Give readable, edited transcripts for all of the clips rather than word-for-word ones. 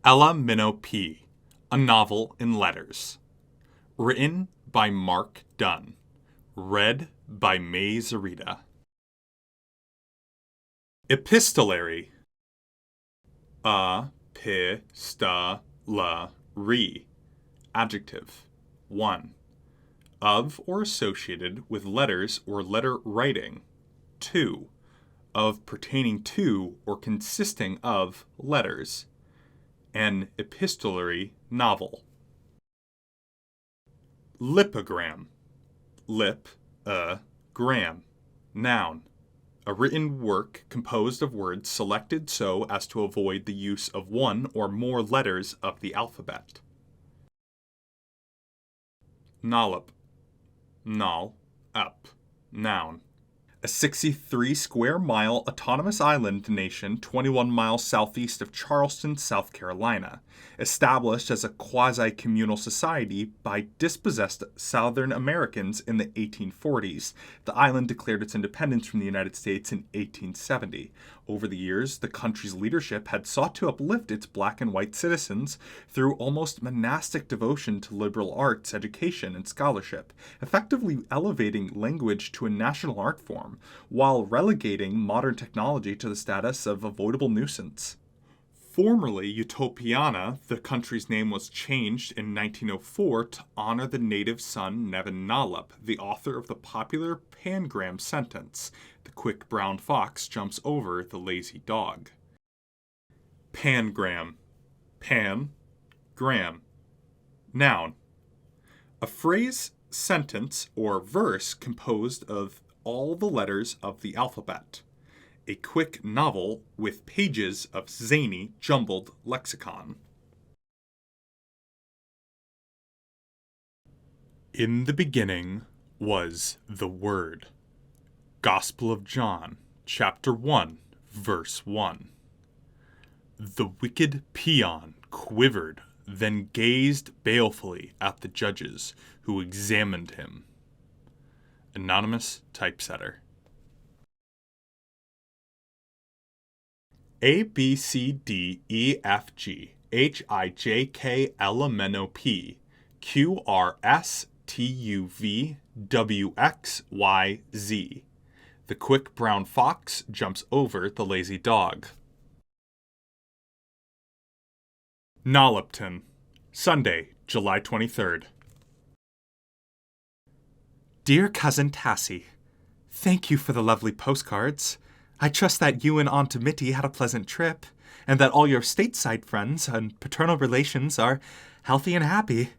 Minnow Pea, a novel in letters. Written by Mark Dunn. Read by Mae Zurita. Epistolary. Epistolary. Adjective. 1. Of or associated with letters or letter writing. 2. Of pertaining to or consisting of letters. An epistolary novel. Lipogram. Gram. Noun. A written work composed of words selected so as to avoid the use of one or more letters of the alphabet. Nollop. Noun. A 63-square-mile autonomous island nation 21 miles southeast of Charleston, South Carolina, established as a quasi-communal society by dispossessed Southern Americans in the 1840s. The island declared its independence from the United States in 1870. Over the years, the country's leadership had sought to uplift its black and white citizens through almost monastic devotion to liberal arts, education, and scholarship, effectively elevating language to a national art form, while relegating modern technology to the status of avoidable nuisance. Formerly Utopiana, the country's name was changed in 1904 to honor the native son Nevin Nollop, the author of the popular pangram sentence, "The quick brown fox jumps over the lazy dog." Pangram. Gram. Noun. A phrase, sentence, or verse composed of all the letters of the alphabet. A quick novel with pages of zany, jumbled lexicon. In the beginning was the Word. Gospel of John, chapter 1, verse 1. The wicked peon quivered, then gazed balefully at the judges who examined him. Anonymous typesetter. A, B, C, D, E, F, G, H, I, J, K, L, M, N, O, P, Q, R, S, T, U, V, W, X, Y, Z. The quick brown fox jumps over the lazy dog. Nollopian, Sunday, July 23rd. Dear Cousin Tassie, thank you for the lovely postcards. I trust that you and Aunt Mitty had a pleasant trip, and that all your stateside friends and paternal relations are healthy and happy.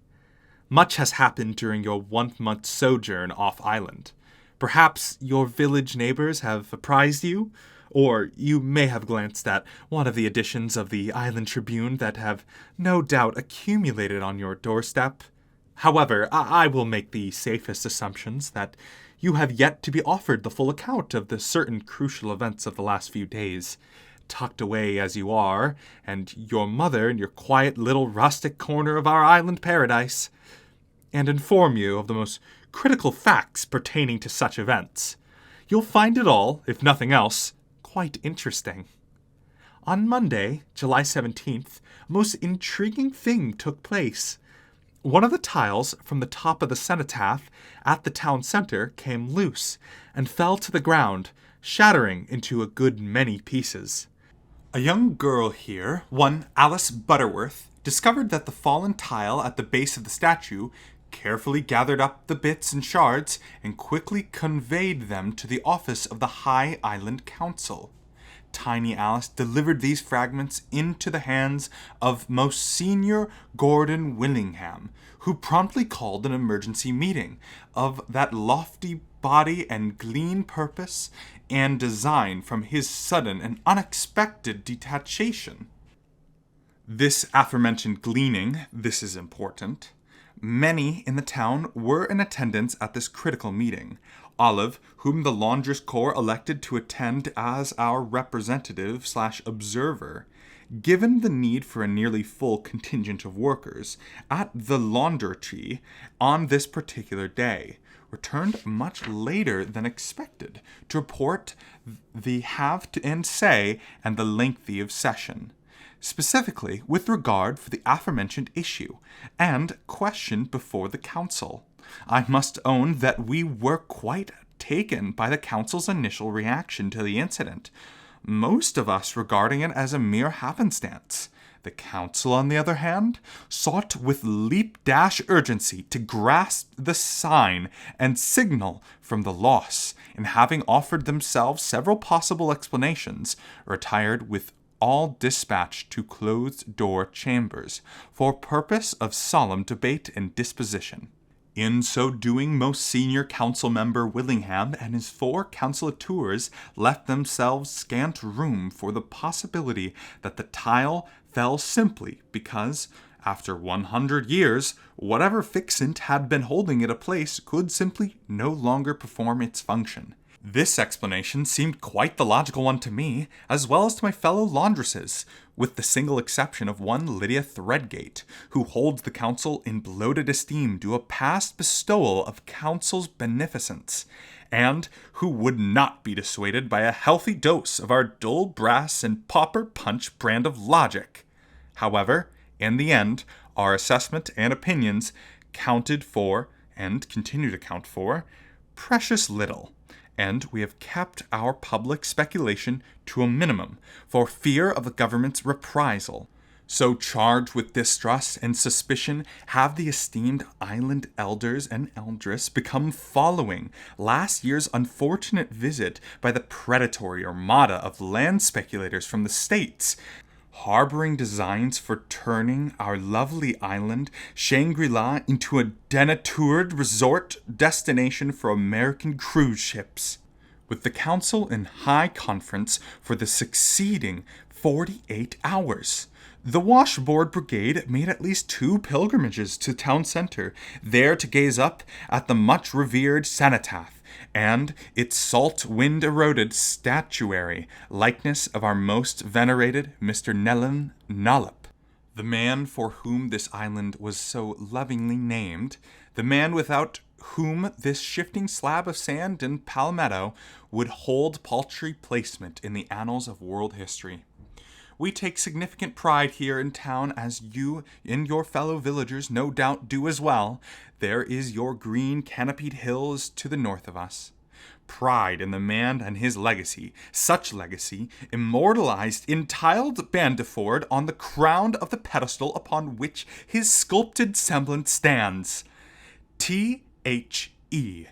Much has happened during your 1-month sojourn off-island. Perhaps your village neighbors have apprised you, or you may have glanced at one of the editions of the Island Tribune that have no doubt accumulated on your doorstep. However, I will make the safest assumptions that you have yet to be offered the full account of the certain crucial events of the last few days, tucked away as you are, and your mother in your quiet little rustic corner of our island paradise, and inform you of the most critical facts pertaining to such events. You'll find it all, if nothing else, quite interesting. On Monday, July 17th, a most intriguing thing took place. One of the tiles from the top of the cenotaph at the town center came loose and fell to the ground, shattering into a good many pieces. A young girl here, one Alice Butterworth, discovered that the fallen tile at the base of the statue, carefully gathered up the bits and shards and quickly conveyed them to the office of the High Island Council. Tiny Alice delivered these fragments into the hands of Most Senior Gordon Willingham, who promptly called an emergency meeting of that lofty body and glean purpose and design from his sudden and unexpected detachation. This aforementioned gleaning, this is important. Many in the town were in attendance at this critical meeting. Olive, whom the Laundress Corps elected to attend as our representative/observer, given the need for a nearly full contingent of workers at the laundry on this particular day, returned much later than expected to report the have to and say and the lengthy of session. specifically with regard for the aforementioned issue and question before the council. I must own that we were quite taken by the council's initial reaction to the incident, most of us regarding it as a mere happenstance. The council, on the other hand, sought with leap-dash urgency to grasp the sign and signal from the loss, and having offered themselves several possible explanations, retired with all dispatch to closed-door chambers, for purpose of solemn debate and disposition. In so doing, most senior council member Willingham and his 4 councilators left themselves scant room for the possibility that the tile fell simply because, after 100 years, whatever fixant had been holding it a place could simply no longer perform its function. This explanation seemed quite the logical one to me, as well as to my fellow laundresses, with the single exception of one Lydia Threadgate, who holds the council in bloated esteem due a past bestowal of council's beneficence, and who would not be dissuaded by a healthy dose of our dull brass and pauper punch brand of logic. However, in the end, our assessment and opinions counted for, and continue to count for, precious little, and we have kept our public speculation to a minimum for fear of the government's reprisal. So charged with distrust and suspicion have the esteemed island elders and eldress become following last year's unfortunate visit by the predatory armada of land speculators from the States, harboring designs for turning our lovely island, Shangri-La, into a denatured resort destination for American cruise ships. With the council in high conference for the succeeding 48 hours, the washboard brigade made at least 2 pilgrimages to town center, there to gaze up at the much-revered cenotaph and its salt-wind-eroded statuary, likeness of our most venerated Mr. Nollop, the man for whom this island was so lovingly named, the man without whom this shifting slab of sand and palmetto would hold paltry placement in the annals of world history. We take significant pride here in town, as you and your fellow villagers no doubt do as well. There is your green canopied hills to the north of us. Pride in the man and his legacy, such legacy, immortalized in tiled Bandiford on the crown of the pedestal upon which his sculpted semblance stands. THEQUICKBROWN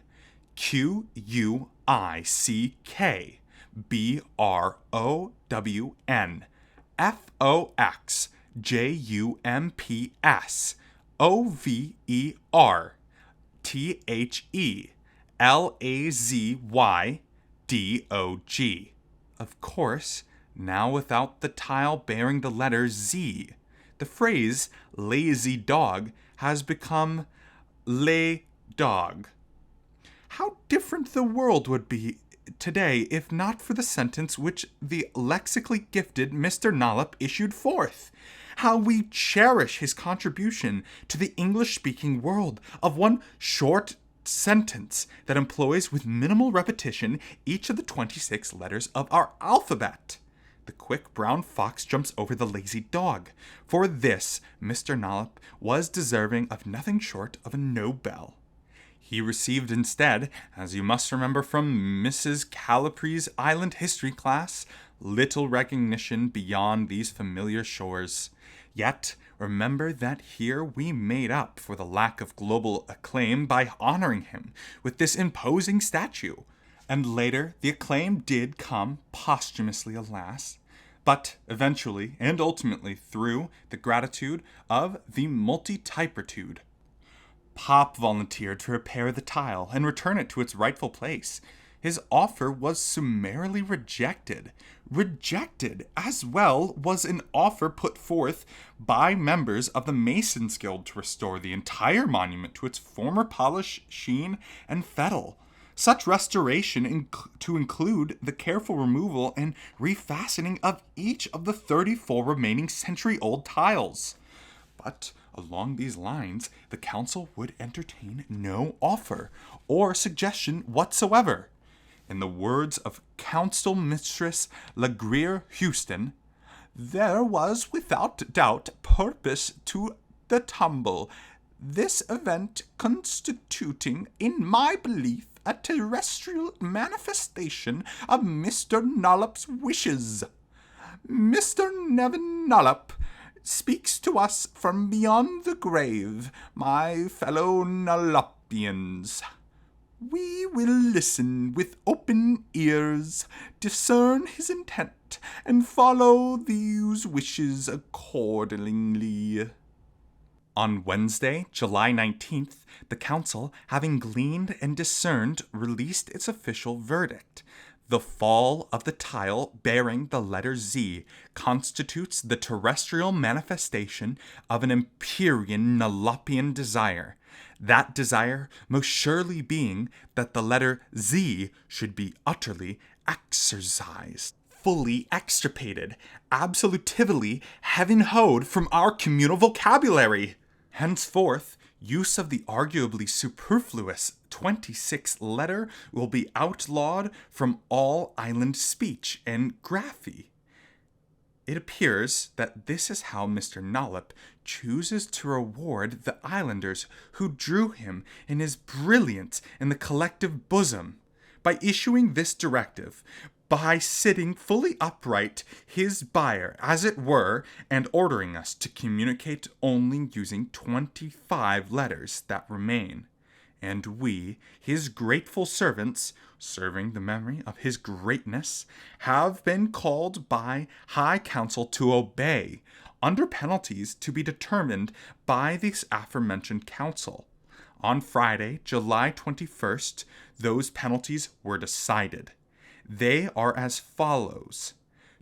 FOXJUMPS OVERTHELAZYDOG. Of course, now without the tile bearing the letter Z, the phrase lazy dog has become lay dog. How different the world would be today if not for the sentence which the lexically gifted Mr. Nollop issued forth. How we cherish his contribution to the English-speaking world of one short sentence that employs with minimal repetition each of the 26 letters of our alphabet. The quick brown fox jumps over the lazy dog. For this, Mr. Nollop was deserving of nothing short of a Nobel. He received instead, as you must remember from Mrs. Calipri's island history class, little recognition beyond these familiar shores. Yet, remember that here we made up for the lack of global acclaim by honoring him with this imposing statue. And later, the acclaim did come, posthumously alas, but eventually and ultimately through the gratitude of the multi-typertude. Pop volunteered to repair the tile and return it to its rightful place. His offer was summarily rejected. Rejected, as well, was an offer put forth by members of the Masons Guild to restore the entire monument to its former polish, sheen, and fettle. Such restoration to include the careful removal and refastening of each of the 34 remaining century-old tiles. But along these lines, the council would entertain no offer or suggestion whatsoever. In the words of Council Mistress LaGreer Houston, There was without doubt purpose to the tumble, this event constituting, in my belief, a terrestrial manifestation of Mr. Nollop's wishes. Mr. Nevin Nollop speaks to us from beyond the grave, my fellow Nollopians. We will listen with open ears, discern his intent, and follow these wishes accordingly. On Wednesday, July 19th, the Council, having gleaned and discerned, released its official verdict. The fall of the tile bearing the letter Z constitutes the terrestrial manifestation of an Empyrean Nollopian desire. That desire most surely being that the letter Z should be utterly exorcised, fully extirpated, absolutively heaven-hoed from our communal vocabulary. Henceforth, use of the arguably superfluous 26th letter will be outlawed from all island speech and graphy. It appears that this is how Mr. Nollop chooses to reward the islanders who drew him in his brilliance in the collective bosom, by issuing this directive, by sitting fully upright his bier, as it were, and ordering us to communicate only using 25 letters that remain. And we, his grateful servants, serving the memory of his greatness, have been called by High Council to obey, under penalties to be determined by this aforementioned council. On Friday, July 21st, those penalties were decided. They are as follows: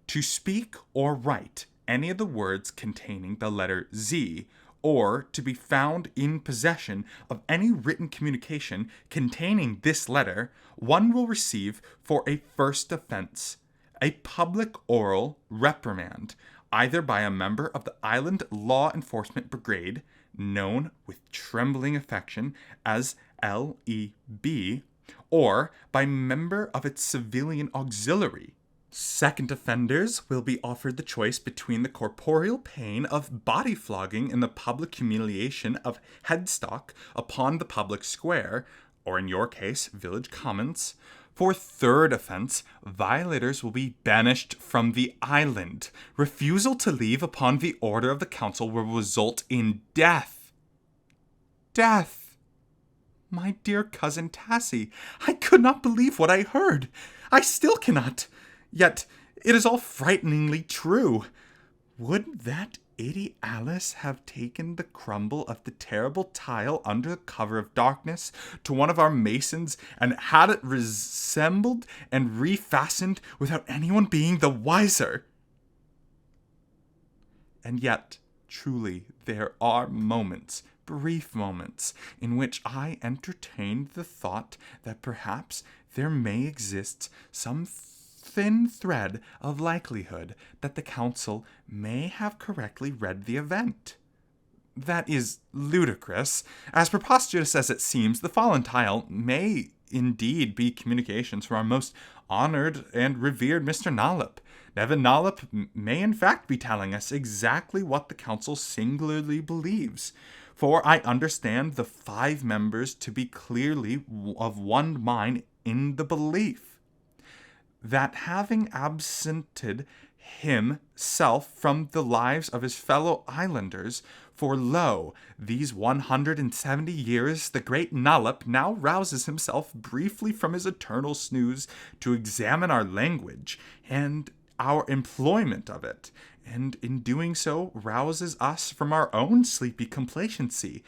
to speak or write any of the words containing the letter Z, or to be found in possession of any written communication containing this letter, one will receive for a first offense a public oral reprimand, either by a member of the Island Law Enforcement Brigade, known with trembling affection as LEB, or by member of its civilian auxiliary. Second offenders will be offered the choice between the corporeal pain of body flogging and the public humiliation of headstock upon the public square, or in your case, village commons. For third offense, violators will be banished from the island. Refusal to leave upon the order of the council will result in death. Death! My dear cousin Tassie, I could not believe what I heard. I still cannot. Yet it is all frighteningly true. Would that Lady Alice have taken the crumble of the terrible tile under cover of darkness to one of our masons and had it reassembled and refastened without anyone being the wiser? And yet, truly, there are moments, brief moments, in which I entertained the thought that perhaps there may exist some thin thread of likelihood that the council may have correctly read the event. That is ludicrous. As preposterous as it seems, the fallen tile may indeed be communications from our most honored and revered Mr. Nollop. Nevin Nollop may in fact be telling us exactly what the council singularly believes, for I understand the 5 members to be clearly of one mind in the belief that, having absented himself from the lives of his fellow islanders for lo, these 170 years, the great Nollop now rouses himself briefly from his eternal snooze to examine our language and our employment of it, and in doing so rouses us from our own sleepy complacency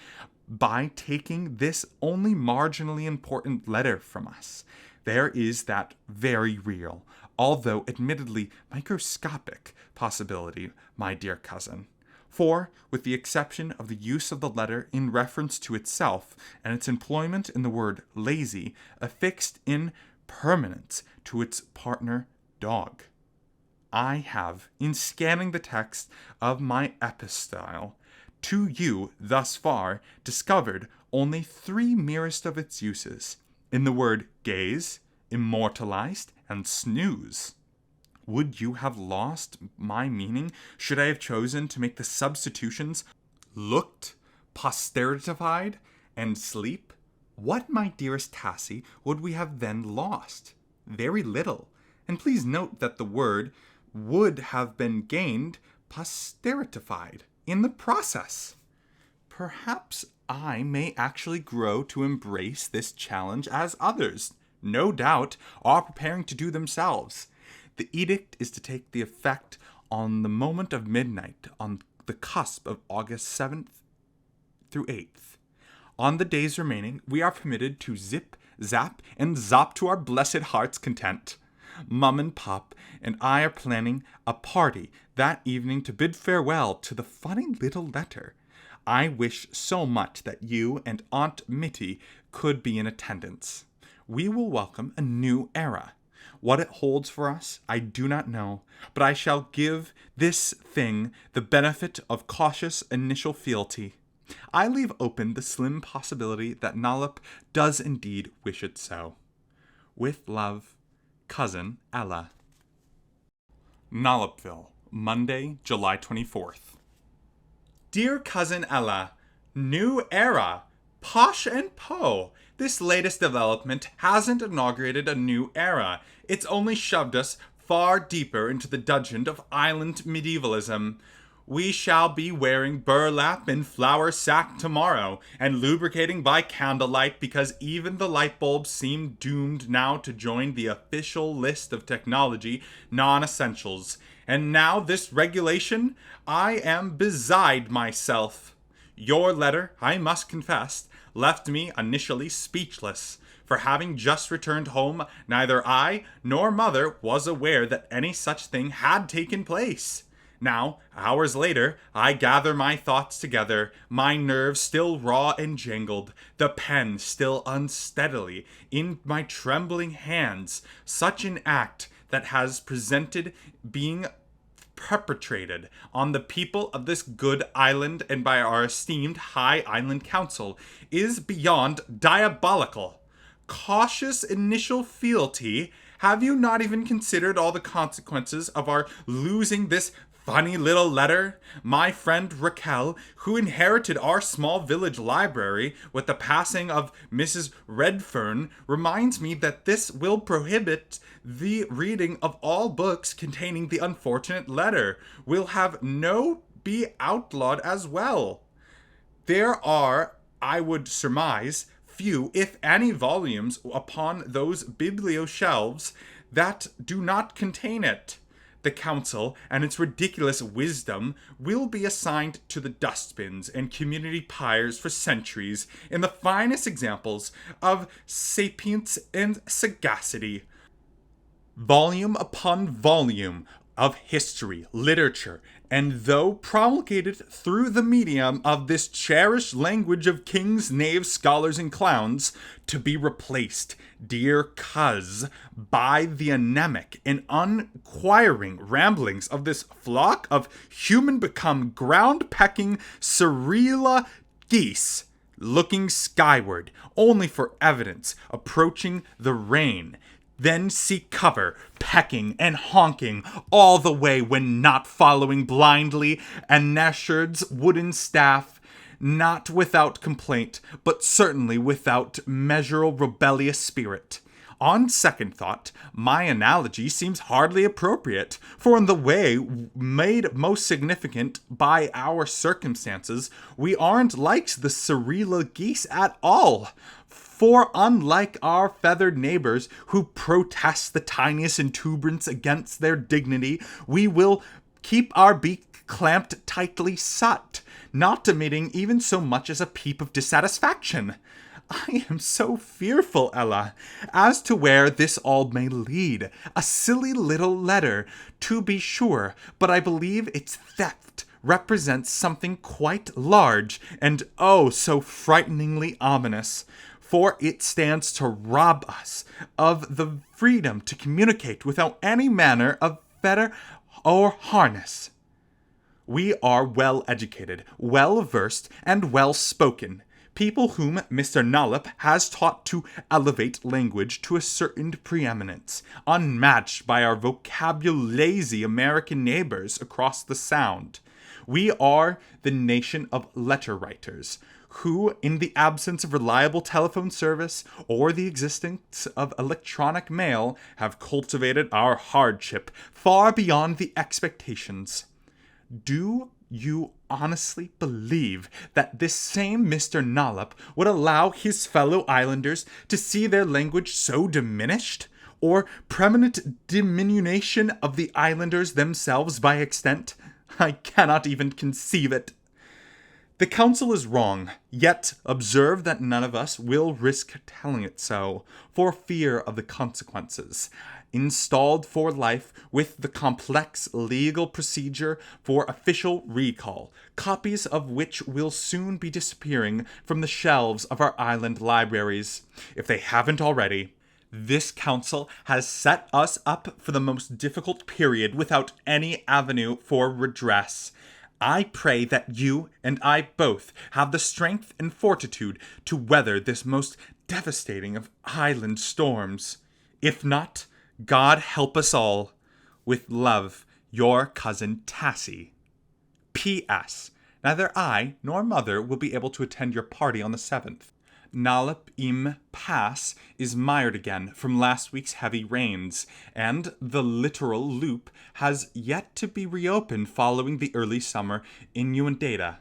by taking this only marginally important letter from us. There is that very real, although admittedly microscopic, possibility, my dear cousin. For, with the exception of the use of the letter in reference to itself, and its employment in the word lazy, affixed in permanence to its partner dog, I have, in scanning the text of my epistyle to you thus far, discovered only 3 merest of its uses, in the word gaze, immortalized, and snooze. Would you have lost my meaning should I have chosen to make the substitutions looked, posteritified, and sleep? What, my dearest Tassie, would we have then lost? Very little. And please note that the word would have been gained posteritified in the process. Perhaps I may actually grow to embrace this challenge as others, no doubt, are preparing to do themselves. The edict is to take the effect on the moment of midnight, on the cusp of August 7th through 8th. On the days remaining, we are permitted to zip, zap, and zop to our blessed heart's content. Mum and Pop and I are planning a party that evening to bid farewell to the funny little letter. I wish so much that you and Aunt Mitty could be in attendance. We will welcome a new era. What it holds for us, I do not know, but I shall give this thing the benefit of cautious initial fealty. I leave open the slim possibility that Nollop does indeed wish it so. With love, Cousin Ella. Nollopville, Monday, July 24th. Dear Cousin Ella, new era, Posh and Poe. This latest development hasn't inaugurated a new era. It's only shoved us far deeper into the dungeon of island medievalism. We shall be wearing burlap and flour sack tomorrow, and lubricating by candlelight because even the light bulbs seem doomed now to join the official list of technology non-essentials. And now this regulation, I am beside myself. Your letter, I must confess, left me initially speechless. For having just returned home, neither I nor Mother was aware that any such thing had taken place. Now, hours later, I gather my thoughts together, my nerves still raw and jangled, the pen still unsteadily in my trembling hands, such an act that has presented being perpetrated on the people of this good island and by our esteemed High Island Council is beyond diabolical. Cautious initial fealty, have you not even considered all the consequences of our losing this funny little letter? My friend Raquel, who inherited our small village library with the passing of Mrs. Redfern, reminds me that this will prohibit the reading of all books containing the unfortunate letter. Will have no be outlawed as well. There are, I would surmise, few, if any, volumes upon those biblioshelves that do not contain it. The council and its ridiculous wisdom will be assigned to the dustbins and community pyres for centuries in the finest examples of sapience and sagacity. Volume upon volume of history, literature, and though promulgated through the medium of this cherished language of kings, knaves, scholars, and clowns, to be replaced, dear coz, by the anemic and unquiring ramblings of this flock of human-become ground-pecking Cerela geese, looking skyward, only for evidence, approaching the rain, then seek cover, pecking and honking all the way when not following blindly and Nashard's wooden staff, not without complaint, but certainly without measurable rebellious spirit. On second thought, my analogy seems hardly appropriate, for in the way made most significant by our circumstances, we aren't like the Cerela geese at all. For unlike our feathered neighbors who protest the tiniest intuberance against their dignity, we will keep our beak clamped tightly shut, not emitting even so much as a peep of dissatisfaction. I am so fearful, Ella, as to where this all may lead. A silly little letter, to be sure, but I believe its theft represents something quite large, and oh, so frighteningly ominous. For it stands to rob us of the freedom to communicate without any manner of fetter or harness. We are well educated, well versed, and well spoken. people whom Mr. Nollop has taught to elevate language to a certain preeminence, unmatched by our vocabulazy American neighbors across the Sound. We are the nation of letter writers, who, in the absence of reliable telephone service or the existence of electronic mail, have cultivated our hardship far beyond the expectations. Do you honestly believe that this same Mr. Nollop would allow his fellow islanders to see their language so diminished? Or permanent diminution of the islanders themselves by extent? I cannot even conceive it. The council is wrong, yet observe that none of us will risk telling it so, for fear of the consequences. Installed for life with the complex legal procedure for official recall, copies of which will soon be disappearing from the shelves of our island libraries, if they haven't already. This council has set us up for the most difficult period without any avenue for redress. I pray that you and I both have the strength and fortitude to weather this most devastating of island storms. If not, God help us all. With love, your cousin Tassie. P.S. Neither I nor Mother will be able to attend your party on the 7th. Nollopians I is mired again from last week's heavy rains, and the littoral loop has yet to be reopened following the early summer inundata.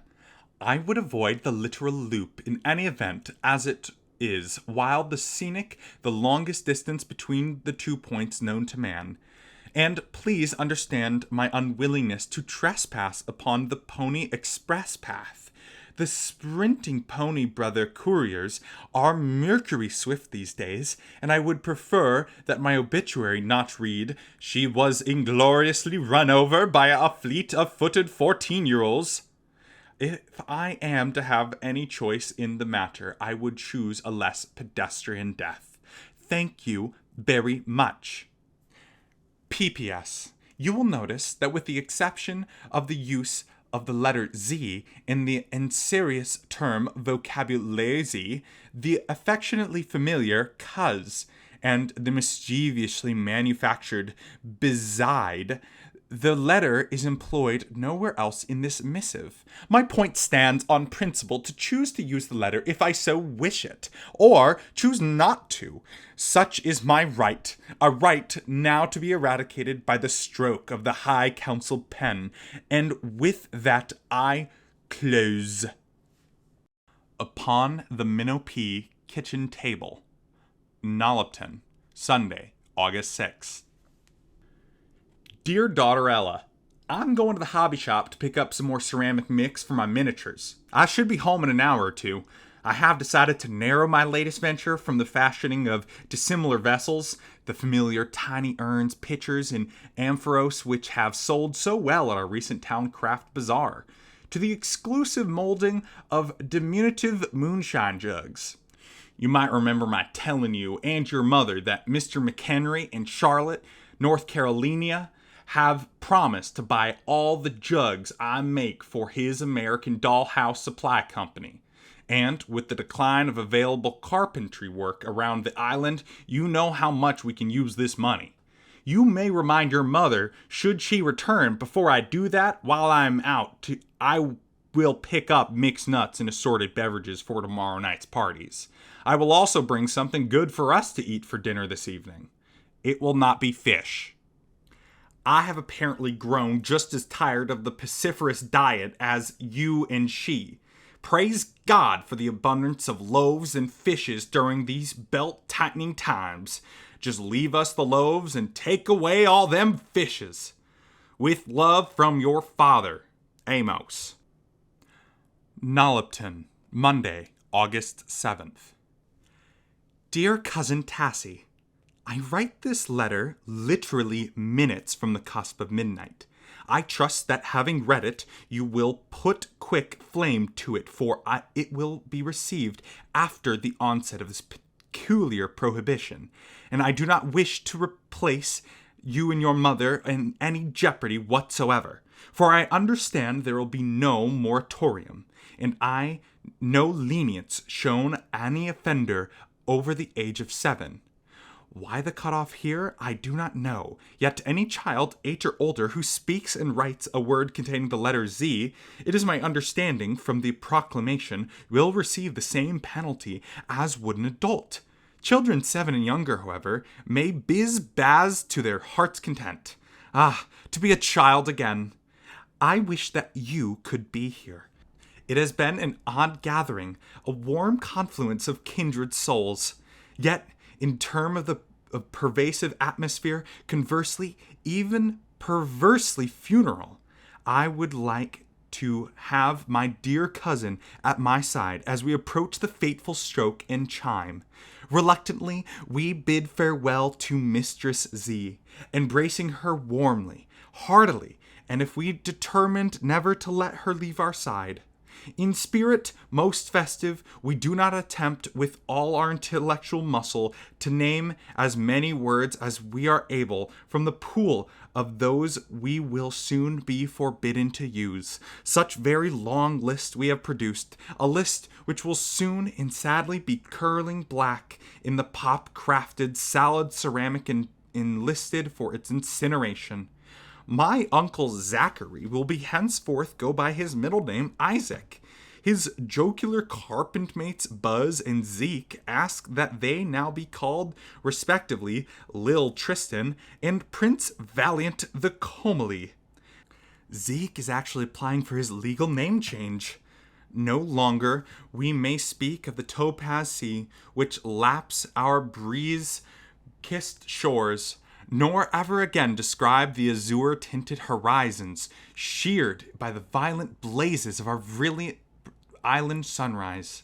I would avoid the littoral loop in any event, as it is, while the scenic, the longest distance between the 2 points known to man. And please understand my unwillingness to trespass upon the Pony Express path. The sprinting pony brother couriers are mercury swift these days, and I would prefer that my obituary not read, "She was ingloriously run over by a fleet of footed 14-year-olds. If I am to have any choice in the matter, I would choose a less pedestrian death. Thank you very much. P.P.S. You will notice that with the exception of the use of the letter Z in the unserious term vocabulazy, the affectionately familiar cuz, and the mischievously manufactured beside, the letter is employed nowhere else in this missive. My point stands on principle to choose to use the letter if I so wish it, or choose not to. Such is my right, a right now to be eradicated by the stroke of the High Council pen, and with that I close. Upon the Minnow Pea kitchen table. Nollopton, Sunday, August 6th. Dear daughter Ella, I'm going to the hobby shop to pick up some more ceramic mix for my miniatures. I should be home in an hour or two. I have decided to narrow my latest venture from the fashioning of dissimilar vessels, the familiar tiny urns, pitchers, and amphoros which have sold so well at our recent town craft bazaar, to the exclusive molding of diminutive moonshine jugs. You might remember my telling you and your mother that Mr. McHenry in Charlotte, North Carolina, have promised to buy all the jugs I make for his American Dollhouse Supply Company. And with the decline of available carpentry work around the island, you know how much we can use this money. You may remind your mother, should she return before I do that, while I'm out, I will pick up mixed nuts and assorted beverages for tomorrow night's parties. I will also bring something good for us to eat for dinner this evening. It will not be fish. I have apparently grown just as tired of the pestiferous diet as you and she. Praise God for the abundance of loaves and fishes during these belt-tightening times. Just leave us the loaves and take away all them fishes. With love from your father, Amos. Nollopton, Monday, August 7th. Dear Cousin Tassie, I write this letter literally minutes from the cusp of midnight. I trust that having read it, you will put quick flame to it, for it will be received after the onset of this peculiar prohibition, and I do not wish to replace you and your mother in any jeopardy whatsoever. For I understand there will be no moratorium, and no lenience shown any offender over the age of 7. Why the cutoff here, I do not know, yet any child 8 or older who speaks and writes a word containing the letter Z, it is my understanding from the proclamation, will receive the same penalty as would an adult. Children 7 and younger, however, may biz-baz to their heart's content. Ah, to be a child again. I wish that you could be here. It has been an odd gathering, a warm confluence of kindred souls. Yet, in term of the pervasive atmosphere, conversely, even perversely funeral, I would like to have my dear cousin at my side as we approach the fateful stroke and chime. Reluctantly, we bid farewell to Mistress Z, embracing her warmly, heartily, and if we determined never to let her leave our side. In spirit most festive, we do not attempt with all our intellectual muscle to name as many words as we are able from the pool of those we will soon be forbidden to use. Such very long list we have produced, a list which will soon and sadly be curling black in the pop-crafted salad ceramic enlisted for its incineration. My uncle Zachary will be henceforth go by his middle name Isaac. His jocular carpent mates Buzz and Zeke ask that they now be called, respectively, Lil Tristan and Prince Valiant the Comely. Zeke is actually applying for his legal name change. No longer we may speak of the topaz sea which laps our breeze-kissed shores, nor ever again describe the azure-tinted horizons, sheared by the violent blazes of our brilliant island sunrise.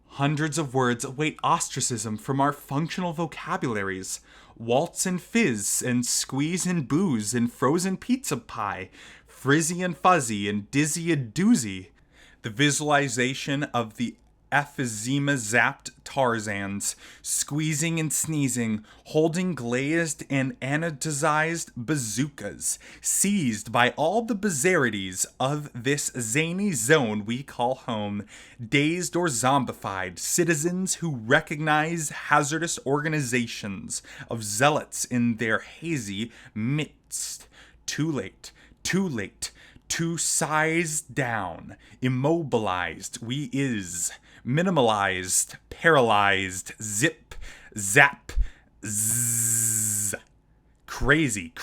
Hundreds of words await ostracism from our functional vocabularies. Waltz and fizz, and squeeze and booze, and frozen pizza pie, frizzy and fuzzy, and dizzy and doozy. The visualization of the emphysema-zapped Tarzans, squeezing and sneezing, holding glazed and anodized bazookas, seized by all the bizarrities of this zany zone we call home, dazed or zombified citizens who recognize hazardous organizations of zealots in their hazy midst. Too late, too sized down, immobilized we is, minimalized, paralyzed, zip, zap, zzz. Crazy.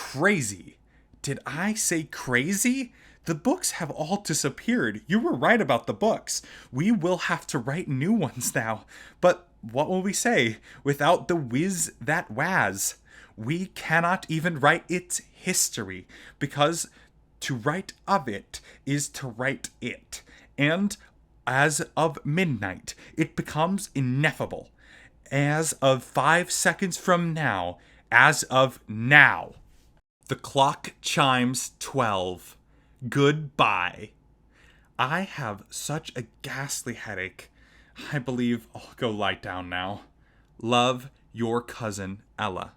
Did I say crazy? The books have all disappeared. You were right about the books. We will have to write new ones now. But what will we say without the whiz that was? We cannot even write its history, because to write of it is to write it. And as of midnight, it becomes ineffable. As of 5 seconds from now, as of now. The clock chimes 12. Goodbye. I have such a ghastly headache. I believe I'll go lie down now. Love, your cousin, Ella.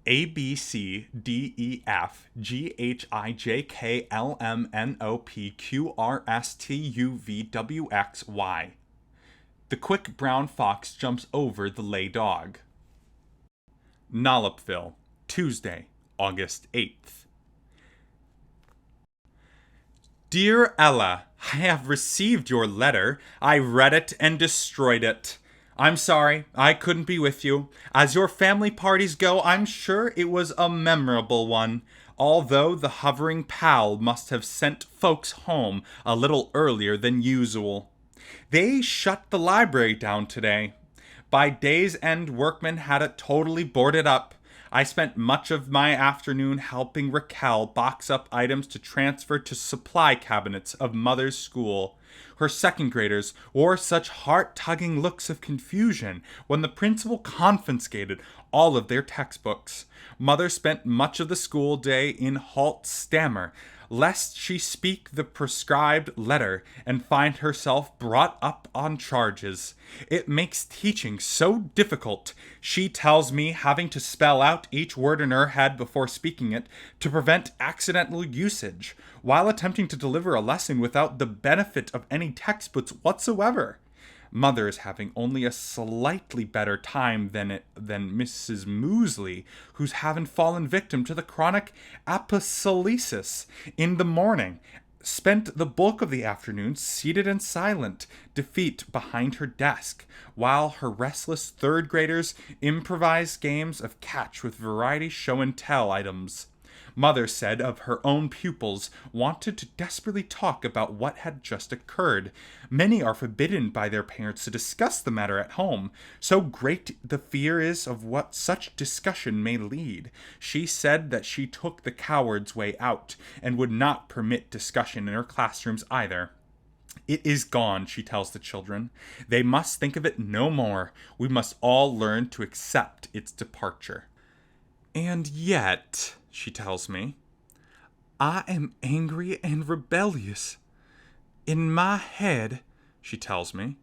A, B, C, D, E, F, G, H, I, J, K, L, M, N, O, P, Q, R, S, T, U, V, W, X, Y. The quick brown fox jumps over the lay dog. Nollopville, Tuesday, August 8th. Dear Ella, I have received your letter. I read it and destroyed it. I'm sorry, I couldn't be with you. As your family parties go, I'm sure it was a memorable one, although the hovering pal must have sent folks home a little earlier than usual. They shut the library down today. By day's end, workmen had it totally boarded up. I spent much of my afternoon helping Raquel box up items to transfer to supply cabinets of Mother's school. Her second graders wore such heart-tugging looks of confusion when the principal confiscated all of their textbooks. Mother spent much of the school day in halt stammer, lest she speak the prescribed letter and find herself brought up on charges. It makes teaching so difficult, she tells me, having to spell out each word in her head before speaking it to prevent accidental usage, while attempting to deliver a lesson without the benefit of any textbooks whatsoever. Mother is having only a slightly better time than Mrs. Moosley, who's having fallen victim to the chronic apostolesis in the morning, spent the bulk of the afternoon seated in silent defeat behind her desk, while her restless third graders improvised games of catch with variety show and tell items. Mother said of her own pupils wanted to desperately talk about what had just occurred. Many are forbidden by their parents to discuss the matter at home. So great the fear is of what such discussion may lead. She said that she took the coward's way out, and would not permit discussion in her classrooms either. It is gone, she tells the children. They must think of it no more. We must all learn to accept its departure. And yet, she tells me, I am angry and rebellious. In my head, she tells me,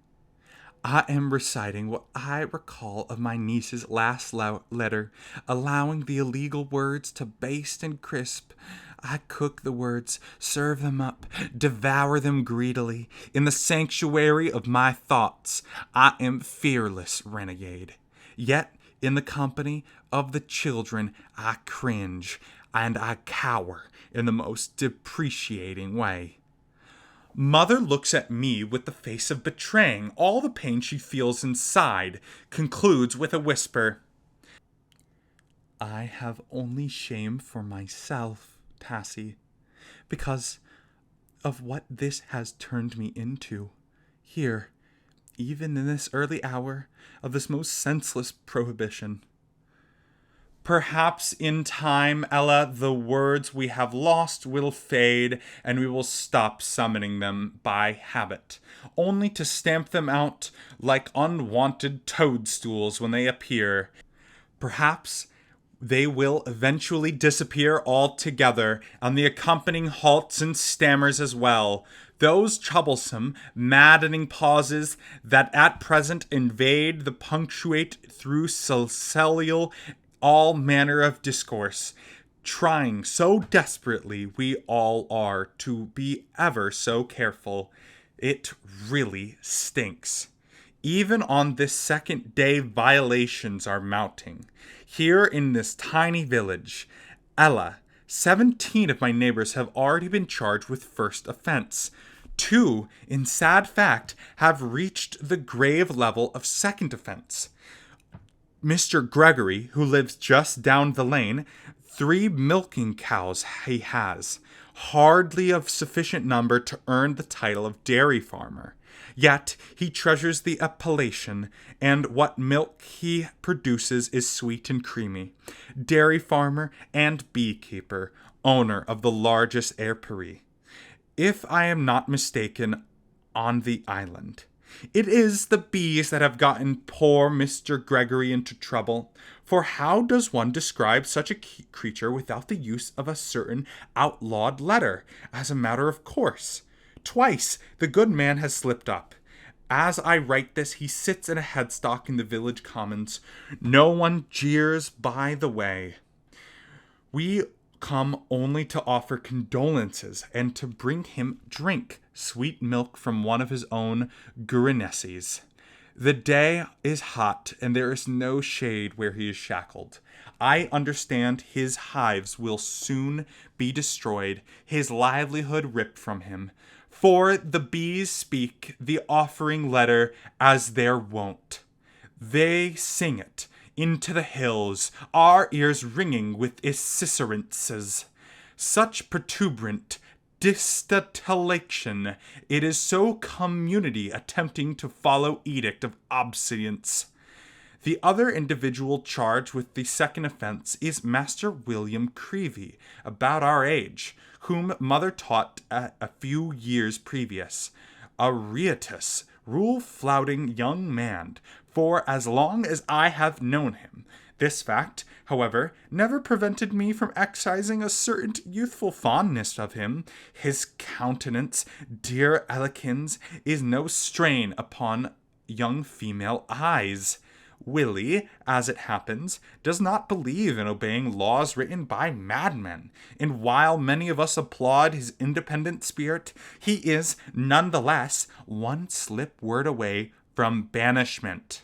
I am reciting what I recall of my niece's last letter, allowing the illegal words to baste and crisp. I cook the words, serve them up, devour them greedily. In the sanctuary of my thoughts, I am fearless renegade. Yet, in the company of the children, I cringe, and I cower in the most depreciating way. Mother looks at me with the face of betraying all the pain she feels inside, concludes with a whisper. I have only shame for myself, Tassie, because of what this has turned me into, here, even in this early hour of this most senseless prohibition. Perhaps in time, Ella, the words we have lost will fade, and we will stop summoning them by habit, only to stamp them out like unwanted toadstools when they appear. Perhaps they will eventually disappear altogether, and the accompanying halts and stammers as well. Those troublesome, maddening pauses that at present invade the punctuate through celestial all manner of discourse, trying so desperately we all are to be ever so careful. It really stinks. Even on this second day, violations are mounting. Here in this tiny village, Ella, 17 of my neighbors have already been charged with first offense. 2, in sad fact, have reached the grave level of second offense. Mr. Gregory, who lives just down the lane, 3 milking cows he has, hardly of sufficient number to earn the title of dairy farmer. Yet he treasures the appellation, and what milk he produces is sweet and creamy. Dairy farmer and beekeeper, owner of the largest apiary, if I am not mistaken, on the island. It is the bees that have gotten poor Mr. Gregory into trouble. For how does one describe such a creature without the use of a certain outlawed letter, as a matter of course? Twice the good man has slipped up. As I write this, he sits in a headstock in the village commons. No one jeers by the way. We come only to offer condolences and to bring him drink, sweet milk from one of his own Guernesses. The day is hot, and there is no shade where he is shackled. I understand his hives will soon be destroyed, his livelihood ripped from him. For the bees speak the offering letter as their wont. They sing it into the hills, our ears ringing with icicerences. Such protuberant distillation, it is so community attempting to follow edict of obedience. The other individual charged with the second offense is Master William Creevy, about our age, whom mother taught a few years previous. A riotous, rule-flouting young man, for as long as I have known him. This fact, however, never prevented me from exercising a certain youthful fondness of him. His countenance, dear Ellikins, is no strain upon young female eyes. Willie, as it happens, does not believe in obeying laws written by madmen, and while many of us applaud his independent spirit, he is, nonetheless, one slip word away from banishment.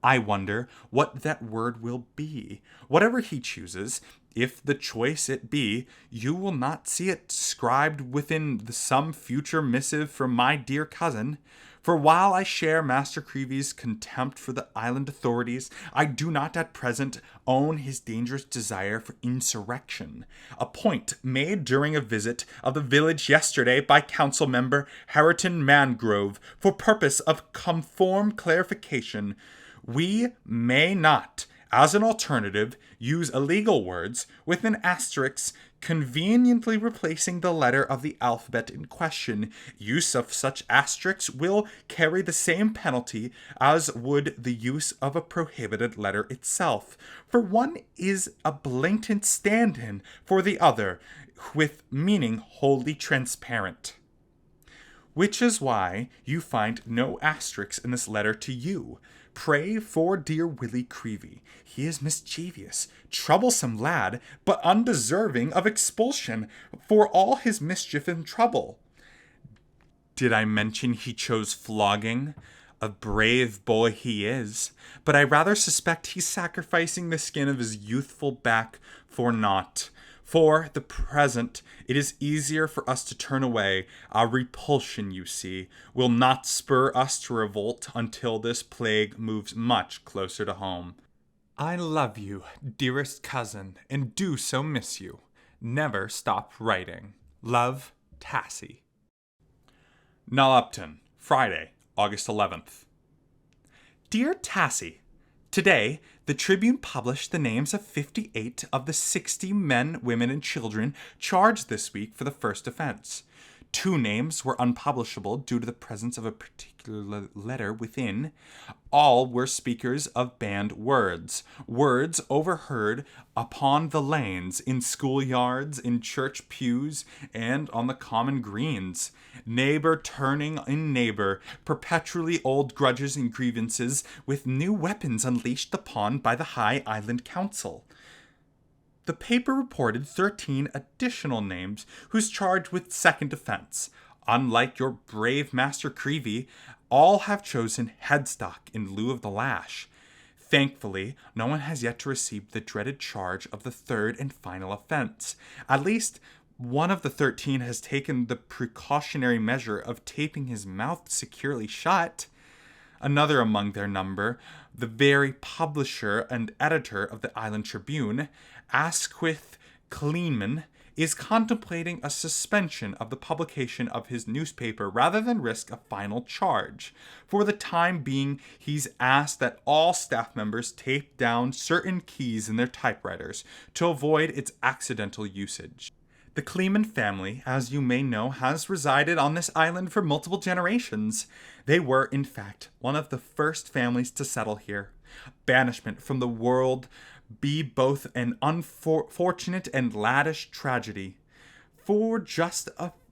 I wonder what that word will be. Whatever he chooses, if the choice it be, you will not see it scribed within some future missive from my dear cousin. For while I share Master Creevy's contempt for the island authorities, I do not at present own his dangerous desire for insurrection, a point made during a visit of the village yesterday by Council Member Harriton Mangrove for purpose of conform clarification. We may not, as an alternative, use illegal words with an asterisk conveniently replacing the letter of the alphabet in question. Use of such asterisks will carry the same penalty as would the use of a prohibited letter itself, for one is a blatant stand-in for the other, with meaning wholly transparent. Which is why you find no asterisks in this letter to you. Pray for dear Willie Creevy. He is mischievous, troublesome lad, but undeserving of expulsion for all his mischief and trouble. Did I mention he chose flogging? A brave boy he is, but I rather suspect he's sacrificing the skin of his youthful back for naught. For the present, it is easier for us to turn away. Our repulsion, you see, will not spur us to revolt until this plague moves much closer to home. I love you, dearest cousin, and do so miss you. Never stop writing. Love, Tassie. Nollopian, Friday, August 11th. Dear Tassie, today, the Tribune published the names of 58 of the 60 men, women, and children charged this week for the first offense. 2 names were unpublishable due to the presence of a particular letter within. All were speakers of banned words, words overheard upon the lanes, in schoolyards, in church pews, and on the common greens. Neighbor turning in neighbor, perpetually old grudges and grievances, with new weapons unleashed upon by the High Island Council. The paper reported 13 additional names who's charged with second offense. Unlike your brave Master Creevy, all have chosen headstock in lieu of the lash. Thankfully, no one has yet to receive the dreaded charge of the third and final offense. At least, one of the 13 has taken the precautionary measure of taping his mouth securely shut. Another among their number, the very publisher and editor of the Island Tribune, Asquith Kleeman, is contemplating a suspension of the publication of his newspaper rather than risk a final charge. For the time being, he's asked that all staff members tape down certain keys in their typewriters to avoid its accidental usage. The Kleeman family, as you may know, has resided on this island for multiple generations. They were, in fact, one of the first families to settle here. Banishment from the world be both an unfortunate and laddish tragedy. For just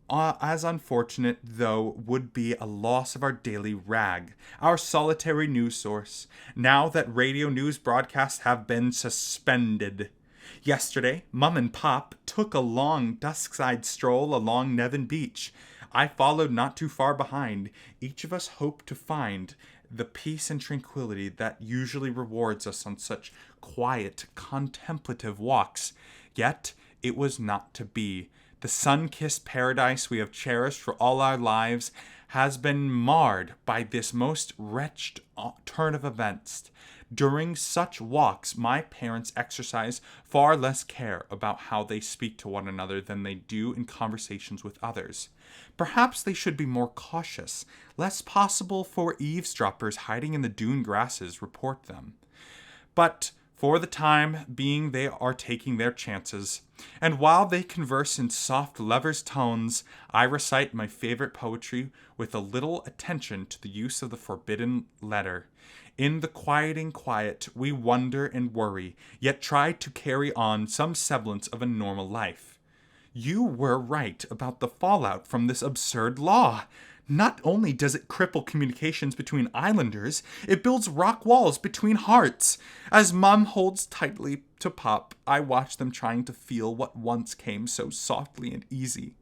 as unfortunate, though, would be a loss of our daily rag, our solitary news source, now that radio news broadcasts have been suspended. Yesterday, Mum and Pop took a long dusk-side stroll along Nevin Beach. I followed not too far behind. Each of us hoped to find the peace and tranquility that usually rewards us on such quiet, contemplative walks. Yet, it was not to be. The sun-kissed paradise we have cherished for all our lives has been marred by this most wretched turn of events. During such walks, my parents exercise far less care about how they speak to one another than they do in conversations with others. Perhaps they should be more cautious, lest possible for eavesdroppers hiding in the dune grasses report them. But For the time being they are taking their chances, and while they converse in soft lovers' tones, I recite my favorite poetry with a little attention to the use of the forbidden letter. In the quieting quiet, we wonder and worry, yet try to carry on some semblance of a normal life. You were right about the fallout from this absurd law. Not only does it cripple communications between islanders, it builds rock walls between hearts. As Mum holds tightly to Pop, I watch them trying to feel what once came so softly and easy.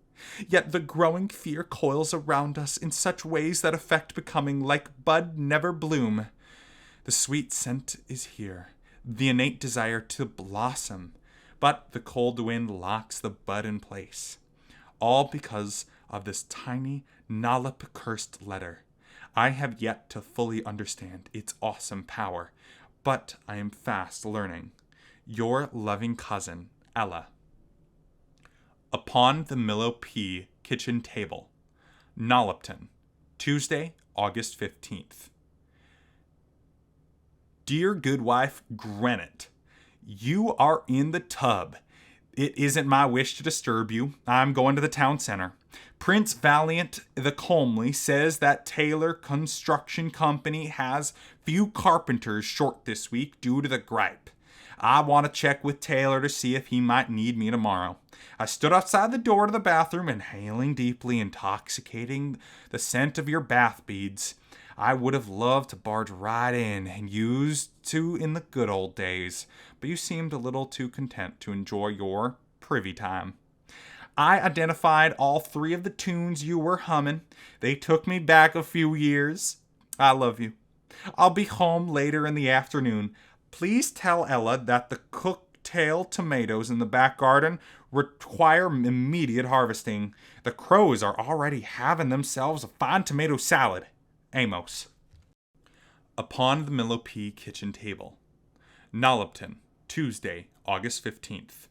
Yet the growing fear coils around us in such ways that affect becoming like bud never bloom. The sweet scent is here, the innate desire to blossom, but the cold wind locks the bud in place. All because of this tiny Nollop-cursed letter. I have yet to fully understand its awesome power, but I am fast learning. Your loving cousin, Ella. Upon the Minnow Pea kitchen table. Nollopton, Tuesday, August 15th. Dear good wife Granite, you are in the tub. It isn't my wish to disturb you. I'm going to the town center. Prince Valiant the Comely says that Taylor Construction Company has few carpenters short this week due to the gripe. I want to check with Taylor to see if he might need me tomorrow. I stood outside the door to the bathroom, inhaling deeply, intoxicating the scent of your bath beads. I would have loved to barge right in and used to in the good old days, but you seemed a little too content to enjoy your privy time. I identified all 3 of the tunes you were humming. They took me back a few years. I love you. I'll be home later in the afternoon. Please tell Ella that the cooktail tomatoes in the back garden require immediate harvesting. The crows are already having themselves a fine tomato salad. Amos. Upon the Minnow Pea kitchen table. Nollopton, Tuesday, August 15th.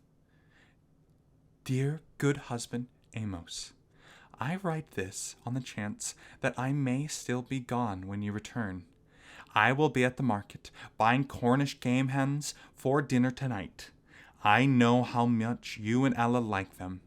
Dear good husband Amos, I write this on the chance that I may still be gone when you return. I will be at the market buying Cornish game hens for dinner tonight. I know how much you and Ella like them.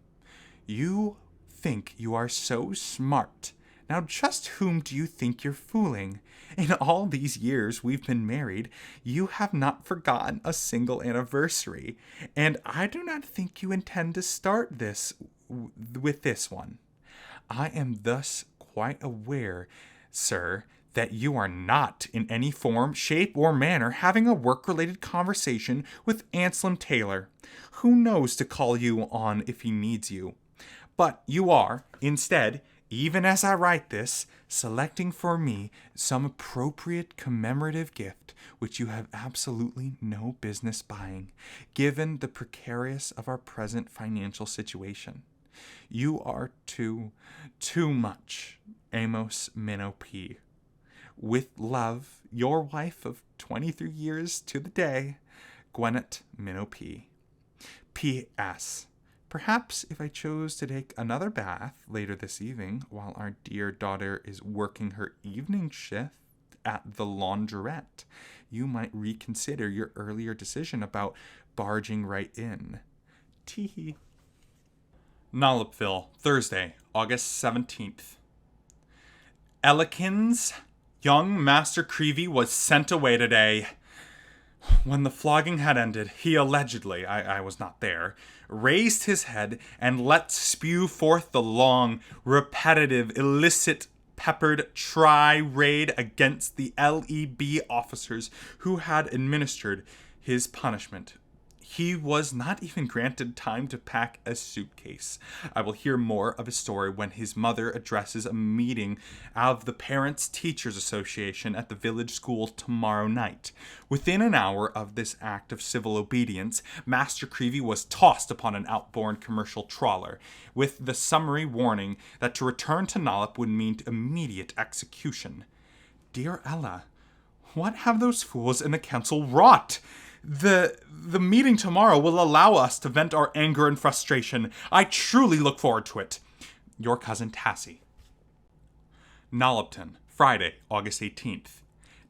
You think you are so smart. Now just whom do you think you're fooling? In all these years we've been married, you have not forgotten a single anniversary, and I do not think you intend to start this with this one. I am thus quite aware, sir, that you are not in any form, shape, or manner having a work-related conversation with Anselm Taylor, who knows to call you on if he needs you. But you are, instead, even as I write this, selecting for me some appropriate commemorative gift which you have absolutely no business buying, given the precarious of our present financial situation. You are too much, Amos Minnow Pea. With love, your wife of 23 years to the day, Gwennet Minnow Pea. P.S. Perhaps if I chose to take another bath later this evening while our dear daughter is working her evening shift at the laundrette, you might reconsider your earlier decision about barging right in. Tee-hee. Nollopville, Thursday, August 17th. Ellikins, young Master Creevy was sent away today. When the flogging had ended, he allegedly, I was not there, raised his head and let spew forth the long, repetitive, illicit, peppered tirade against the LEB officers who had administered his punishment. He was not even granted time to pack a suitcase. I will hear more of his story when his mother addresses a meeting of the Parents Teachers Association at the village school tomorrow night. Within an hour of this act of civil obedience, Master Creevy was tossed upon an outboard commercial trawler, with the summary warning that to return to Nollop would mean immediate execution. Dear Ella, what have those fools in the council wrought? The meeting tomorrow will allow us to vent our anger and frustration. I truly look forward to it. Your cousin Tassie. Nollopton, Friday, August 18th.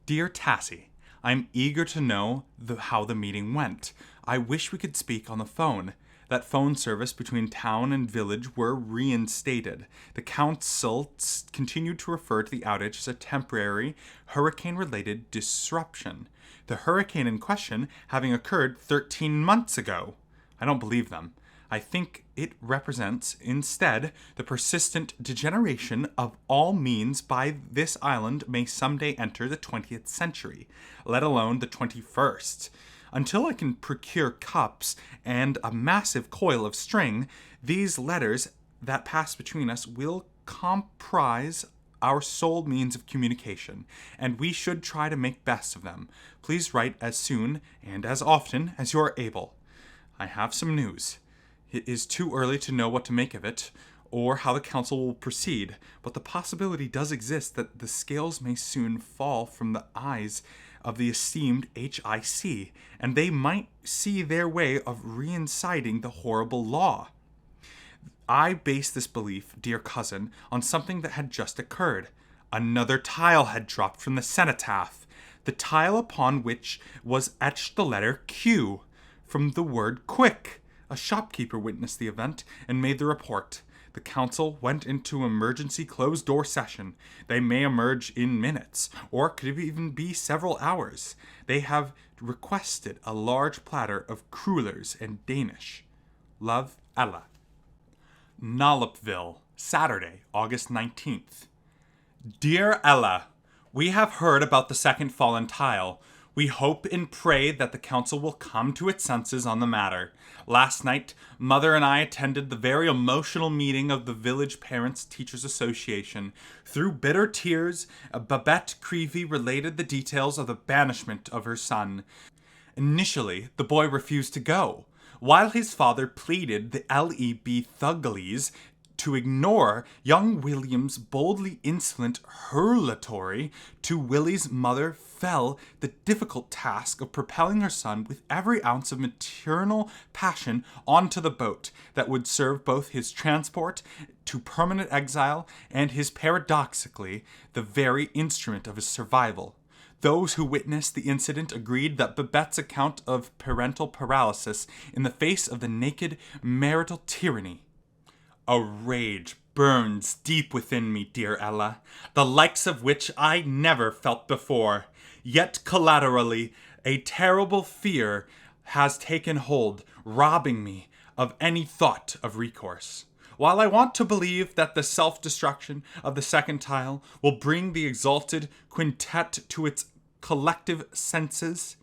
Dear Tassie, I'm eager to know how the meeting went. I wish we could speak on the phone. That phone service between town and village were reinstated. The council continued to refer to the outage as a temporary hurricane-related disruption. The hurricane in question having occurred 13 months ago. I don't believe them. I think it represents, instead, the persistent degeneration of all means by this island may someday enter the 20th century, let alone the 21st. Until I can procure cups and a massive coil of string, these letters that pass between us will comprise our sole means of communication, and we should try to make best of them. Please write as soon and as often as you are able. I have some news. It is too early to know what to make of it, or how the council will proceed, but the possibility does exist that the scales may soon fall from the eyes of the esteemed HIC, and they might see their way of reinciting the horrible law. I base this belief, dear cousin, on something that had just occurred. Another tile had dropped from the cenotaph, the tile upon which was etched the letter Q, from the word quick. A shopkeeper witnessed the event and made the report. The council went into emergency closed-door session. They may emerge in minutes, or could even be several hours. They have requested a large platter of crullers and Danish. Love, Ella. Nollopians, Saturday, August 19th. Dear Ella, we have heard about the second fallen tile. We hope and pray that the council will come to its senses on the matter. Last night, Mother and I attended the very emotional meeting of the Village Parents Teachers Association. Through bitter tears, Babette Creevy related the details of the banishment of her son. Initially, the boy refused to go, while his father pleaded the LEB Thuggalies to ignore young William's boldly insolent hurlatory to Willie's mother fell the difficult task of propelling her son with every ounce of maternal passion onto the boat that would serve both his transport to permanent exile and his paradoxically the very instrument of his survival. Those who witnessed the incident agreed that Babette's account of parental paralysis in the face of the naked marital tyranny. A rage burns deep within me, dear Ella, the likes of which I never felt before. Yet collaterally, a terrible fear has taken hold, robbing me of any thought of recourse. While I want to believe that the self-destruction of the second tile will bring the exalted quintet to its collective senses,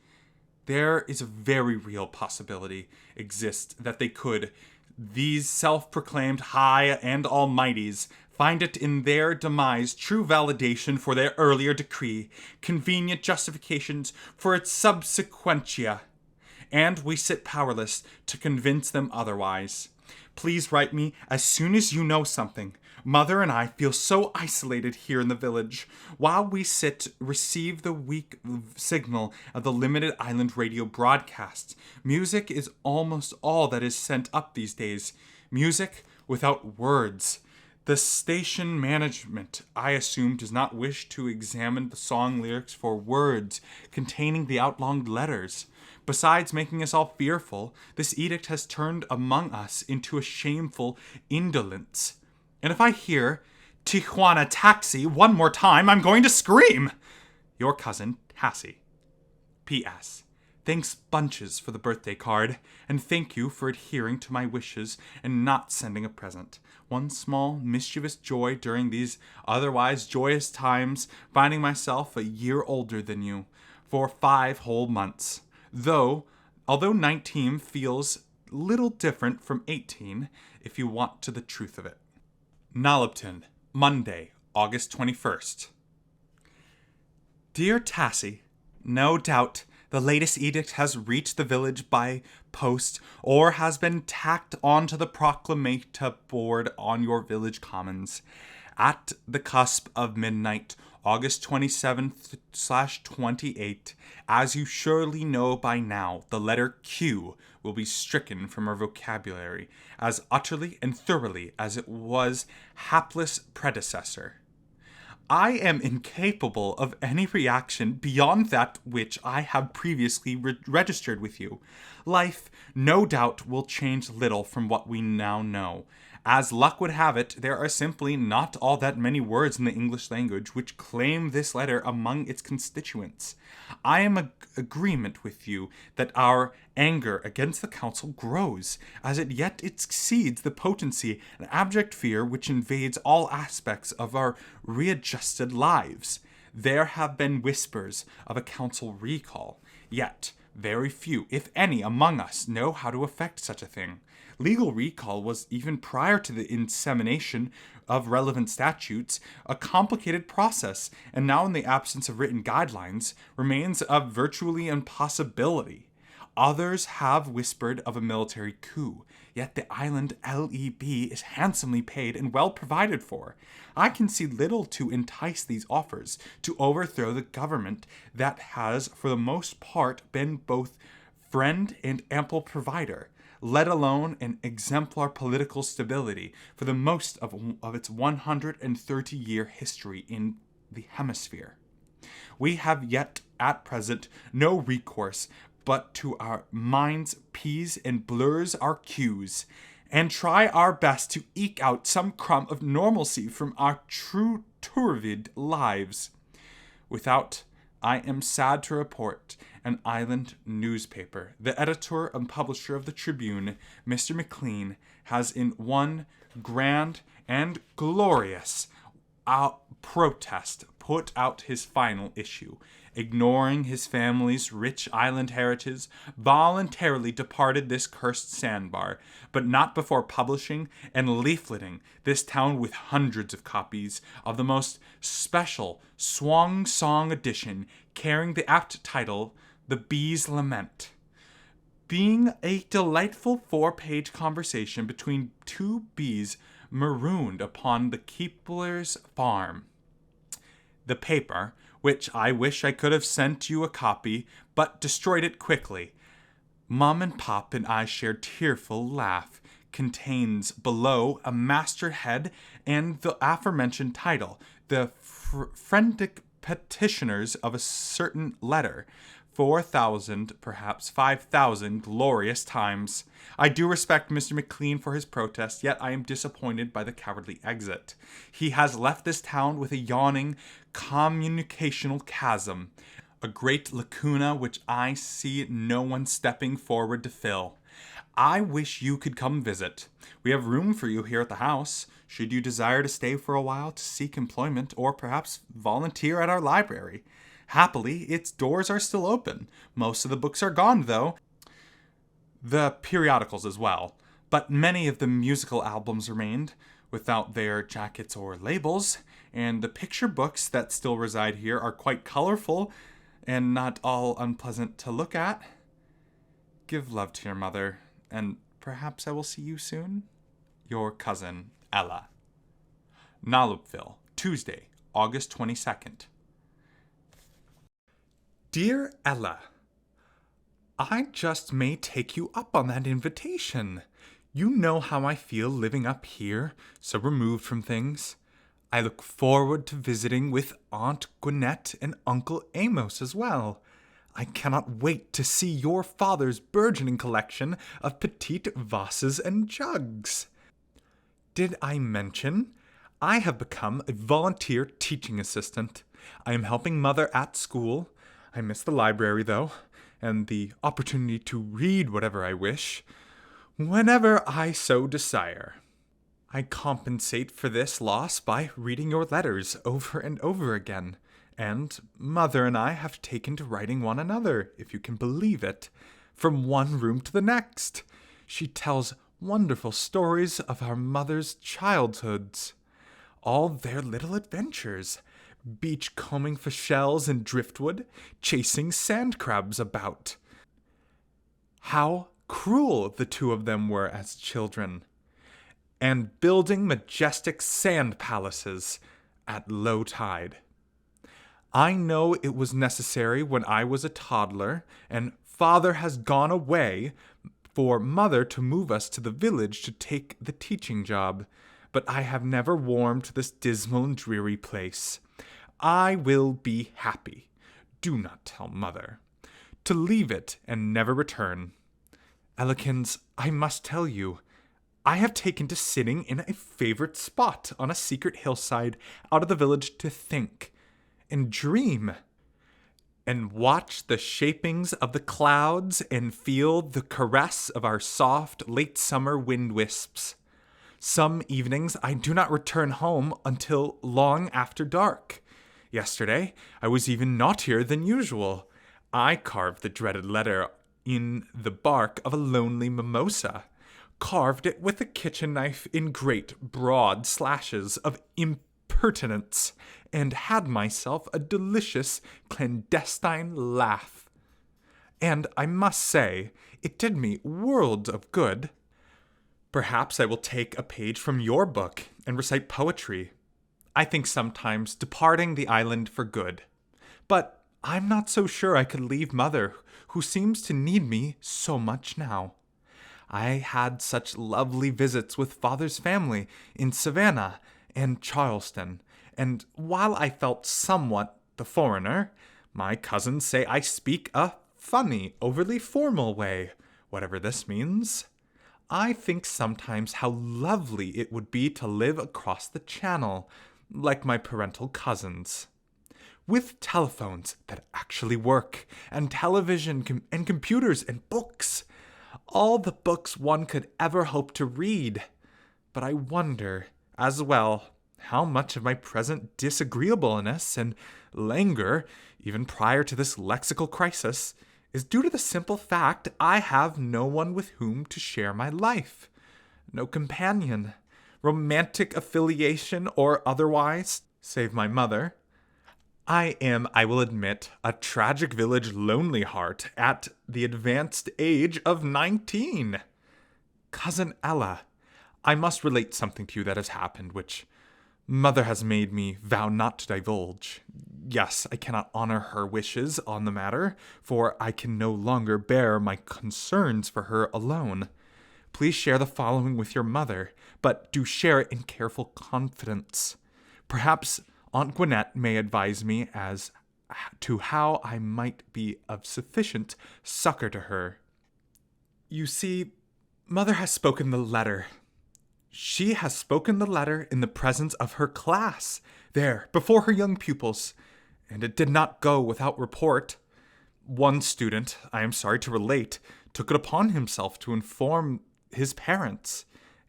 there is a very real possibility exists that they could, these self-proclaimed high and almighties, find it in their demise true validation for their earlier decree, convenient justifications for its subsequentia, and we sit powerless to convince them otherwise. Please write me as soon as you know something. Mother and I feel so isolated here in the village. While we receive the weak signal of the limited island radio broadcasts. Music is almost all that is sent up these days. Music without words. The station management, I assume, does not wish to examine the song lyrics for words containing the outlawed letters. Besides making us all fearful, this edict has turned among us into a shameful indolence. And if I hear Tijuana Taxi one more time, I'm going to scream! Your cousin, Tassie. P.S. Thanks bunches for the birthday card, and thank you for adhering to my wishes and not sending a present. One small, mischievous joy during these otherwise joyous times, finding myself a year older than you, for 5 whole months. Although 19 feels little different from 18, if you want to the truth of it. Nollopians, Monday, August 21st. Dear Tassie, no doubt the latest edict has reached the village by post or has been tacked onto the proclamata board on your village commons. At the cusp of midnight, August 27th/28, as you surely know by now, the letter Q will be stricken from our vocabulary as utterly and thoroughly as it was hapless predecessor. I am incapable of any reaction beyond that which I have previously registered with you. Life, no doubt, will change little from what we now know. As luck would have it, there are simply not all that many words in the English language which claim this letter among its constituents. I am in agreement with you that our anger against the council grows, as it yet exceeds the potency and abject fear which invades all aspects of our readjusted lives. There have been whispers of a council recall, yet very few, if any, among us know how to effect such a thing. Legal recall was, even prior to the insemination of relevant statutes, a complicated process, and now in the absence of written guidelines, remains a virtually impossibility. Others have whispered of a military coup, yet the island LEB is handsomely paid and well provided for. I can see little to entice these offers to overthrow the government that has, for the most part, been both friend and ample provider, let alone an exemplar political stability for the most of its 130-year history in the hemisphere. We have yet, at present, no recourse but to our minds' P's and blurs our Q's, and try our best to eke out some crumb of normalcy from our true turvid lives. Without, I am sad to report, an island newspaper, the editor and publisher of the Tribune, Mr. McLean, has in one grand and glorious protest put out his final issue, ignoring his family's rich island heritage, voluntarily departed this cursed sandbar, but not before publishing and leafleting this town with hundreds of copies of the most special Swan Song edition, carrying the apt title, The Bee's Lament. Being a delightful 4-page conversation between two bees marooned upon the keeper's farm. The paper, which I wish I could have sent you a copy, but destroyed it quickly. Mom and Pop and I shared tearful laugh, contains below a masthead and the aforementioned title, the frantic petitioners of a certain letter, 4,000, perhaps 5,000 glorious times. I do respect Mr. McLean for his protest, yet I am disappointed by the cowardly exit. He has left this town with a yawning communicational chasm, a great lacuna which I see no one stepping forward to fill. I wish you could come visit. We have room for you here at the house, should you desire to stay for a while to seek employment, or perhaps volunteer at our library. Happily, its doors are still open. Most of the books are gone, though. The periodicals as well. But many of the musical albums remained, without their jackets or labels, and the picture books that still reside here are quite colorful and not all unpleasant to look at. Give love to your mother, and perhaps I will see you soon. Your cousin, Ella. Nollopians, Tuesday, August 22nd. Dear Ella, I just may take you up on that invitation. You know how I feel living up here, so removed from things. I look forward to visiting with Aunt Gwinnett and Uncle Amos as well. I cannot wait to see your father's burgeoning collection of petite vases and jugs. Did I mention? I have become a volunteer teaching assistant. I am helping Mother at school. I miss the library, though, and the opportunity to read whatever I wish, whenever I so desire. I compensate for this loss by reading your letters over and over again, and Mother and I have taken to writing one another, if you can believe it, from one room to the next. She tells wonderful stories of our mother's childhoods, all their little adventures, beach combing for shells and driftwood, chasing sand crabs about. How cruel the two of them were as children, and building majestic sand palaces at low tide. I know it was necessary when I was a toddler, and Father has gone away, for Mother to move us to the village to take the teaching job, but I have never warmed to this dismal and dreary place. I will be happy. Do not tell mother. To leave it and never return. Ellikins, I must tell you, I have taken to sitting in a favorite spot on a secret hillside out of the village to think and dream and watch the shapings of the clouds and feel the caress of our soft late summer wind wisps. Some evenings I do not return home until long after dark. Yesterday I was even naughtier than usual. I carved the dreaded letter in the bark of a lonely mimosa, carved it with a kitchen knife in great broad slashes of impertinence, and had myself a delicious clandestine laugh. And I must say, it did me worlds of good. Perhaps I will take a page from your book and recite poetry. I think sometimes departing the island for good. But I'm not so sure I could leave Mother, who seems to need me so much now. I had such lovely visits with Father's family in Savannah and Charleston, and while I felt somewhat the foreigner, my cousins say I speak a funny, overly formal way, whatever this means. I think sometimes how lovely it would be to live across the channel, like my parental cousins. With telephones that actually work, and television and computers and books. All the books one could ever hope to read. But I wonder, as well, how much of my present disagreeableness and languor, even prior to this lexical crisis, is due to the simple fact I have no one with whom to share my life. No companion, romantic affiliation or otherwise, save my mother. I am, I will admit, a tragic village lonely heart at the advanced age of 19. Cousin Ella, I must relate something to you that has happened, which Mother has made me vow not to divulge. Yes, I cannot honor her wishes on the matter, for I can no longer bear my concerns for her alone. Please share the following with your mother, but do share it in careful confidence. Perhaps Aunt Gwinnett may advise me as to how I might be of sufficient succor to her. You see, Mother has spoken the letter. She has spoken the letter in the presence of her class, there, before her young pupils, and it did not go without report. One student, I am sorry to relate, took it upon himself to inform his parents,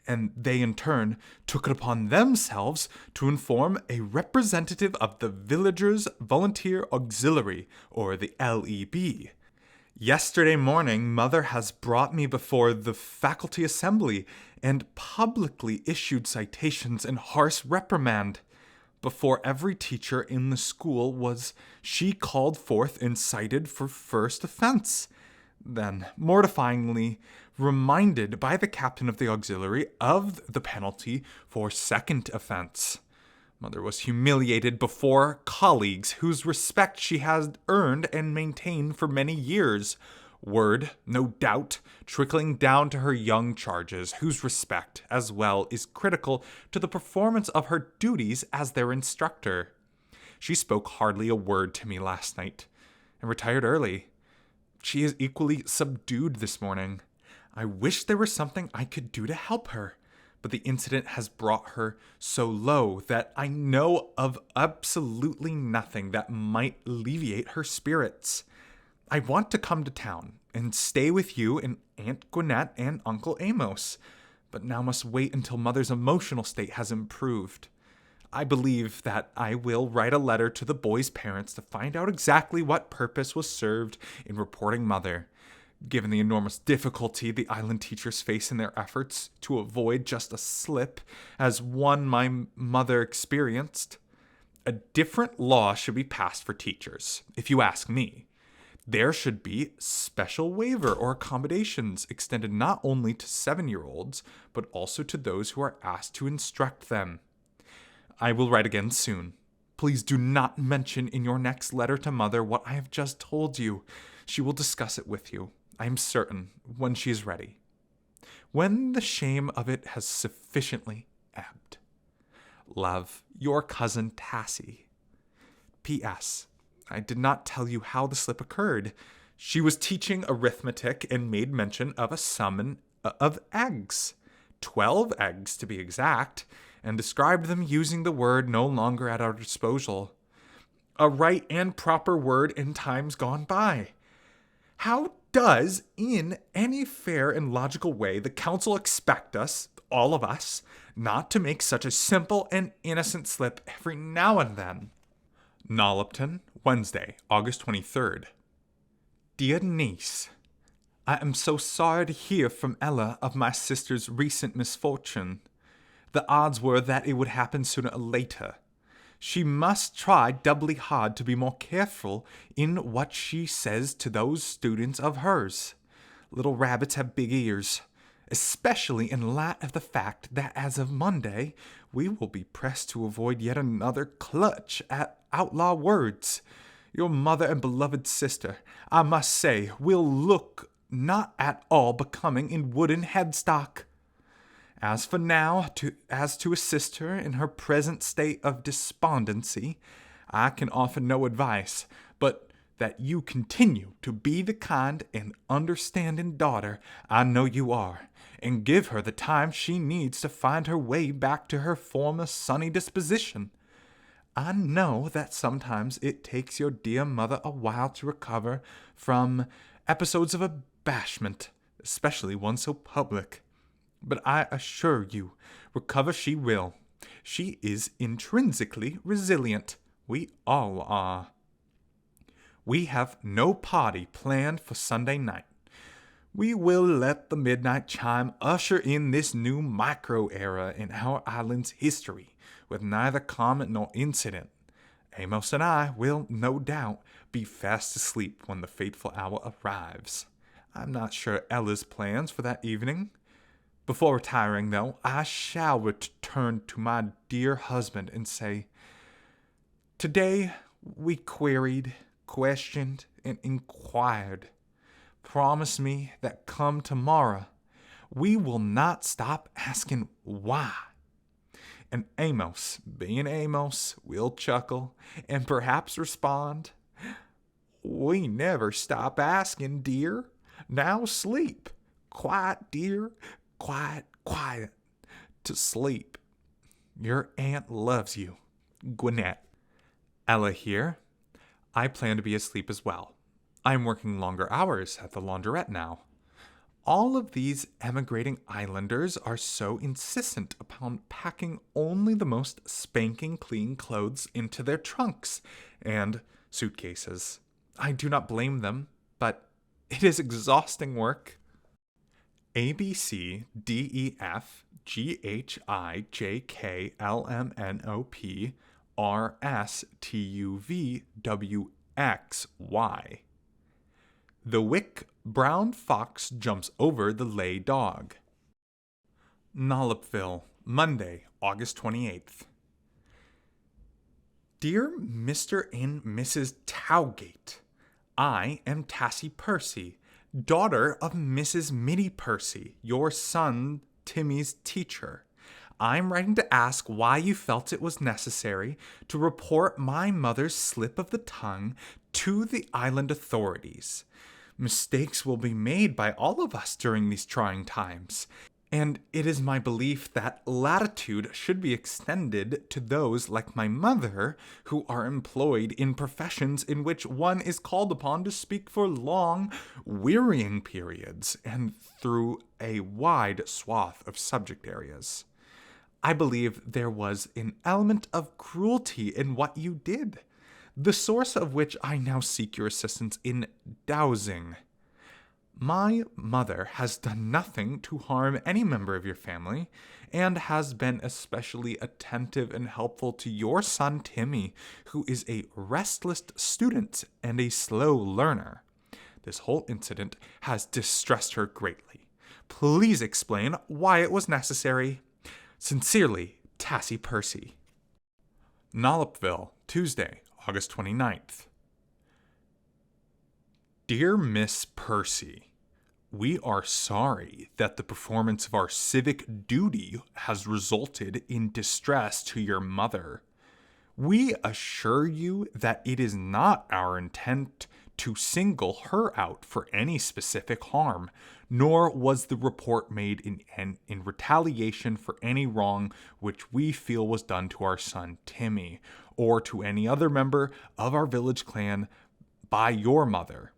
and they in turn took it upon themselves to inform a representative of the Villagers Volunteer Auxiliary, or the LEB. Yesterday morning, Mother has brought me before the faculty assembly and publicly issued citations and harsh reprimand. Before every teacher in the school was she called forth and cited for first offense. Then, mortifyingly reminded by the captain of the auxiliary of the penalty for second offense. Mother was humiliated before colleagues whose respect she had earned and maintained for many years. Word, no doubt, trickling down to her young charges, whose respect, as well, is critical to the performance of her duties as their instructor. She spoke hardly a word to me last night, and retired early. She is equally subdued this morning. I wish there were something I could do to help her, but the incident has brought her so low that I know of absolutely nothing that might alleviate her spirits. I want to come to town and stay with you and Aunt Gwinnett and Uncle Amos, but now must wait until Mother's emotional state has improved. I believe that I will write a letter to the boys' parents to find out exactly what purpose was served in reporting Mother, given the enormous difficulty the island teachers face in their efforts to avoid just a slip, as one my mother experienced. A different law should be passed for teachers, if you ask me. There should be special waiver or accommodations extended not only to 7-year-olds, but also to those who are asked to instruct them. I will write again soon. Please do not mention in your next letter to Mother what I have just told you. She will discuss it with you, I am certain, when she is ready. When the shame of it has sufficiently ebbed. Love, your cousin Tassie. P.S. I did not tell you how the slip occurred. She was teaching arithmetic and made mention of a sum of eggs, 12 eggs to be exact, and described them using the word no longer at our disposal. A right and proper word in times gone by. How does, in any fair and logical way, the council expect us, all of us, not to make such a simple and innocent slip every now and then? Nollopian, Wednesday, August 23rd. Dear niece, I am so sorry to hear from Ella of my sister's recent misfortune. The odds were that it would happen sooner or later. She must try doubly hard to be more careful in what she says to those students of hers. Little rabbits have big ears, especially in light of the fact that as of Monday, we will be pressed to avoid yet another clutch at outlaw words. Your mother and beloved sister, I must say, will look not at all becoming in wooden headstock. As for now, as to assist her in her present state of despondency, I can offer no advice, but that you continue to be the kind and understanding daughter I know you are, and give her the time she needs to find her way back to her former sunny disposition. I know that sometimes it takes your dear mother a while to recover from episodes of abashment, especially one so public. But I assure you, recover she will. She is intrinsically resilient. We all are. We have no party planned for Sunday night. We will let the midnight chime usher in this new micro-era in our island's history, with neither comment nor incident. Amos and I will, no doubt, be fast asleep when the fateful hour arrives. I'm not sure Ella's plans for that evening. Before retiring, though, I shall return to my dear husband and say, today we queried, questioned, and inquired. Promise me that come tomorrow, we will not stop asking why. And Amos, being Amos, will chuckle and perhaps respond, we never stop asking, dear. Now sleep. Quiet, dear. Quiet, quiet. To sleep. Your aunt loves you. Gwinnett. Ella here. I plan to be asleep as well. I'm working longer hours at the laundrette now. All of these emigrating islanders are so insistent upon packing only the most spanking clean clothes into their trunks and suitcases. I do not blame them, but it is exhausting work. A, B, C, D, E, F, G, H, I, J, K, L, M, N, O, P, R, S, T, U, V, W, X, Y. The wick brown fox jumps over the lay dog. Nollopian, Monday, August 28th. Dear Mr. and Mrs. Towgate, I am Tassie Percy, daughter of Mrs. Mitty Percy, your son Timmy's teacher. I'm writing to ask why you felt it was necessary to report my mother's slip of the tongue to the island authorities. Mistakes will be made by all of us during these trying times, and it is my belief that latitude should be extended to those like my mother who are employed in professions in which one is called upon to speak for long, wearying periods and through a wide swath of subject areas. I believe there was an element of cruelty in what you did, the source of which I now seek your assistance in dowsing. My mother has done nothing to harm any member of your family, and has been especially attentive and helpful to your son Timmy, who is a restless student and a slow learner. This whole incident has distressed her greatly. Please explain why it was necessary. Sincerely, Tassie Percy. Nollopian, Tuesday, August 29th. Dear Miss Percy, we are sorry that the performance of our civic duty has resulted in distress to your mother. We assure you that it is not our intent to single her out for any specific harm, nor was the report made in retaliation for any wrong which we feel was done to our son Timmy, or to any other member of our village clan by your mother.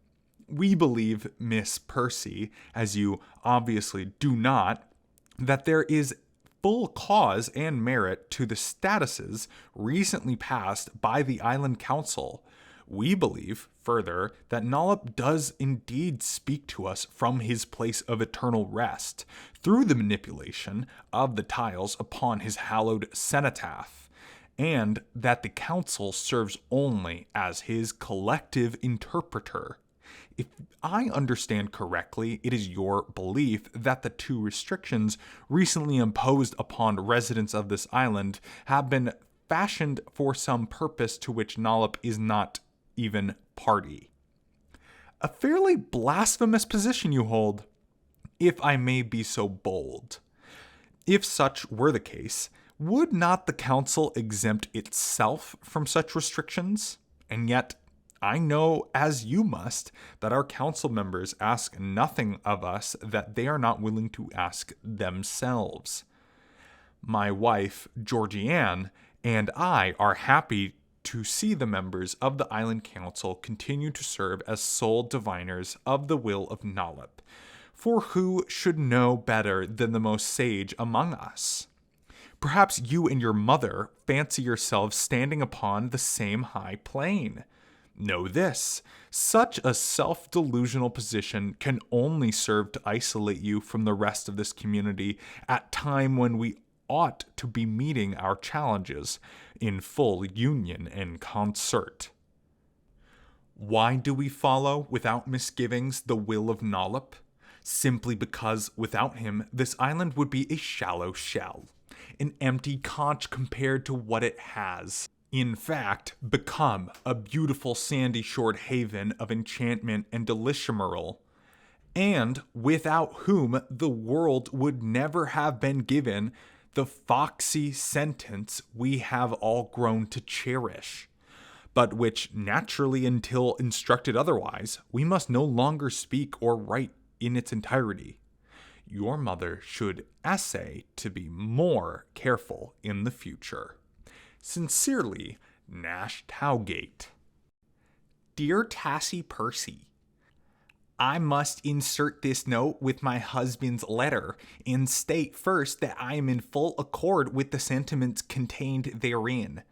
We believe, Miss Percy, as you obviously do not, that there is full cause and merit to the statuses recently passed by the Island Council. We believe, further, that Nollop does indeed speak to us from his place of eternal rest, through the manipulation of the tiles upon his hallowed cenotaph, and that the Council serves only as his collective interpreter. If I understand correctly, it is your belief that the 2 restrictions recently imposed upon residents of this island have been fashioned for some purpose to which Nollop is not even party. A fairly blasphemous position you hold, if I may be so bold. If such were the case, would not the Council exempt itself from such restrictions? And yet, I know, as you must, that our council members ask nothing of us that they are not willing to ask themselves. My wife, Georgianne, and I are happy to see the members of the Island Council continue to serve as sole diviners of the will of Nollop, for who should know better than the most sage among us? Perhaps you and your mother fancy yourselves standing upon the same high plane. Know this, such a self-delusional position can only serve to isolate you from the rest of this community at time when we ought to be meeting our challenges in full union and concert. Why do we follow, without misgivings, the will of Nollop? Simply because, without him, this island would be a shallow shell, an empty conch compared to what it has in fact, become a beautiful sandy shored haven of enchantment and delicioumeral, and without whom the world would never have been given the foxy sentence we have all grown to cherish, but which naturally, until instructed otherwise, we must no longer speak or write in its entirety. Your mother should essay to be more careful in the future. Sincerely, Nash Towgate. Dear Tassie Percy, I must insert this note with my husband's letter and state first that I am in full accord with the sentiments contained therein.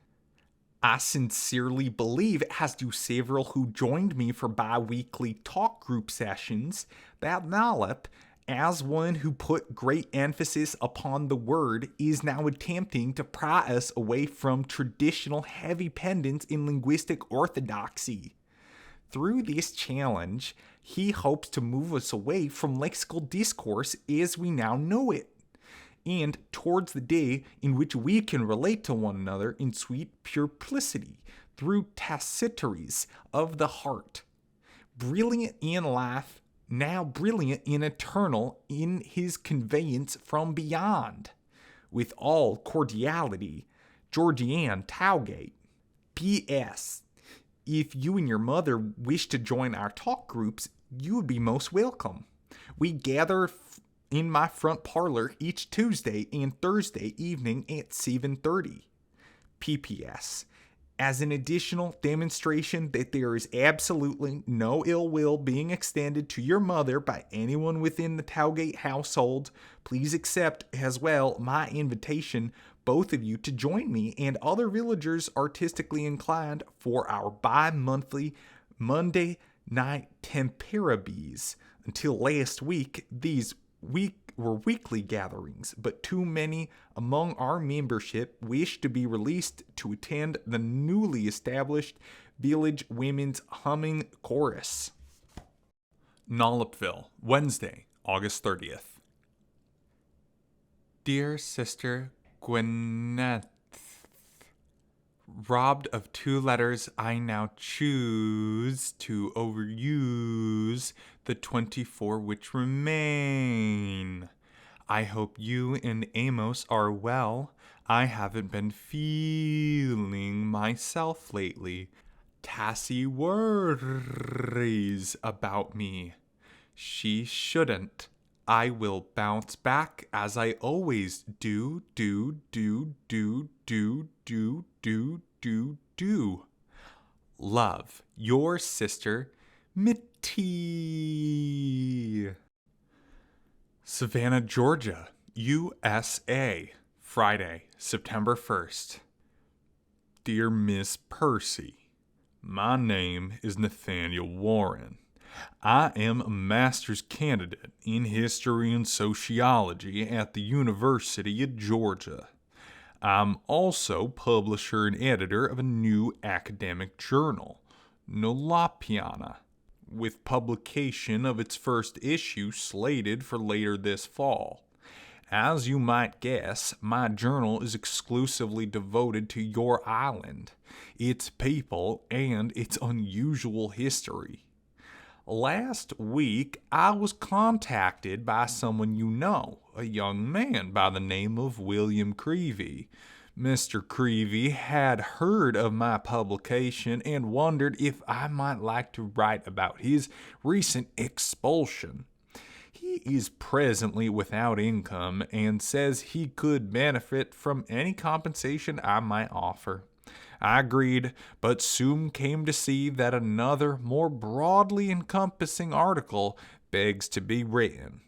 I sincerely believe, as do several who joined me for bi-weekly talk group sessions, that Nollop, as one who put great emphasis upon the word, is now attempting to pry us away from traditional heavy pendants in linguistic orthodoxy. Through this challenge, he hopes to move us away from lexical discourse as we now know it, and towards the day in which we can relate to one another in sweet purplicity through tacitaries of the heart. Brilliant in life, now brilliant and eternal in his conveyance from beyond. With all cordiality, Georgianne Towgate. P.S. If you and your mother wish to join our talk groups, you would be most welcome. We gather in my front parlor each Tuesday and Thursday evening at 7:30. P.P.S. As an additional demonstration that there is absolutely no ill will being extended to your mother by anyone within the Towgate household, please accept as well my invitation, both of you, to join me and other villagers artistically inclined for our bi-monthly Monday night Temperabees. Until last week, these were weekly gatherings, but too many among our membership wished to be released to attend the newly established Village Women's Humming Chorus. Nollopville, Wednesday, August 30th. Dear Sister Gwyneth, robbed of 2 letters, I now choose to overuse the 24 which remain. I hope you and Amos are well. I haven't been feeling myself lately. Tassie worries about me. She shouldn't. I will bounce back as I always do. Love, your sister, Mitty. Savannah, Georgia, USA, Friday, September 1st. Dear Miss Percy, my name is Nathaniel Warren. I am a master's candidate in history and sociology at the University of Georgia. I'm also publisher and editor of a new academic journal, Nollopians I, with publication of its first issue slated for later this fall. As you might guess, my journal is exclusively devoted to your island, its people, and its unusual history. Last week, I was contacted by someone you know, a young man by the name of William Creevy. Mr. Creevy had heard of my publication and wondered if I might like to write about his recent expulsion. He is presently without income and says he could benefit from any compensation I might offer. I agreed, but soon came to see that another, more broadly encompassing article begs to be written.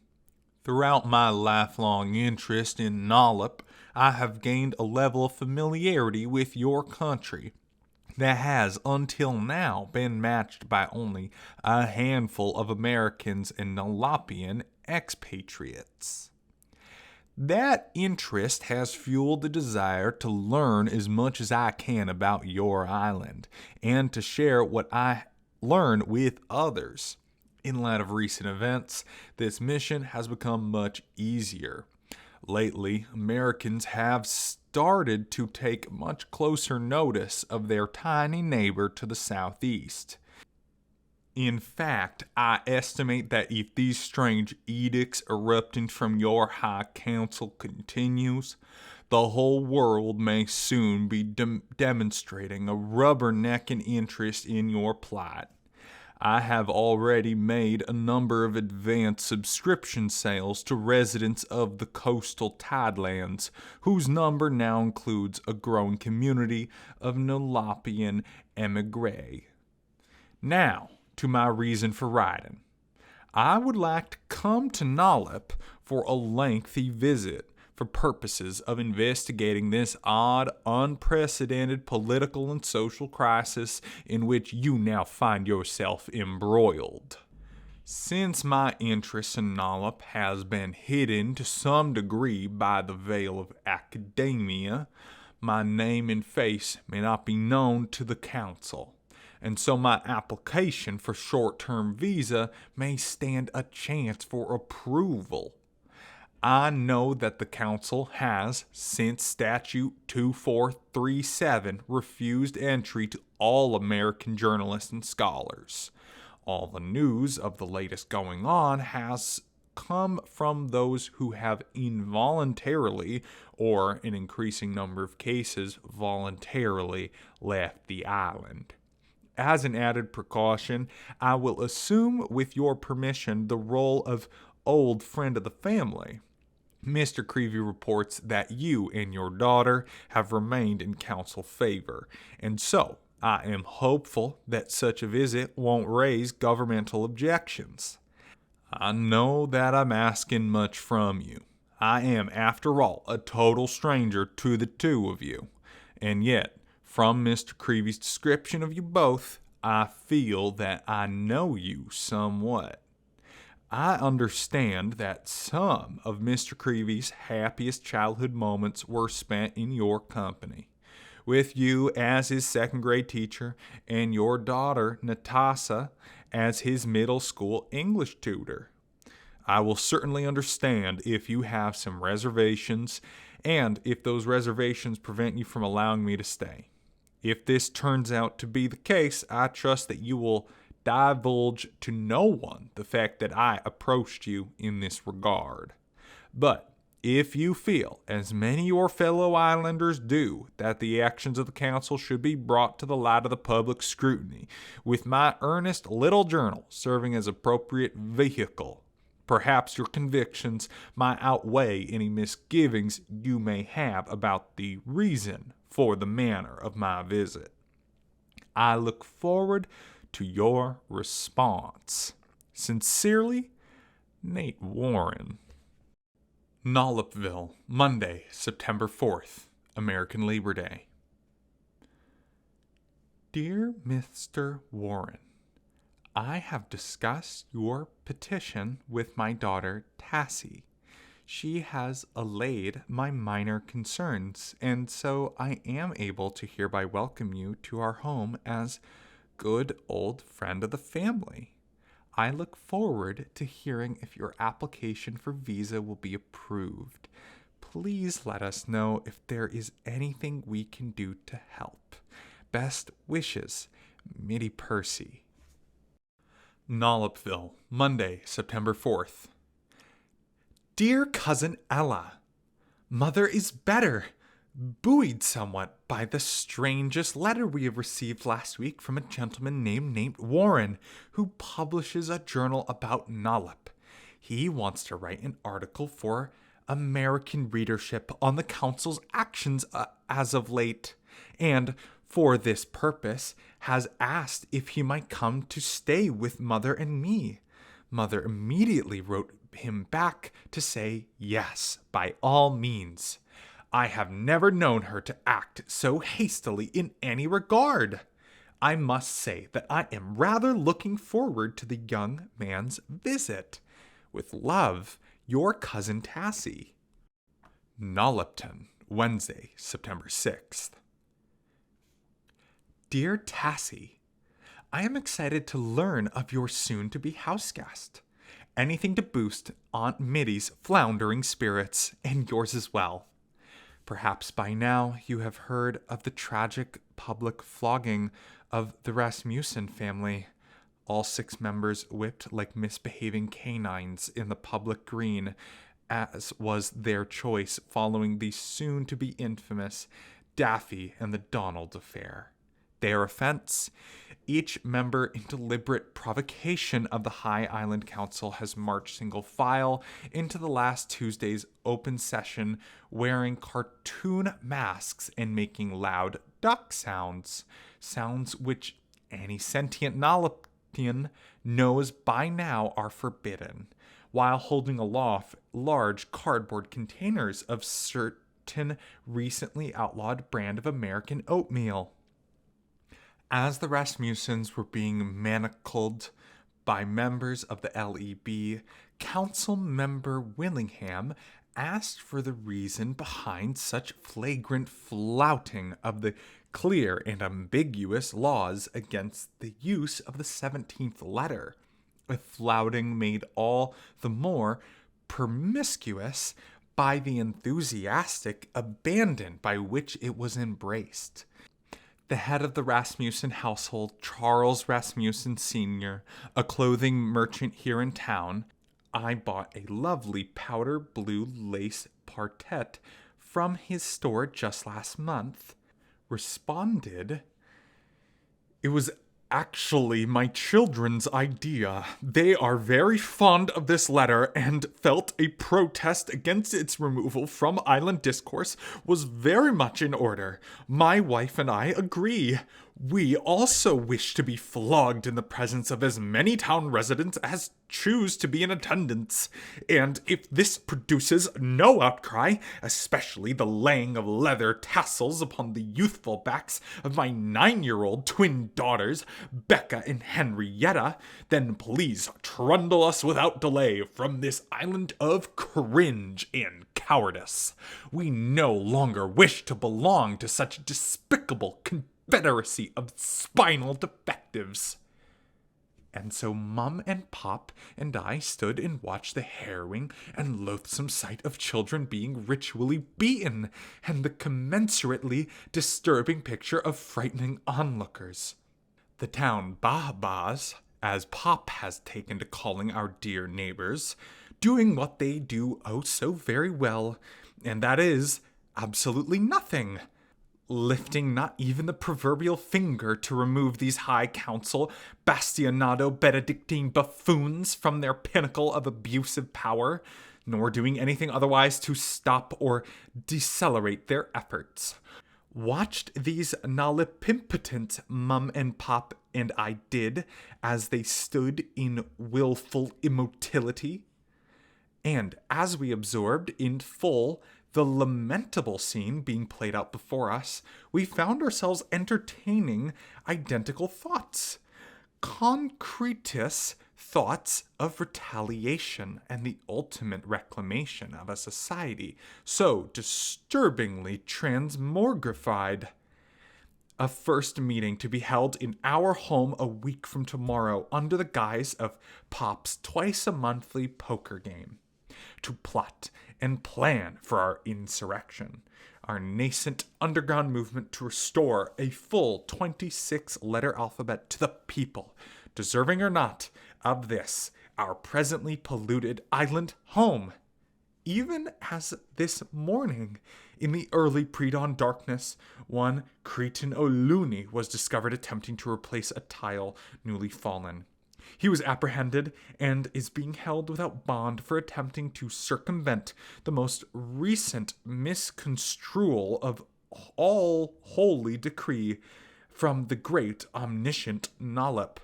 Throughout my lifelong interest in Nollop, I have gained a level of familiarity with your country that has until now been matched by only a handful of Americans and Nollopian expatriates. That interest has fueled the desire to learn as much as I can about your island and to share what I learn with others. In light of recent events, this mission has become much easier. Lately, Americans have started to take much closer notice of their tiny neighbor to the southeast. In fact, I estimate that if these strange edicts erupting from your high council continues, the whole world may soon be demonstrating a rubbernecking interest in your plight. I have already made a number of advanced subscription sales to residents of the coastal tidelands, whose number now includes a growing community of Nollopian emigres. Now, to my reason for writing. I would like to come to Nollop for a lengthy visit for purposes of investigating this odd, unprecedented political and social crisis in which you now find yourself embroiled. Since my interest in Nollop has been hidden to some degree by the veil of academia, my name and face may not be known to the council. And so my application for short-term visa may stand a chance for approval. I know that the council has, since Statute 2437, refused entry to all American journalists and scholars. All the news of the latest going on has come from those who have involuntarily, or an increasing number of cases, voluntarily left the island. As an added precaution, I will assume, with your permission, the role of old friend of the family. Mr. Creevy reports that you and your daughter have remained in council favor, and so I am hopeful that such a visit won't raise governmental objections. I know that I'm asking much from you. I am, after all, a total stranger to the two of you, and yet, from Mr. Creevy's description of you both, I feel that I know you somewhat. I understand that some of Mr. Creevy's happiest childhood moments were spent in your company, with you as his second-grade teacher and your daughter, Natasha, as his middle school English tutor. I will certainly understand if you have some reservations, and if those reservations prevent you from allowing me to stay. If this turns out to be the case, I trust that you will divulge to no one the fact that I approached you in this regard. But If you feel, as many of your fellow islanders do, that the actions of the council should be brought to the light of the public scrutiny, with my earnest little journal serving as appropriate vehicle, perhaps your convictions might outweigh any misgivings you may have about the reason for the manner of my visit. I look forward to your response. Sincerely, Nate Warren. Nollopian, Monday, September 4th, American Labor Day. Dear Mr. Warren, I have discussed your petition with my daughter, Tassie. She has allayed my minor concerns, and so I am able to hereby welcome you to our home as good old friend of the family. I look forward to hearing if your application for visa will be approved. Please let us know if there is anything we can do to help. Best wishes, Mitty Percy. Nollopian, Monday, September 4th. Dear Cousin Ella, Mother is better, buoyed somewhat by the strangest letter we have received last week from a gentleman named Nate Warren, who publishes a journal about Nollop. He wants to write an article for American readership on the council's actions as of late, and for this purpose has asked if he might come to stay with Mother and me. Mother immediately wrote him back to say yes, by all means. I have never known her to act so hastily in any regard. I must say that I am rather looking forward to the young man's visit. With love, your cousin Tassie. Nollopian, Wednesday, September 6th. Dear Tassie, I am excited to learn of your soon-to-be house guest. Anything to boost Aunt Mitty's floundering spirits, and yours as well. Perhaps by now you have heard of the tragic public flogging of the Rasmussen family. All 6 members whipped like misbehaving canines in the public green, as was their choice following the soon-to-be infamous Daffy and the Donald affair. Their offense? Each member, in deliberate provocation of the High Island Council, has marched single file into the last Tuesday's open session wearing cartoon masks and making loud duck sounds, sounds which any sentient Nollopian knows by now are forbidden, while holding aloft large cardboard containers of certain recently outlawed brand of American oatmeal. As the Rasmussens were being manacled by members of the LEB, Council Member Willingham asked for the reason behind such flagrant flouting of the clear and ambiguous laws against the use of the 17th letter, a flouting made all the more promiscuous by the enthusiastic abandon by which it was embraced. The head of the Rasmussen household, Charles Rasmussen Sr., a clothing merchant here in town, I bought a lovely powder blue lace partet from his store just last month, responded, "It was actually my children's idea. They are very fond of this letter and felt a protest against its removal from island discourse was very much in order. My wife and I agree. We also wish to be flogged in the presence of as many town residents as choose to be in attendance, and if this produces no outcry, especially the laying of leather tassels upon the youthful backs of my 9-year-old twin daughters, Becca and Henrietta, then please trundle us without delay from this island of cringe and cowardice. We no longer wish to belong to such despicable confederacy of spinal defectives." And so Mum and Pop and I stood and watched the harrowing and loathsome sight of children being ritually beaten, and the commensurately disturbing picture of frightening onlookers. The town Bah-Bahs, as Pop has taken to calling our dear neighbors, doing what they do oh so very well, and that is absolutely nothing. Lifting not even the proverbial finger to remove these high council, bastionado Benedictine buffoons from their pinnacle of abusive power, nor doing anything otherwise to stop or decelerate their efforts. Watched these nollipimpotents mum and pop, and I did, as they stood in willful immotility. And as we absorbed in full the lamentable scene being played out before us, we found ourselves entertaining identical thoughts. Concretous thoughts of retaliation and the ultimate reclamation of a society so disturbingly transmogrified. A first meeting to be held in our home a week from tomorrow under the guise of Pop's twice-a-monthly poker game, to plot and plan for our insurrection, our nascent underground movement to restore a full 26-letter alphabet to the people, deserving or not, of this, our presently polluted island home. Even as this morning, in the early pre-dawn darkness, one Cretan O'Looney was discovered attempting to replace a tile newly fallen. He was apprehended and is being held without bond for attempting to circumvent the most recent misconstrual of all holy decree from the great omniscient Nollop.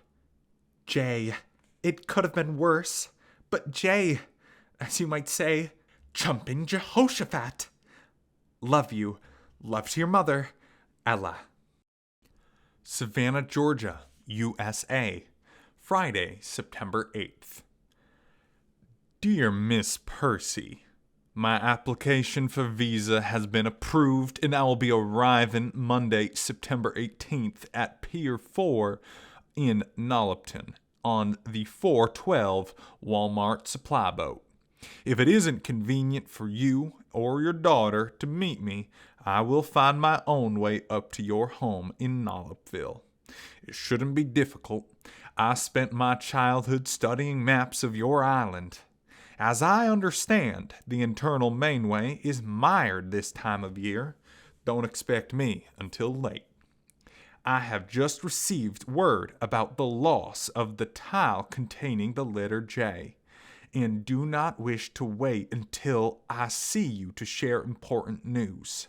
Jay. It could have been worse, but Jay, as you might say, jumping Jehoshaphat. Love you. Love to your mother, Ella. Savannah, Georgia, USA. Friday, September 8th. Dear Miss Percy, my application for visa has been approved and I will be arriving Monday, September 18th at Pier 4 in Nollopian on the 412 Walmart supply boat. If it isn't convenient for you or your daughter to meet me, I will find my own way up to your home in Nollopville. It shouldn't be difficult. I spent my childhood studying maps of your island. As I understand, the internal mainway is mired this time of year. Don't expect me until late. I have just received word about the loss of the tile containing the letter J, and do not wish to wait until I see you to share important news.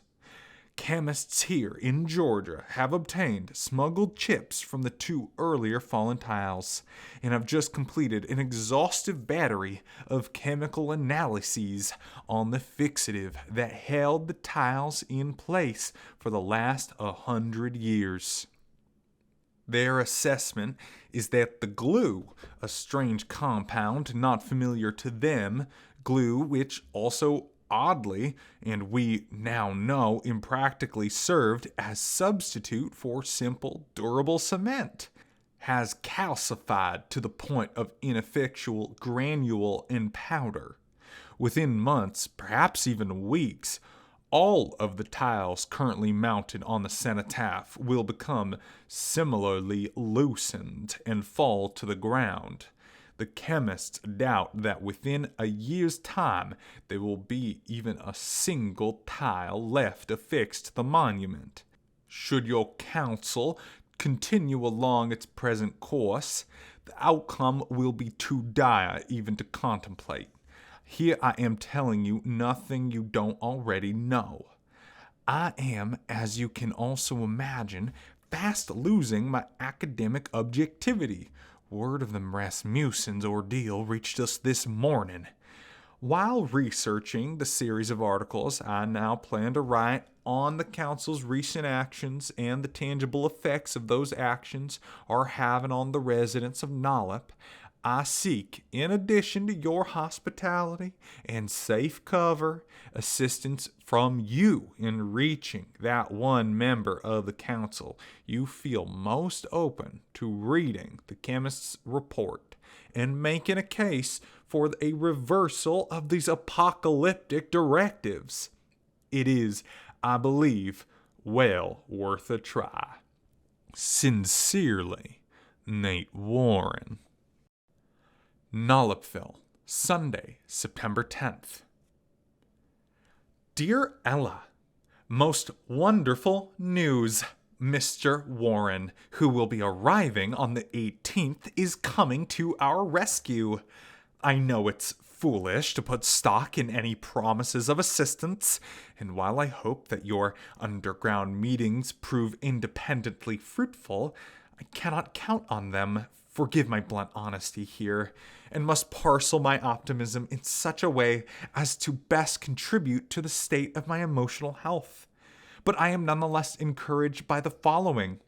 Chemists here in Georgia have obtained smuggled chips from the 2 earlier fallen tiles and have just completed an exhaustive battery of chemical analyses on the fixative that held the tiles in place for the last 100 years. Their assessment is that the glue, a strange compound not familiar to them, glue which also oddly, and we now know impractically served as substitute for simple, durable cement, has calcified to the point of ineffectual granule and powder. Within months, perhaps even weeks, all of the tiles currently mounted on the cenotaph will become similarly loosened and fall to the ground. The chemists doubt that within a year's time there will be even a single tile left affixed to the monument. Should your council continue along its present course, the outcome will be too dire even to contemplate. Here I am telling you nothing you don't already know. I am, as you can also imagine, fast losing my academic objectivity. Word of the Rasmussen's ordeal reached us this morning. While researching the series of articles I now plan to write on the Council's recent actions and the tangible effects of those actions are having on the residents of Nollop, I seek, in addition to your hospitality and safe cover, assistance from you in reaching that one member of the council you feel most open to reading the chemist's report and making a case for a reversal of these apocalyptic directives. It is, I believe, well worth a try. Sincerely, Nate Warren. Nollopville, Sunday, September 10th. Dear Ella, most wonderful news. Mr. Warren, who will be arriving on the 18th, is coming to our rescue. I know it's foolish to put stock in any promises of assistance, and while I hope that your underground meetings prove independently fruitful, I cannot count on them. Forgive my blunt honesty here, and must parcel my optimism in such a way as to best contribute to the state of my emotional health. But I am nonetheless encouraged by the following.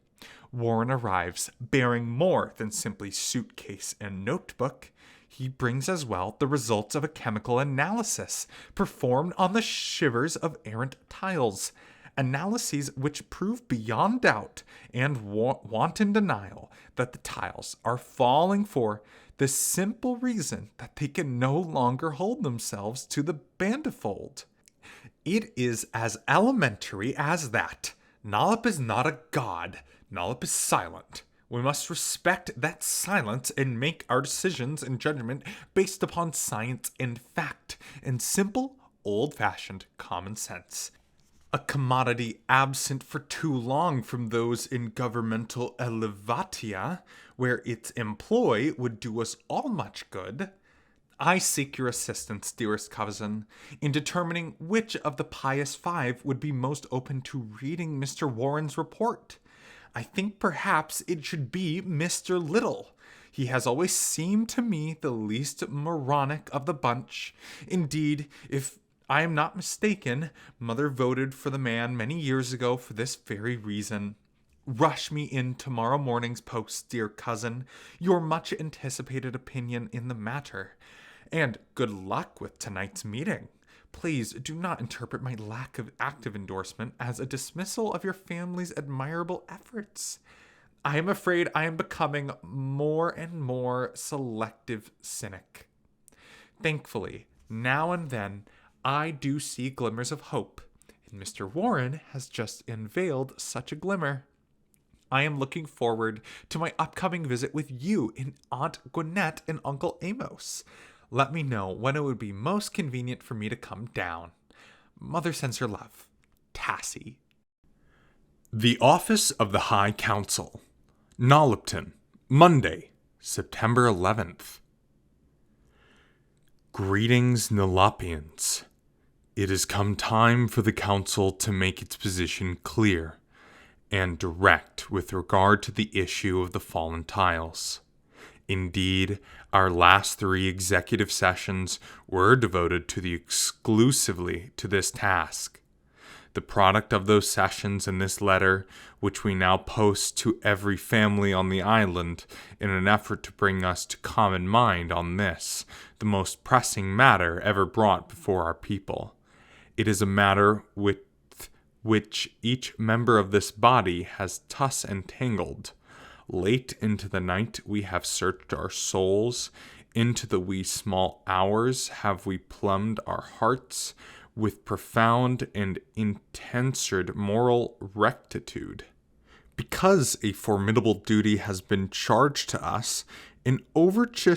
Warren arrives bearing more than simply suitcase and notebook. He brings as well the results of a chemical analysis performed on the shivers of errant tiles. Analyses which prove beyond doubt and wanton denial that the tiles are falling for the simple reason that they can no longer hold themselves to the bandifold. It is as elementary as that. Nollop is not a god. Nollop is silent. We must respect that silence and make our decisions and judgment based upon science and fact and simple, old-fashioned common sense. A commodity absent for too long from those in governmental elevatia, where its employ would do us all much good. I seek your assistance, dearest cousin, in determining which of the pious 5 would be most open to reading Mr. Warren's report. I think perhaps it should be Mr. Little. He has always seemed to me the least moronic of the bunch. Indeed, if I am not mistaken, Mother voted for the man many years ago for this very reason. Rush me in tomorrow morning's post, dear cousin, your much anticipated opinion in the matter. And good luck with tonight's meeting. Please do not interpret my lack of active endorsement as a dismissal of your family's admirable efforts. I am afraid I am becoming more and more selective cynic. Thankfully, now and then, I do see glimmers of hope, and Mr. Warren has just unveiled such a glimmer. I am looking forward to my upcoming visit with you and Aunt Gwinnett and Uncle Amos. Let me know when it would be most convenient for me to come down. Mother sends her love. Tassie. The Office of the High Council, Nollopton, Monday, September 11th. Greetings, Nollopians. It has come time for the Council to make its position clear and direct with regard to the issue of the fallen tiles. Indeed, our last 3 executive sessions were devoted exclusively to this task. The product of those sessions and this letter, which we now post to every family on the island in an effort to bring us to common mind on this, the most pressing matter ever brought before our people. It is a matter with which each member of this body has thus entangled. Late into the night we have searched our souls, into the wee small hours have we plumbed our hearts with profound and intensive moral rectitude. Because a formidable duty has been charged to us, an overture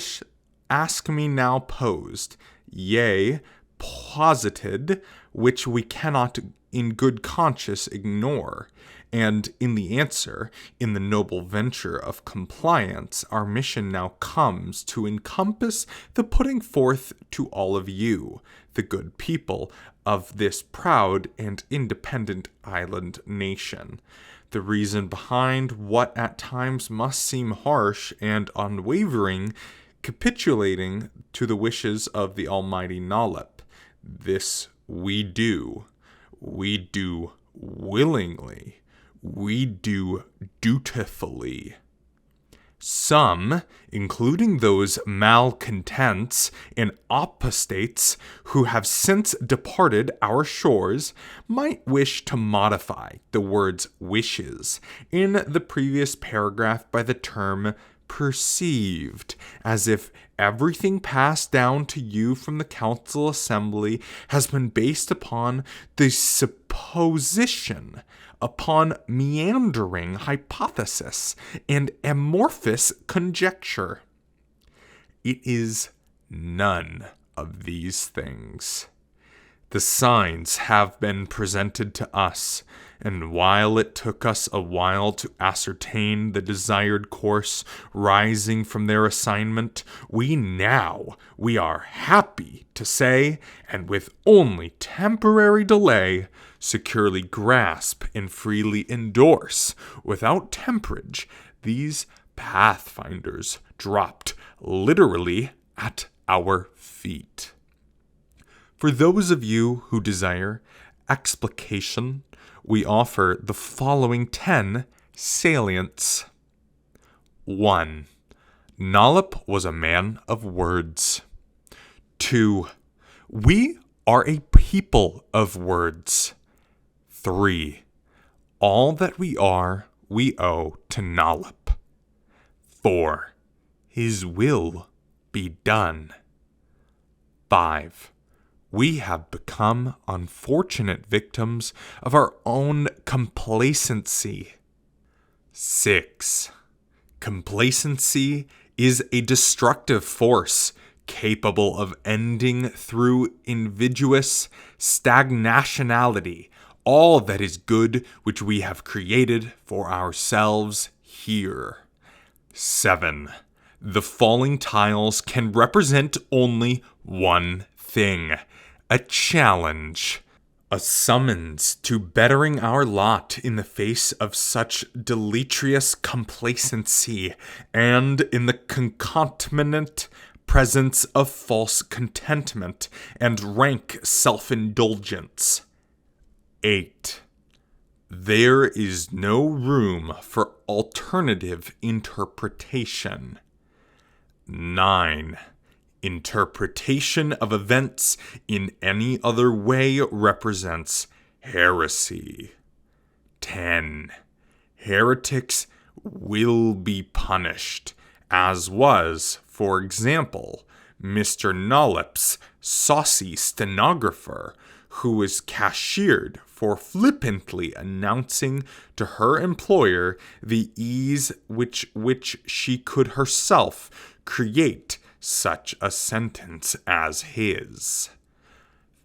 ask me now posed, yea, posited, which we cannot in good conscience ignore. And in the answer, in the noble venture of compliance, our mission now comes to encompass the putting forth to all of you, the good people of this proud and independent island nation, the reason behind what at times must seem harsh and unwavering, capitulating to the wishes of the almighty Nollop. This we do willingly. We do dutifully. Some, including those malcontents and apostates who have since departed our shores, might wish to modify the words wishes in the previous paragraph by the term perceived, as if everything passed down to you from the council assembly has been based upon the supposition, upon meandering hypothesis and amorphous conjecture. It is none of these things. The signs have been presented to us, and while it took us a while to ascertain the desired course rising from their assignment, we are happy to say, and with only temporary delay, securely grasp and freely endorse, without temperage, these pathfinders dropped literally at our feet. For those of you who desire explication, we offer the following 10 salients. 1. Nollop was a man of words. 2. We are a people of words. 3. All that we are, we owe to Nollop. 4. His will be done. 5. We have become unfortunate victims of our own complacency. 6. Complacency is a destructive force capable of ending through invidious stagnationality all that is good which we have created for ourselves here. 7. The falling tiles can represent only one thing: a challenge, a summons to bettering our lot in the face of such deleterious complacency and in the concomitant presence of false contentment and rank self-indulgence. 8. There is no room for alternative interpretation. 9. Interpretation of events in any other way represents heresy. 10. Heretics will be punished, as was, for example, Mr. Nollop's saucy stenographer, who was cashiered for flippantly announcing to her employer the ease with which she could herself create such a sentence as his.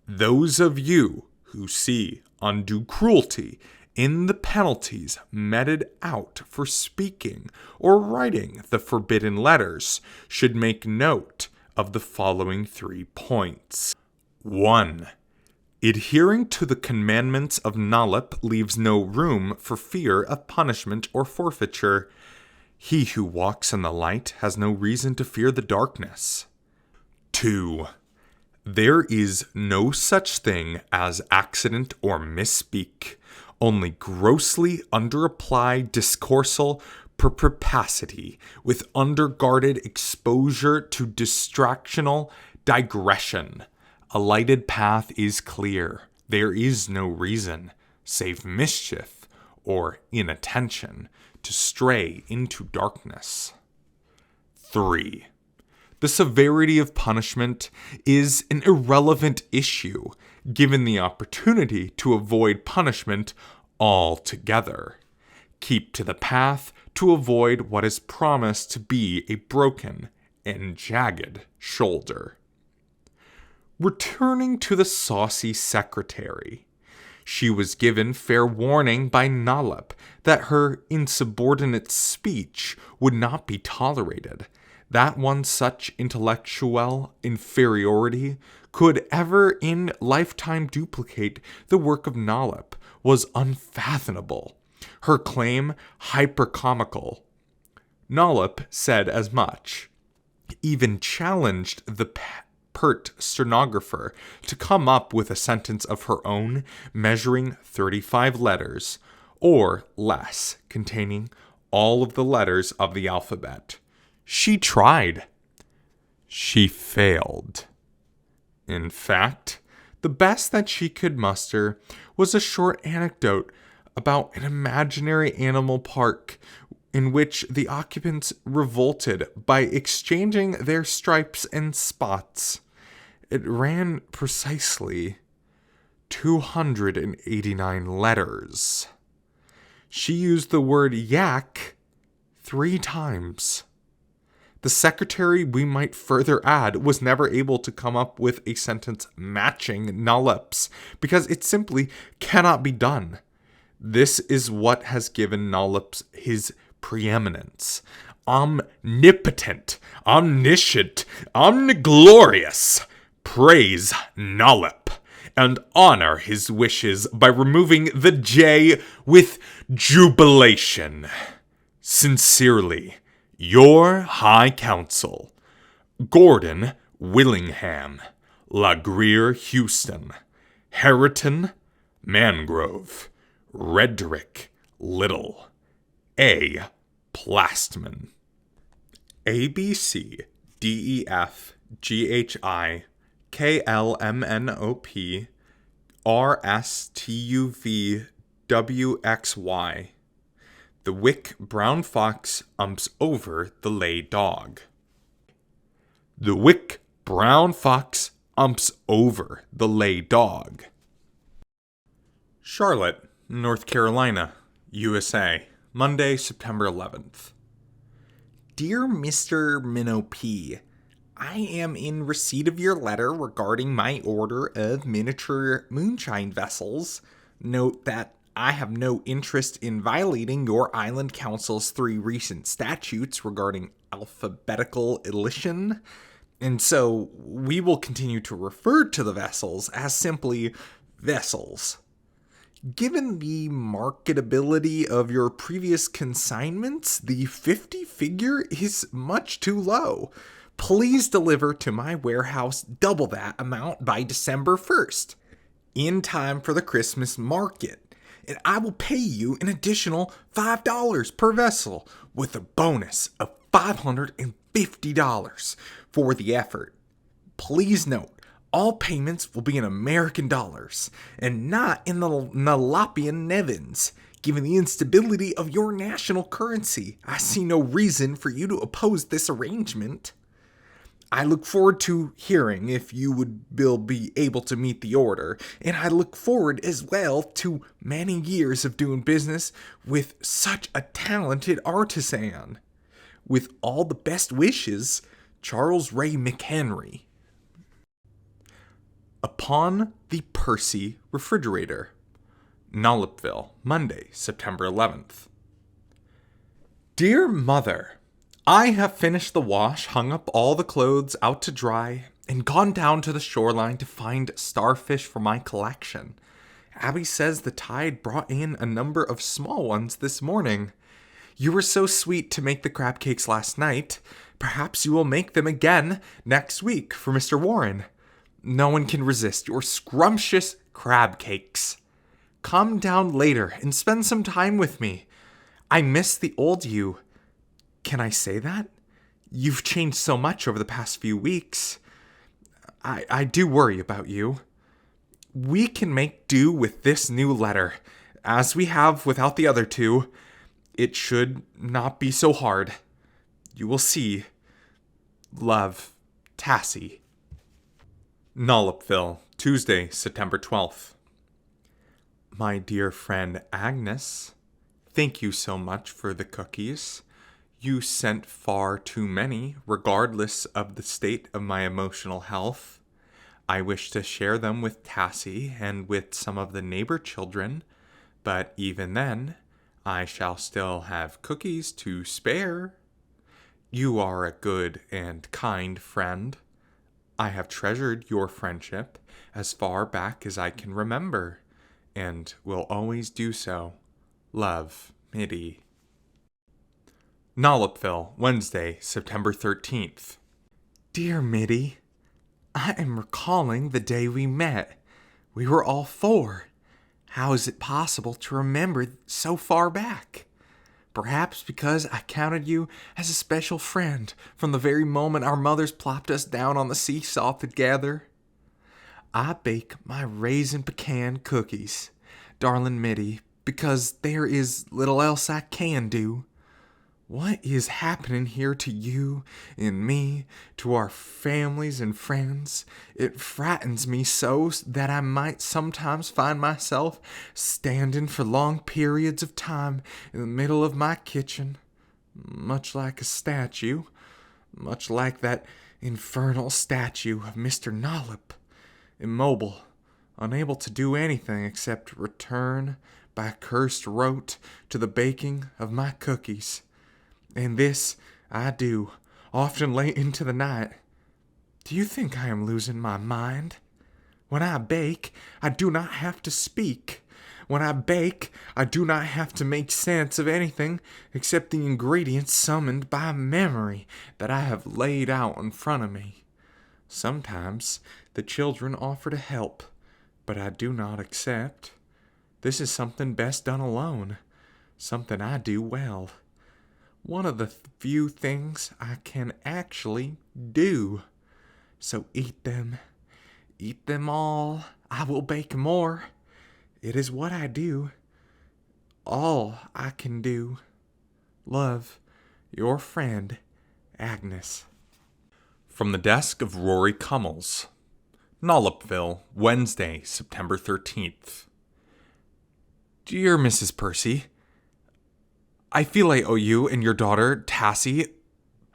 Those of you who see undue cruelty in the penalties meted out for speaking or writing the forbidden letters should make note of the following 3 points. 1. Adhering to the commandments of Nollop leaves no room for fear of punishment or forfeiture. He who walks in the light has no reason to fear the darkness. 2. There is no such thing as accident or misspeak, only grossly underapplied discoursal perspicacity with underguarded exposure to distractional digression. A lighted path is clear. There is no reason, save mischief or inattention, to stray into darkness. 3. The severity of punishment is an irrelevant issue, given the opportunity to avoid punishment altogether. Keep to the path to avoid what is promised to be a broken and jagged shoulder. Returning to the saucy secretary, she was given fair warning by Nollop that her insubordinate speech would not be tolerated, that one such intellectual inferiority could ever in lifetime duplicate the work of Nollop was unfathomable, her claim hypercomical. Nollop said as much, even challenged the pert stenographer to come up with a sentence of her own measuring 35 letters, or less, containing all of the letters of the alphabet. She tried. She failed. In fact, the best that she could muster was a short anecdote about an imaginary animal park in which the occupants revolted by exchanging their stripes and spots. It ran precisely 289 letters. She used the word yak 3 times. The secretary, we might further add, was never able to come up with a sentence matching Nollops, because it simply cannot be done. This is what has given Nollops his preeminence. Omnipotent, omniscient, omniglorious. Praise Nollop, and honor his wishes by removing the J with jubilation. Sincerely, your High Counsel, Gordon Willingham, LaGreer Houston, Harriton Mangrove, Redrick Little, A. Plastman. ABC, DEF, GHI, KLMNOP, RSTUV, WXY. The wick brown fox umps over the lay dog. The wick brown fox umps over the lay dog. Charlotte, North Carolina, USA, Monday, September 11th. Dear Mr. Minnow Pea, I am in receipt of your letter regarding my order of miniature moonshine vessels. Note that I have no interest in violating your island council's 3 recent statutes regarding alphabetical elision, and so we will continue to refer to the vessels as simply vessels. Given the marketability of your previous consignments, the 50 figure is much too low. Please deliver to my warehouse double that amount by December 1st, in time for the Christmas market. And I will pay you an additional $5 per vessel with a bonus of $550 for the effort. Please note, all payments will be in American dollars and not in the Nollopian nevins. Given the instability of your national currency, I see no reason for you to oppose this arrangement. I look forward to hearing if you will be able to meet the order, and I look forward as well to many years of doing business with such a talented artisan. With all the best wishes, Charles Ray McHenry. Upon the Percy Refrigerator, Nollopville, Monday, September 11th. Dear Mother, I have finished the wash, hung up all the clothes out to dry, and gone down to the shoreline to find starfish for my collection. Abby says the tide brought in a number of small ones this morning. You were so sweet to make the crab cakes last night. Perhaps you will make them again next week for Mr. Warren. No one can resist your scrumptious crab cakes. Come down later and spend some time with me. I miss the old you. Can I say that? You've changed so much over the past few weeks. I do worry about you. We can make do with this new letter, as we have without the other 2. It should not be so hard. You will see. Love, Tassie. Nollopville, Tuesday, September 12th. My dear friend Agnes, thank you so much for the cookies. You sent far too many, regardless of the state of my emotional health. I wish to share them with Tassie and with some of the neighbor children, but even then, I shall still have cookies to spare. You are a good and kind friend. I have treasured your friendship as far back as I can remember, and will always do so. Love, Mitty. Nollopville, Wednesday, September 13th. Dear Mitty, I am recalling the day we met. We were all 4. How is it possible to remember so far back? Perhaps because I counted you as a special friend from the very moment our mothers plopped us down on the seesaw together. I bake my raisin pecan cookies, darling Mitty, because there is little else I can do. What is happening here to you and me, to our families and friends? It frightens me so that I might sometimes find myself standing for long periods of time in the middle of my kitchen, much like a statue, much like that infernal statue of Mr. Nollop, immobile, unable to do anything except return by cursed rote to the baking of my cookies. And this I do, often late into the night. Do you think I am losing my mind? When I bake, I do not have to speak. When I bake, I do not have to make sense of anything except the ingredients summoned by memory that I have laid out in front of me. Sometimes the children offer to help, but I do not accept. This is something best done alone, something I do well. One of the few things I can actually do. So eat them all. I will bake more. It is what I do. All I can do. Love, your friend, Agnes. From the desk of Rory Cummels, Nollopville, Wednesday, September 13th. Dear Mrs. Percy, I feel I owe you and your daughter, Tassie,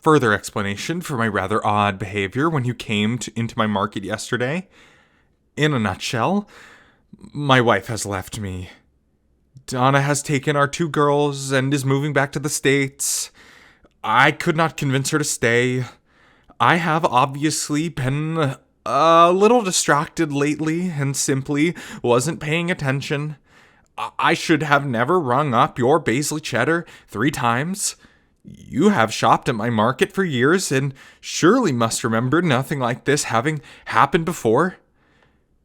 further explanation for my rather odd behavior when you came into my market yesterday. In a nutshell, my wife has left me. Donna has taken our 2 girls and is moving back to the States. I could not convince her to stay. I have obviously been a little distracted lately and simply wasn't paying attention. I should have never rung up your Baisley cheddar 3 times. You have shopped at my market for years and surely must remember nothing like this having happened before.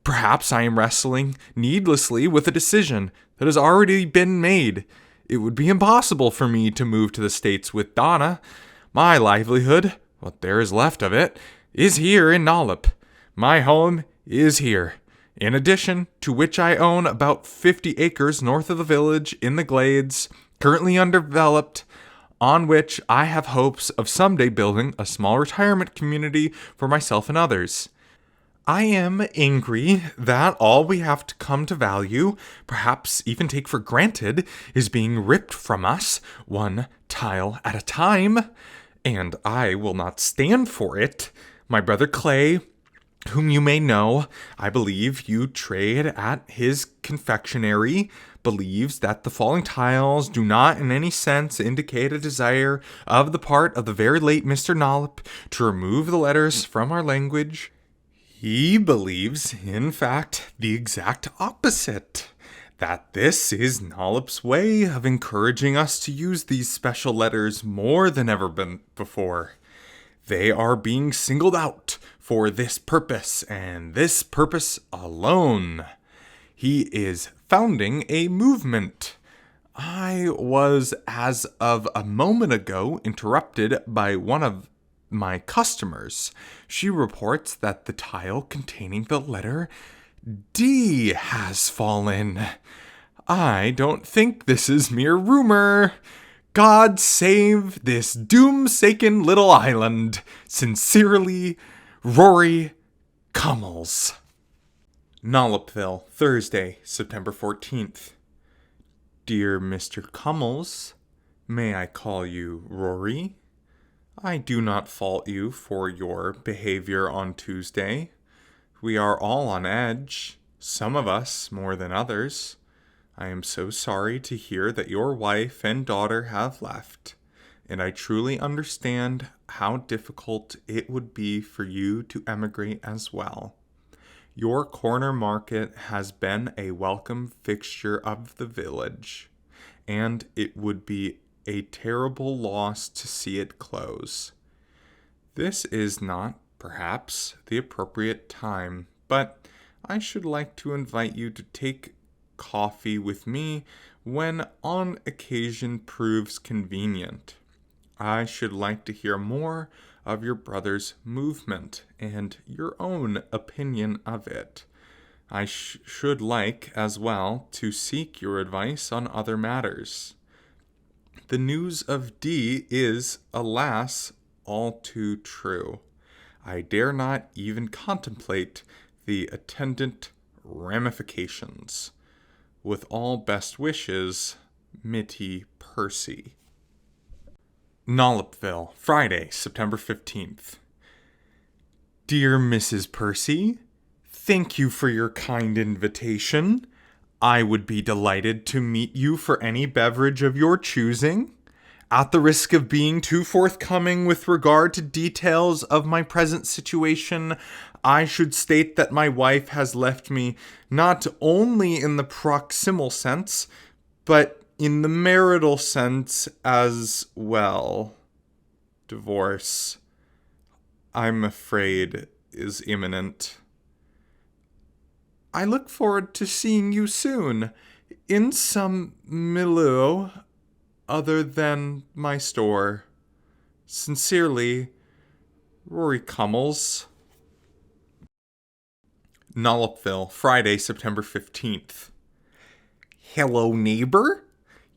Perhaps I am wrestling needlessly with a decision that has already been made. It would be impossible for me to move to the States with Donna. My livelihood, what there is left of it, is here in Nollop. My home is here, in addition to which I own about 50 acres north of the village in the Glades, currently undeveloped, on which I have hopes of someday building a small retirement community for myself and others. I am angry that all we have to come to value, perhaps even take for granted, is being ripped from us, one tile at a time, and I will not stand for it. My brother Clay, whom you may know, I believe you trade at his confectionery, believes that the falling tiles do not in any sense indicate a desire of the part of the very late Mr. Nollop to remove the letters from our language. He believes, in fact, the exact opposite, that this is Nollop's way of encouraging us to use these special letters more than ever before. They are being singled out for this purpose, and this purpose alone. He is founding a movement. I was, as of a moment ago, interrupted by one of my customers. She reports that the tile containing the letter D has fallen. I don't think this is mere rumor. God save this doom-saken little island. Sincerely, Rory Cummels. Nollopville, Thursday, September 14th. Dear Mr. Cummels, may I call you Rory? I do not fault you for your behavior on Tuesday. We are all on edge, some of us more than others. I am so sorry to hear that your wife and daughter have left, and I truly understand how difficult it would be for you to emigrate as well. Your corner market has been a welcome fixture of the village, and it would be a terrible loss to see it close. This is not, perhaps, the appropriate time, but I should like to invite you to take coffee with me when on occasion proves convenient. I should like to hear more of your brother's movement and your own opinion of it. I should like, as well, to seek your advice on other matters. The news of D is, alas, all too true. I dare not even contemplate the attendant ramifications. With all best wishes, Mitty Percy. Nollopian, Friday, September 15th. Dear Mrs. Percy, thank you for your kind invitation. I would be delighted to meet you for any beverage of your choosing. At the risk of being too forthcoming with regard to details of my present situation, I should state that my wife has left me not only in the proximal sense, but in the marital sense as well. Divorce, I'm afraid, is imminent. I look forward to seeing you soon, in some milieu other than my store. Sincerely, Rory Cummels. Nollopian, Friday, September 15th. Hello, neighbor.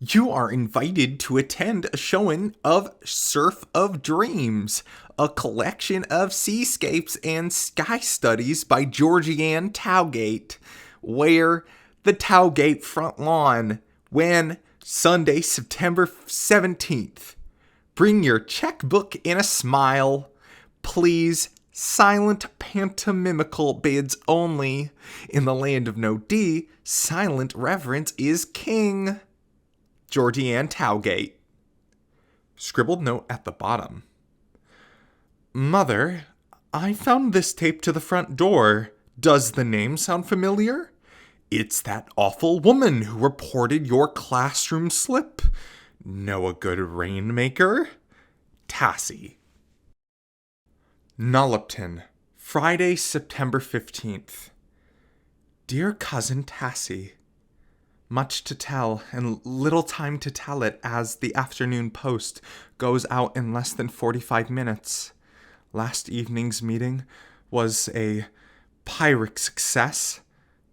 You are invited to attend a showing of Surf of Dreams, a collection of seascapes and sky studies by Georgianne Towgate. Wear the Towgate front lawn when Sunday, September 17th. Bring your checkbook and a smile. Please, silent pantomimical bids only. In the land of no D, silent reverence is king. Georgianne Towgate. Scribbled note at the bottom. Mother, I found this taped to the front door. Does the name sound familiar? It's that awful woman who reported your classroom slip. Know a good rainmaker? Tassie. Nollopian, Friday, September 15th. Dear Cousin Tassie, much to tell, and little time to tell it, as the afternoon post goes out in less than 45 minutes. Last evening's meeting was a Pyrrhic success.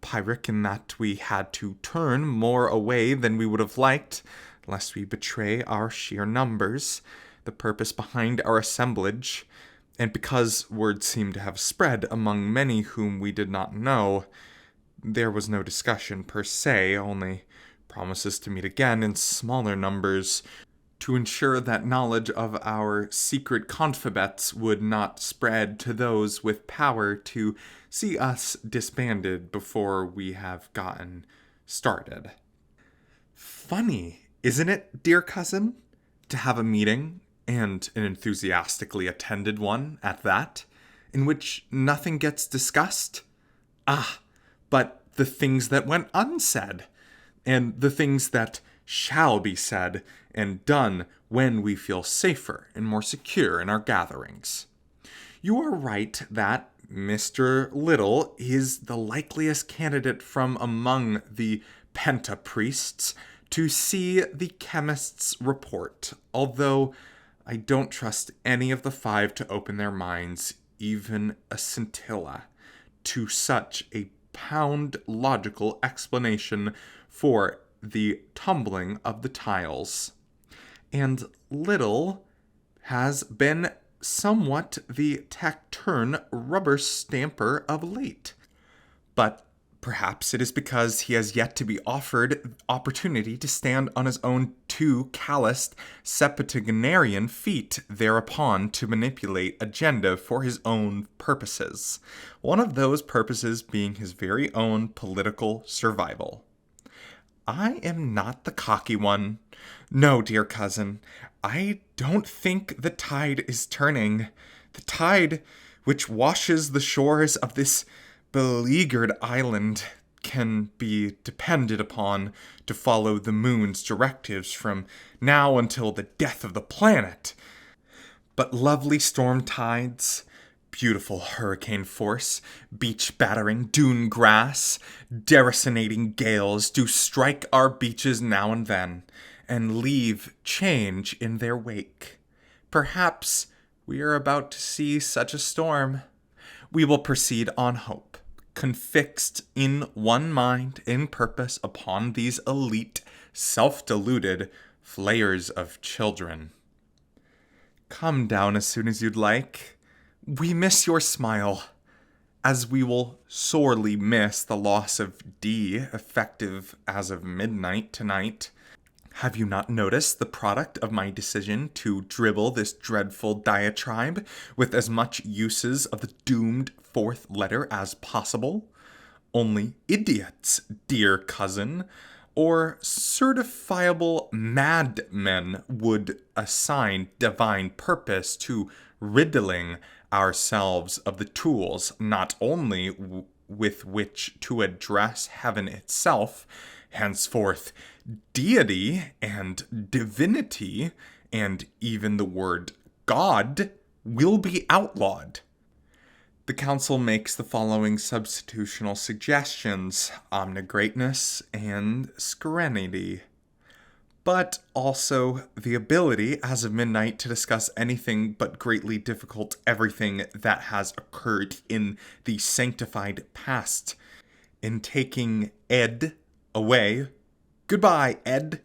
Pyrrhic in that we had to turn more away than we would have liked, lest we betray our sheer numbers, the purpose behind our assemblage, and because word seemed to have spread among many whom we did not know. There was no discussion per se, only promises to meet again in smaller numbers to ensure that knowledge of our secret confabets would not spread to those with power to see us disbanded before we have gotten started. Funny, isn't it, dear cousin, to have a meeting, and an enthusiastically attended one at that, in which nothing gets discussed? But the things that went unsaid, and the things that shall be said and done when we feel safer and more secure in our gatherings. You are right that Mr. Little is the likeliest candidate from among the pentapriests to see the chemist's report, although I don't trust any of the 5 to open their minds, even a scintilla, to such a pound logical explanation for the tumbling of the tiles. And Little has been somewhat the taciturn rubber stamper of late. But perhaps it is because he has yet to be offered opportunity to stand on his own 2 calloused septuagenarian feet thereupon to manipulate agenda for his own purposes, one of those purposes being his very own political survival. I am not the cocky one. No, dear cousin, I don't think the tide is turning. The tide which washes the shores of this beleaguered island can be depended upon to follow the moon's directives from now until the death of the planet. But lovely storm tides, beautiful hurricane force, beach battering dune grass, deracinating gales do strike our beaches now and then, and leave change in their wake. Perhaps we are about to see such a storm. We will proceed on hope, confixed in one mind and purpose upon these elite, self-deluded flayers of children. Come down as soon as you'd like. We miss your smile, as we will sorely miss the loss of D, effective as of midnight tonight. Have you not noticed the product of my decision to dribble this dreadful diatribe with as much uses of the doomed fourth letter as possible? Only idiots, dear cousin, or certifiable madmen would assign divine purpose to riddling ourselves of the tools not only with which to address heaven itself, henceforth deity and divinity, and even the word God, will be outlawed. The council makes the following substitutional suggestions: omnigreatness and serenity, but also the ability, as of midnight, to discuss anything but greatly difficult everything that has occurred in the sanctified past. In taking Ed away, goodbye, Ed,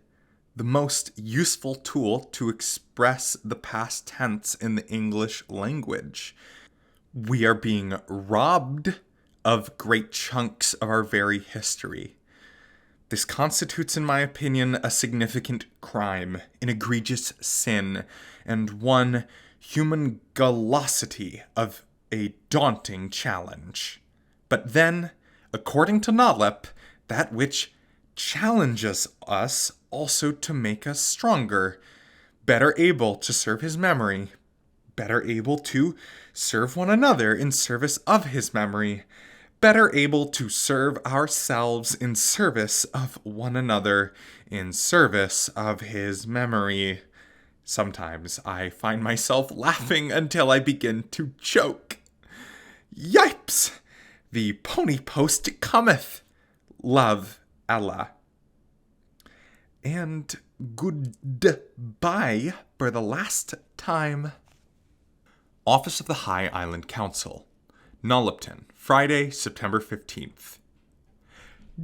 the most useful tool to express the past tense in the English language. We are being robbed of great chunks of our very history. This constitutes, in my opinion, a significant crime, an egregious sin, and one human gulosity of a daunting challenge. But then, according to Nollop, that which challenges us also to make us stronger, better able to serve his memory, better able to serve one another in service of his memory, better able to serve ourselves in service of one another, in service of his memory. Sometimes I find myself laughing until I begin to choke. Yipes! The pony post cometh. Love, Ella. And goodbye for the last time. Office of the High Island Council, Nollopton, Friday, September 15th.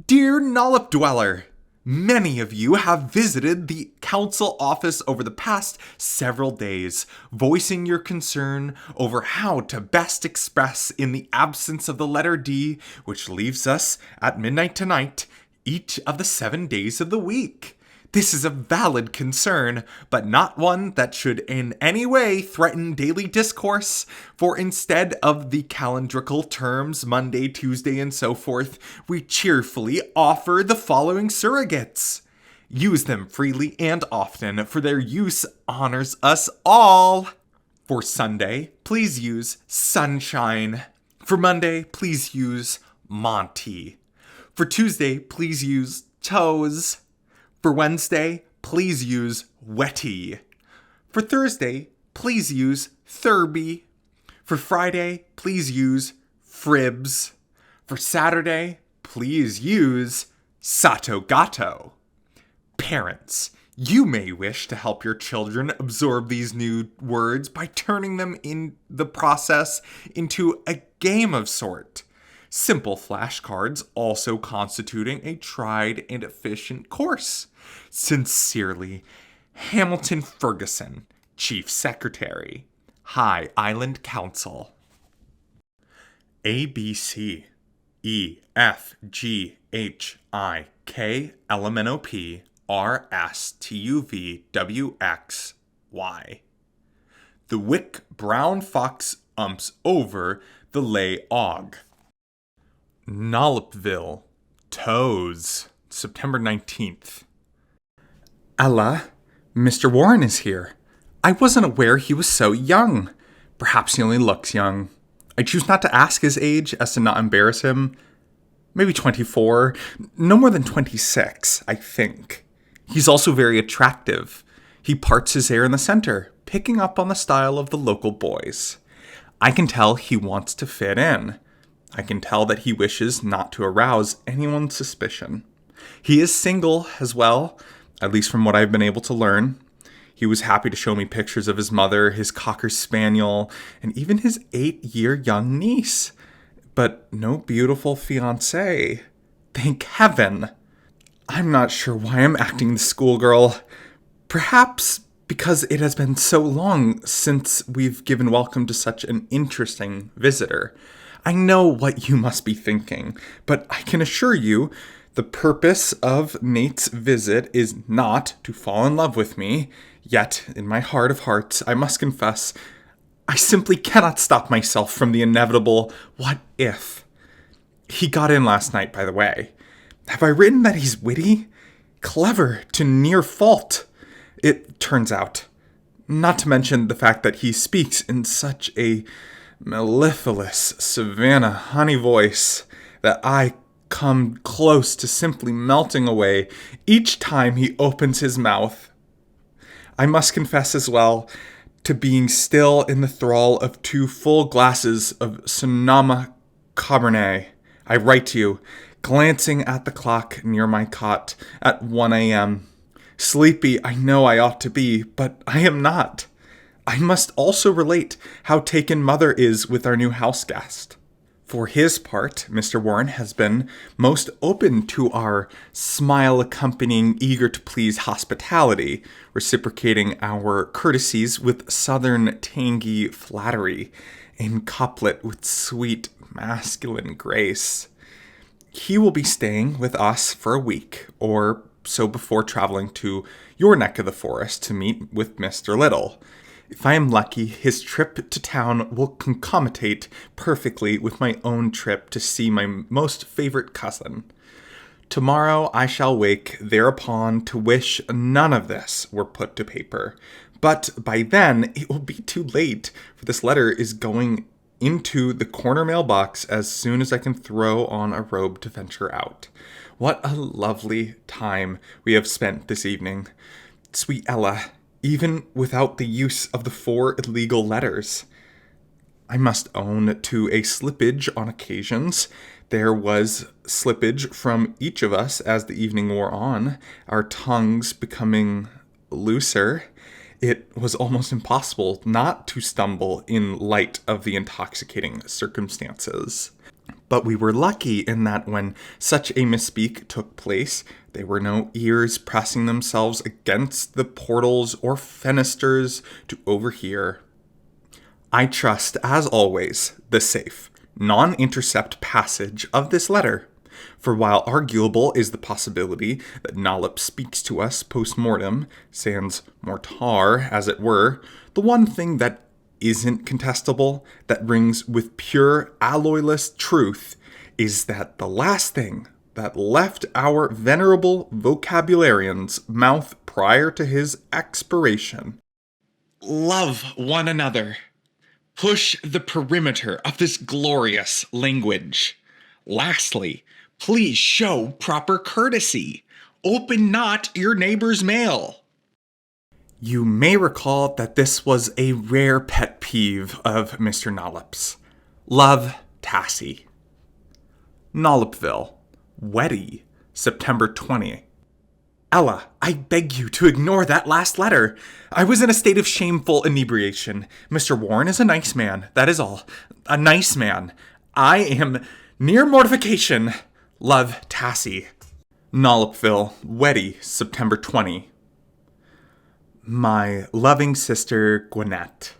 Dear Nollop Dweller, many of you have visited the council office over the past several days, voicing your concern over how to best express, in the absence of the letter D, which leaves us at midnight tonight, each of the 7 days of the week. This is a valid concern, but not one that should in any way threaten daily discourse, for instead of the calendrical terms Monday, Tuesday, and so forth, we cheerfully offer the following surrogates. Use them freely and often, for their use honors us all. For Sunday, please use sunshine. For Monday, please use Monty. For Tuesday, please use toes. For Wednesday, please use wetty. For Thursday, please use thurby. For Friday, please use fribs. For Saturday, please use sato gato. Parents, you may wish to help your children absorb these new words by turning them in the process into a game of sort. Simple flashcards also constituting a tried and efficient course. Sincerely, Hamilton Ferguson, Chief Secretary, High Island Council. A, B, C, E, F, G, H, I, K, L, M, N, O, P, R, S, T, U, V, W, X, Y. The wick brown fox umps over the lay og. Nollopville, Toes, September 19th. Ella, Mr. Warren is here. I wasn't aware he was so young. Perhaps he only looks young. I choose not to ask his age as to not embarrass him. Maybe 24, no more than 26, I think. He's also very attractive. He parts his hair in the center, picking up on the style of the local boys. I can tell he wants to fit in. I can tell that he wishes not to arouse anyone's suspicion. He is single as well, at least from what I've been able to learn. He was happy to show me pictures of his mother, his cocker spaniel, and even his 8-year young niece. But no beautiful fiancée. Thank heaven. I'm not sure why I'm acting the schoolgirl. Perhaps because it has been so long since we've given welcome to such an interesting visitor. I know what you must be thinking, but I can assure you The purpose of Nate's visit is not to fall in love with me, yet in my heart of hearts, I must confess, I simply cannot stop myself from the inevitable what if. He got in last night, by the way. Have I written that he's witty? Clever to near fault, it turns out. Not to mention the fact that he speaks in such a mellifluous Savannah honey voice that I come close to simply melting away each time he opens his mouth. I must confess as well to being still in the thrall of 2 full glasses of Sonoma Cabernet. I write to you, glancing at the clock near my cot at 1 a.m. Sleepy I know I ought to be, but I am not. I must also relate how taken Mother is with our new house guest. For his part, Mr. Warren has been most open to our smile-accompanying, eager-to-please hospitality, reciprocating our courtesies with southern tangy flattery, in couplet with sweet masculine grace. He will be staying with us for a week, or so before traveling to your neck of the forest to meet with Mr. Little. If I am lucky, his trip to town will concomitate perfectly with my own trip to see my most favorite cousin. Tomorrow I shall wake thereupon to wish none of this were put to paper. But by then it will be too late, for this letter is going into the corner mailbox as soon as I can throw on a robe to venture out. What a lovely time we have spent this evening. Sweet Ella, even without the use of the 4 illegal letters. I must own to a slippage on occasions. There was slippage from each of us as the evening wore on, our tongues becoming looser. It was almost impossible not to stumble in light of the intoxicating circumstances. But we were lucky in that when such a misspeak took place, there were no ears pressing themselves against the portals or fenesters to overhear. I trust, as always, the safe, non-intercept passage of this letter. For while arguable is the possibility that Nollop speaks to us post-mortem, sans mortar, as it were, the one thing that isn't contestable, that rings with pure alloyless truth, is that the last thing that left our venerable vocabularian's mouth prior to his expiration. Love one another. Push the perimeter of this glorious language. Lastly, please show proper courtesy. Open not your neighbor's mail. You may recall that this was a rare pet peeve of Mr. Nollop's. Love, Tassie. Nollopville, Weddy, September 20. Ella, I beg you to ignore that last letter. I was in a state of shameful inebriation. Mr. Warren is a nice man, that is all. A nice man. I am near mortification. Love, Tassie. Nollopville, Weddy, September 20. My loving sister Gwinnett,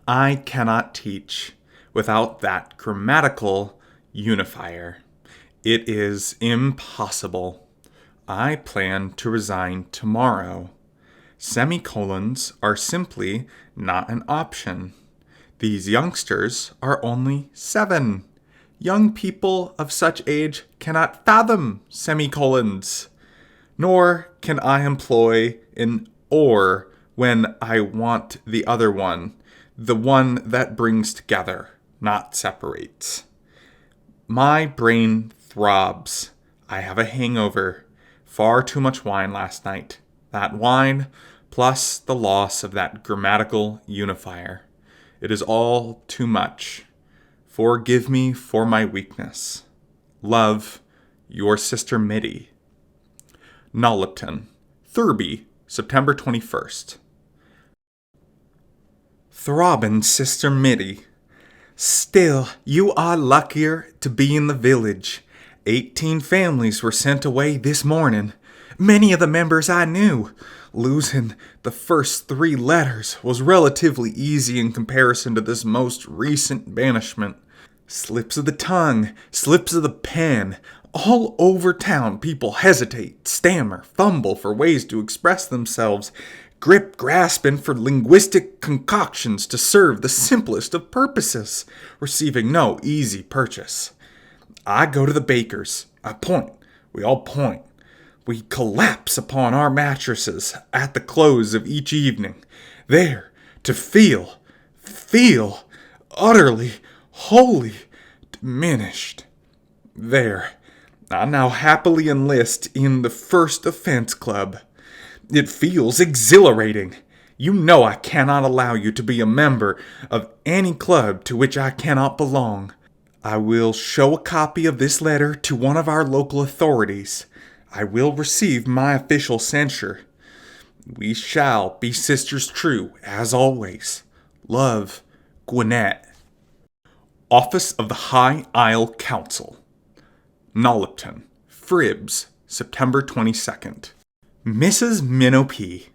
I cannot teach without that grammatical unifier. It is impossible. I plan to resign tomorrow. Semicolons are simply not an option. These youngsters are only 7. Young people of such age cannot fathom semicolons. Nor can I employ an or when I want the other one, the one that brings together, not separates. My brain throbs. I have a hangover. Far too much wine last night. That wine, plus the loss of that grammatical unifier. It is all too much. Forgive me for my weakness. Love, your sister Mitty. Nollopton, Thurby, September 21st. Throbbin' Sister Mitty. Still, you are luckier to be in the village. 18 families were sent away this morning. Many of the members I knew. Losing the first 3 letters was relatively easy in comparison to this most recent banishment. Slips of the tongue, slips of the pen, All over town, people hesitate, stammer, fumble for ways to express themselves, grasping for linguistic concoctions to serve the simplest of purposes, receiving no easy purchase. I go to the baker's. I point. We all point. We collapse upon our mattresses at the close of each evening, there to feel utterly, wholly diminished. There, I now happily enlist in the First Offense Club. It feels exhilarating. You know I cannot allow you to be a member of any club to which I cannot belong. I will show a copy of this letter to one of our local authorities. I will receive my official censure. We shall be sisters true, as always. Love, Gwinnett. Office of the High Isle Council. Nollopian, Fribs, September 22nd. Mrs. Minnow Pea,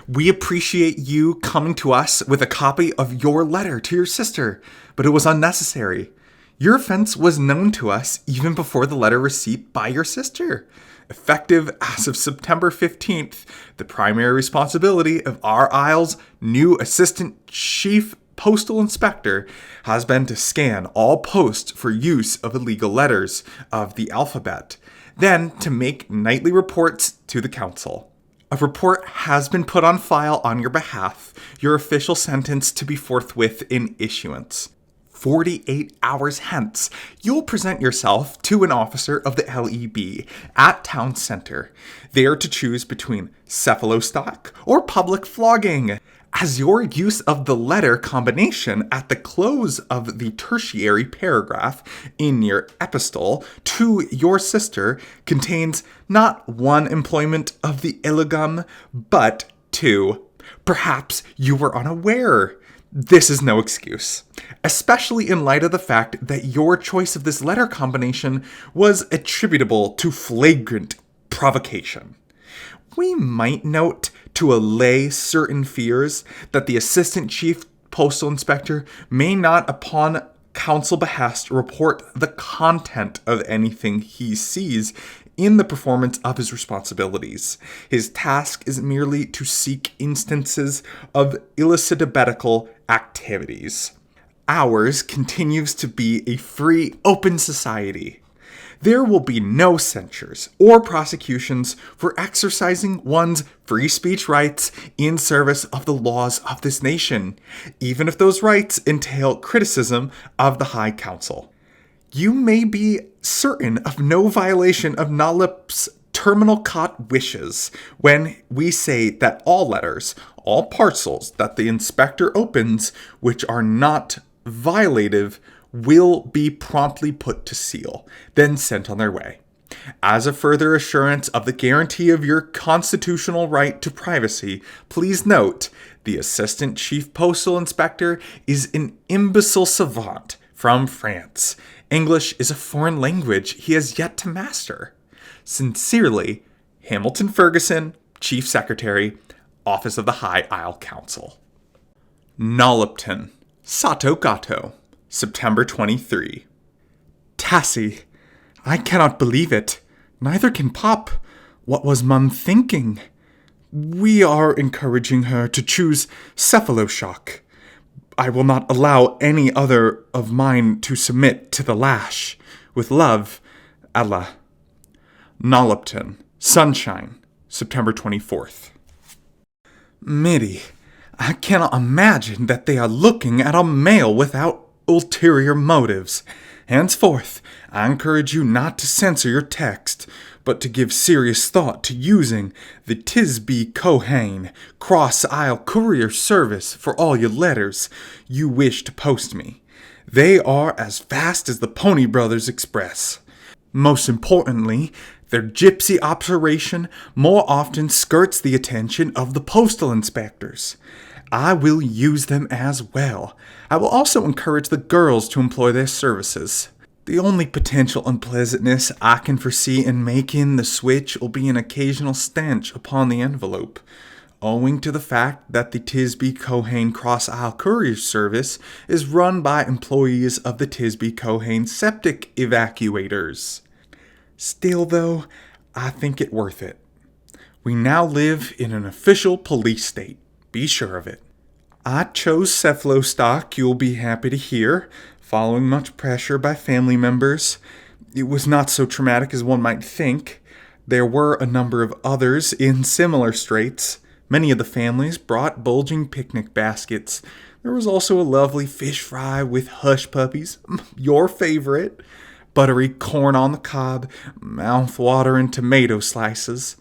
we appreciate you coming to us with a copy of your letter to your sister, but it was unnecessary. Your offense was known to us even before the letter receipt by your sister. Effective as of September 15th, the primary responsibility of our Isle's new Assistant Chief Postal Inspector has been to scan all posts for use of illegal letters of the alphabet, then to make nightly reports to the Council. A report has been put on file on your behalf, your official sentence to be forthwith in issuance. 48 hours hence, you'll present yourself to an officer of the LEB at Town Center, there to choose between cephalostock or public flogging, as your use of the letter combination at the close of the tertiary paragraph in your epistle to your sister contains not one employment of the illegum, but two. Perhaps you were unaware. This is no excuse, especially in light of the fact that your choice of this letter combination was attributable to flagrant provocation. We might note to allay certain fears that the Assistant Chief Postal Inspector may not, upon council behest, report the content of anything he sees in the performance of his responsibilities. His task is merely to seek instances of illicit-abetical activities. Ours continues to be a free, open society. There will be no censures or prosecutions for exercising one's free speech rights in service of the laws of this nation, even if those rights entail criticism of the High Council. You may be certain of no violation of Nollop's terminal cot wishes when we say that all letters, all parcels that the inspector opens which are not violative will be promptly put to seal, then sent on their way. As a further assurance of the guarantee of your constitutional right to privacy, please note the Assistant Chief Postal Inspector is an imbecile savant from France. English is a foreign language he has yet to master. Sincerely, Hamilton Ferguson, Chief Secretary, Office of the High Isle Council. Nollopian, Sato Gato, September 23. Tassie, I cannot believe it. Neither can Pop. What was Mum thinking? We are encouraging her to choose cephaloshock. I will not allow any other of mine to submit to the lash. With love, Ella. Nollopian, Sunshine, September 24th. Mitty, I cannot imagine that they are looking at a mail without ulterior motives. Henceforth, I encourage you not to censor your text, but to give serious thought to using the Tisby Cohane Cross-Isle Courier Service for all your letters you wish to post me. They are as fast as the Pony Brothers Express. Most importantly, their gypsy operation more often skirts the attention of the postal inspectors. I will use them as well. I will also encourage the girls to employ their services. The only potential unpleasantness I can foresee in making the switch will be an occasional stench upon the envelope, owing to the fact that the Tisby Cohane Cross-Isle Courier Service is run by employees of the Tisby Cohane Septic Evacuators. Still, though, I think it worth it. We now live in an official police state. Be sure of it. I chose cephalostock, you'll be happy to hear, following much pressure by family members. It was not so traumatic as one might think. There were a number of others in similar straits. Many of the families brought bulging picnic baskets. There was also a lovely fish fry with hush puppies, your favorite, buttery corn on the cob, mouth-watering tomato slices.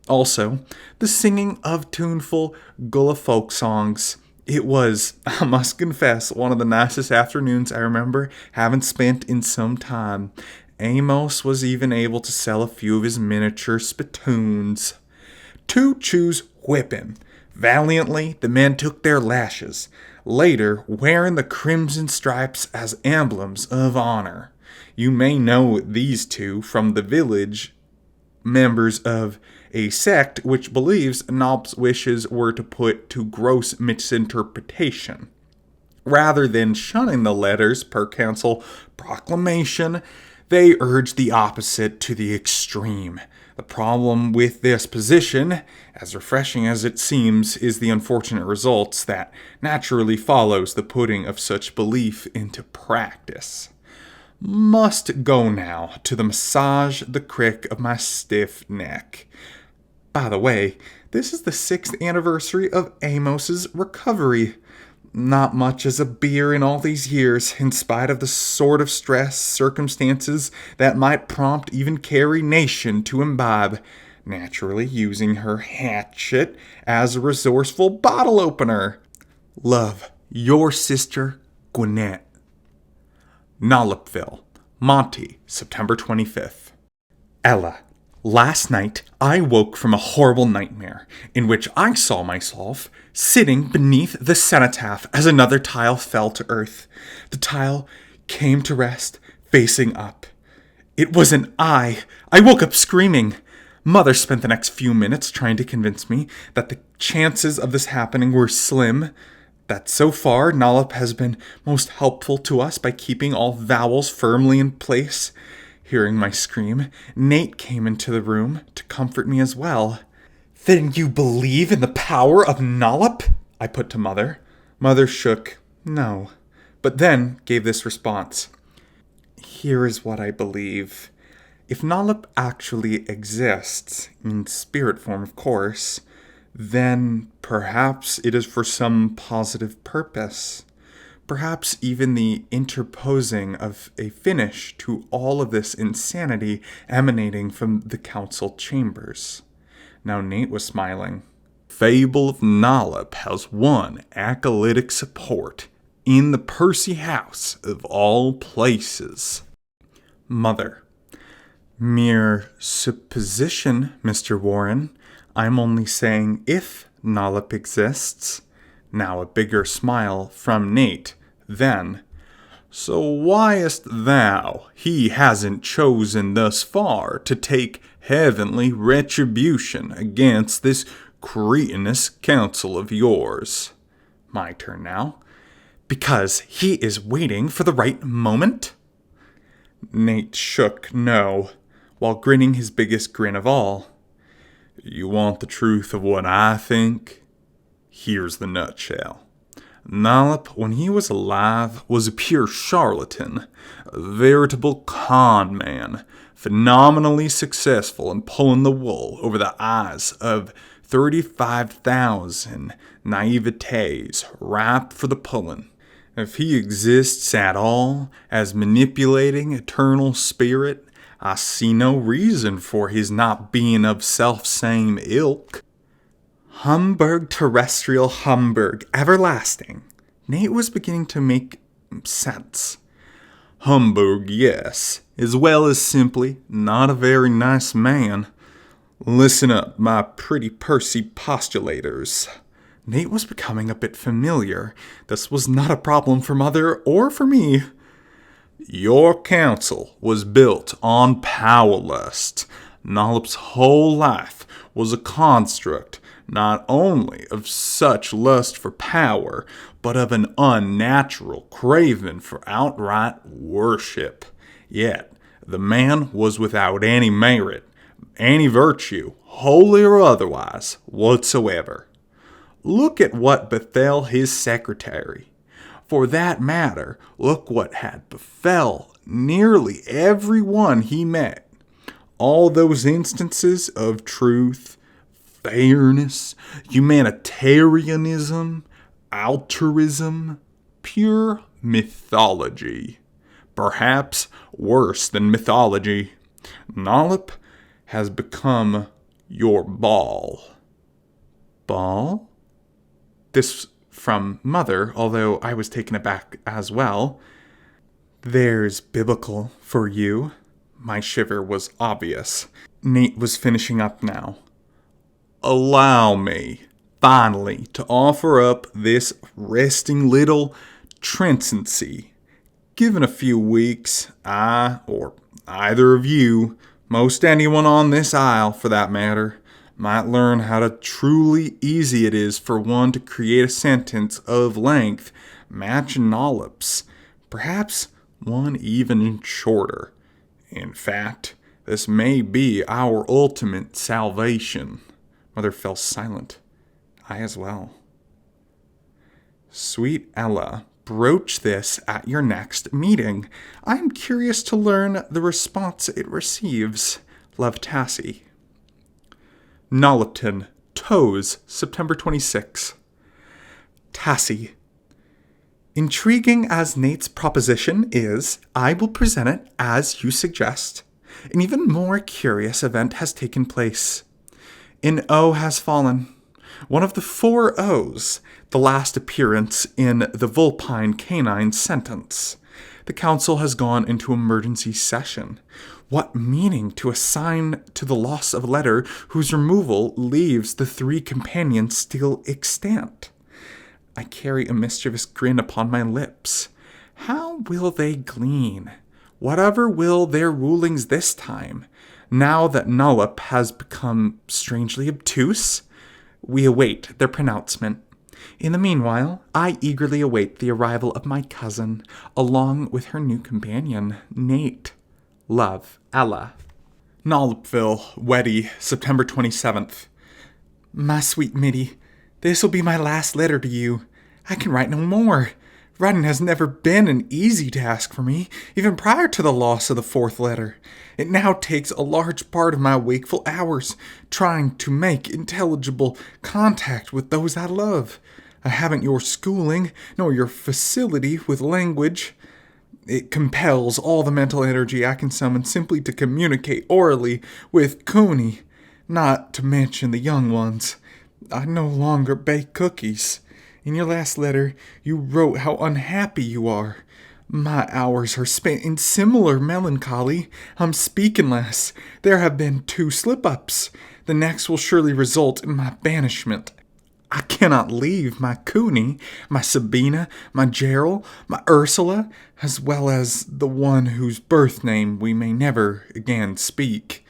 Also, the singing of tuneful Gullah folk songs. It was, I must confess, one of the nicest afternoons I remember having spent in some time. Amos was even able to sell a few of his miniature spittoons. To choose whipping. Valiantly, the men took their lashes, later wearing the crimson stripes as emblems of honor. You may know these two from the village, members of a sect which believes Nolp's wishes were to put to gross misinterpretation. Rather than shunning the letters per council proclamation, they urged the opposite to the extreme. The problem with this position, as refreshing as it seems, is the unfortunate results that naturally follows the putting of such belief into practice. Must go now to the massage the crick of my stiff neck. By the way, this is the 6th anniversary of Amos's recovery. Not much as a beer in all these years, in spite of the sort of stress circumstances that might prompt even Carrie Nation to imbibe, naturally using her hatchet as a resourceful bottle opener. Love, your sister, Gwinnett. Nollopville, Monty, September 25th. Ella, last night I woke from a horrible nightmare in which I saw myself sitting beneath the cenotaph as another tile fell to earth. The tile came to rest facing up. It was an eye. I woke up screaming. Mother spent the next few minutes trying to convince me that the chances of this happening were slim, that so far Nollop has been most helpful to us by keeping all vowels firmly in place. Hearing my scream, Nate came into the room to comfort me as well. Then you believe in the power of Nollop? I put to Mother. Mother shook no, but then gave this response. Here is what I believe. If Nollop actually exists, in spirit form of course, then perhaps it is for some positive purpose. Perhaps even the interposing of a finish to all of this insanity emanating from the council chambers. Now Nate was smiling. Fable of Nollop has won acolytic support in the Percy house of all places. Mother. Mere supposition, Mr. Warren. I'm only saying if Nollop exists. Now a bigger smile from Nate. Then, so whyest thou he hasn't chosen thus far to take heavenly retribution against this cretinous counsel of yours? My turn now. Because he is waiting for the right moment? Nate shook no, while grinning his biggest grin of all. You want the truth of what I think? Here's the nutshell. Nollop, when he was alive, was a pure charlatan, a veritable con man, phenomenally successful in pulling the wool over the eyes of 35,000 naivetes ripe for the pulling. If he exists at all as manipulating eternal spirit, I see no reason for his not being of self-same ilk. Humbug, terrestrial humbug, everlasting. Nate was beginning to make sense. Humbug, yes, as well as simply not a very nice man. Listen up, my pretty Percy postulators. Nate was becoming a bit familiar. This was not a problem for Mother or for me. Your council was built on power lust. Nollop's whole life was a construct not only of such lust for power, but of an unnatural craving for outright worship. Yet, The man was without any merit, any virtue, holy or otherwise, whatsoever. Look at what befell his secretary. For that matter, look what had befell nearly every one he met. All those instances of truth, fairness, humanitarianism, altruism, pure mythology. Perhaps worse than mythology. Nollop has become your ball. Ball? This from Mother, although I was taken aback as well. There's biblical for you. My shiver was obvious. Nate was finishing up now. Allow me, finally, to offer up this resting little trencency. Given a few weeks, I, or either of you, most anyone on this isle for that matter, might learn how truly easy it is for one to create a sentence of length matching Nollop's, perhaps one even shorter. In fact, this may be our ultimate salvation. Mother fell silent. I as well. Sweet Ella, broach this at your next meeting. I am curious to learn the response it receives. Love, Tassie. Nollopian Toes, September 26. Tassie. Intriguing as Nate's proposition is, I will present it as you suggest. An even more curious event has taken place. An O has fallen. One of the 4 O's, the last appearance in the Vulpine Canine sentence. The council has gone into emergency session. What meaning to assign to the loss of a letter whose removal leaves the 3 companions still extant? I carry a mischievous grin upon my lips. How will they glean? Whatever will their rulings this time, now that Nollop has become strangely obtuse? We await their pronouncement. In the meanwhile, I eagerly await the arrival of my cousin, along with her new companion, Nate. Love, Ella. Nollopville, Weddy, September 27th. My sweet Mitty, this will be my last letter to you. I can write no more. Writing has never been an easy task for me, even prior to the loss of the 4th letter. It now takes a large part of my wakeful hours, trying to make intelligible contact with those I love. I haven't your schooling, nor your facility with language. It compels all the mental energy I can summon simply to communicate orally with Cooney, not to mention the young ones. I no longer bake cookies. In your last letter, you wrote how unhappy you are. My hours are spent in similar melancholy. I'm speaking less. There have been 2 slip-ups. The next will surely result in my banishment. I cannot leave my Cooney, my Sabina, my Gerald, my Ursula, as well as the one whose birth name we may never again speak.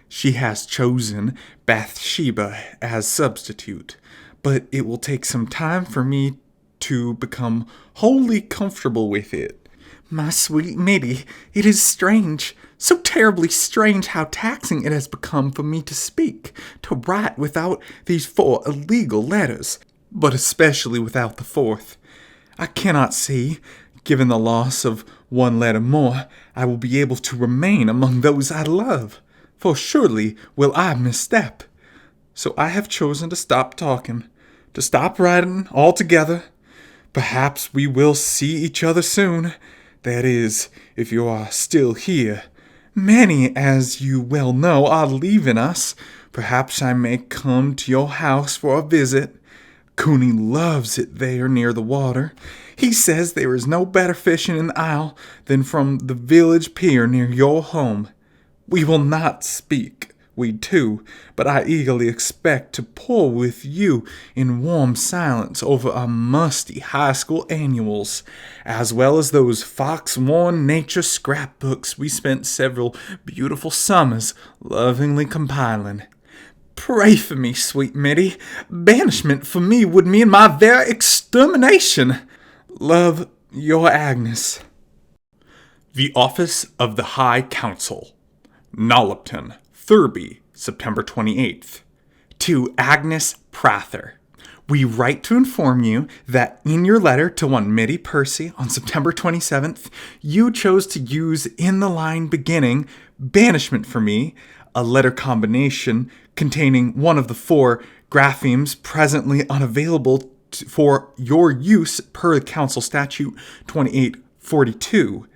She has chosen Bathsheba as substitute, but it will take some time for me to become wholly comfortable with it. My sweet Mitty, it is strange, so terribly strange how taxing it has become for me to speak, to write without these 4 illegal letters, but especially without the 4th. I cannot see, given the loss of 1 letter more, I will be able to remain among those I love, for surely will I misstep. So I have chosen to stop talking, to stop writing altogether. Perhaps we will see each other soon. That is, if you are still here. Many, as you well know, are leaving us. Perhaps I may come to your house for a visit. Cooney loves it there near the water. He says there is no better fishing in the isle than from the village pier near your home. We will not speak, we two, but I eagerly expect to pour with you in warm silence over our musty high school annuals, as well as those fox-worn nature scrapbooks we spent several beautiful summers lovingly compiling. Pray for me, sweet Mitty. Banishment for me would mean my very extermination. Love, your Agnes. The Office of the High Council, Nollopian I, September 28th. To Agnes Prather. We write to inform you that in your letter to one Mitty Percy on September 27th, you chose to use in the line beginning banishment for me, a letter combination containing one of the 4 graphemes presently unavailable for your use per Council Statute 2842.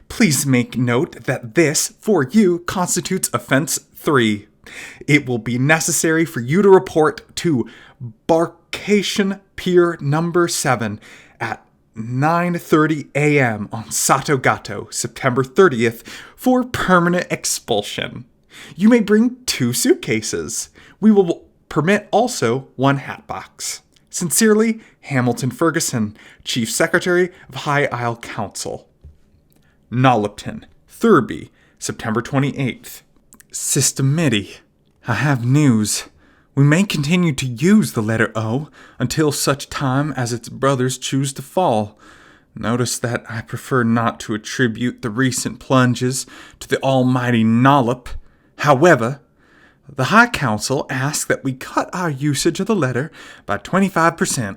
Please make note that this, for you, constitutes offense 3. It will be necessary for you to report to Barcation Pier number 7 at 9:30 a.m. on Sato Gato, September 30th, for permanent expulsion. You may bring 2 suitcases. We will permit also 1 hat box. Sincerely, Hamilton Ferguson, Chief Secretary of High Isle Council. Nollopian I, September 28th. Sister Mitty, I have news. We may continue to use the letter O until such time as its brothers choose to fall. Notice that I prefer not to attribute the recent plunges to the almighty Nollop. However, the High Council asks that we cut our usage of the letter by 25%.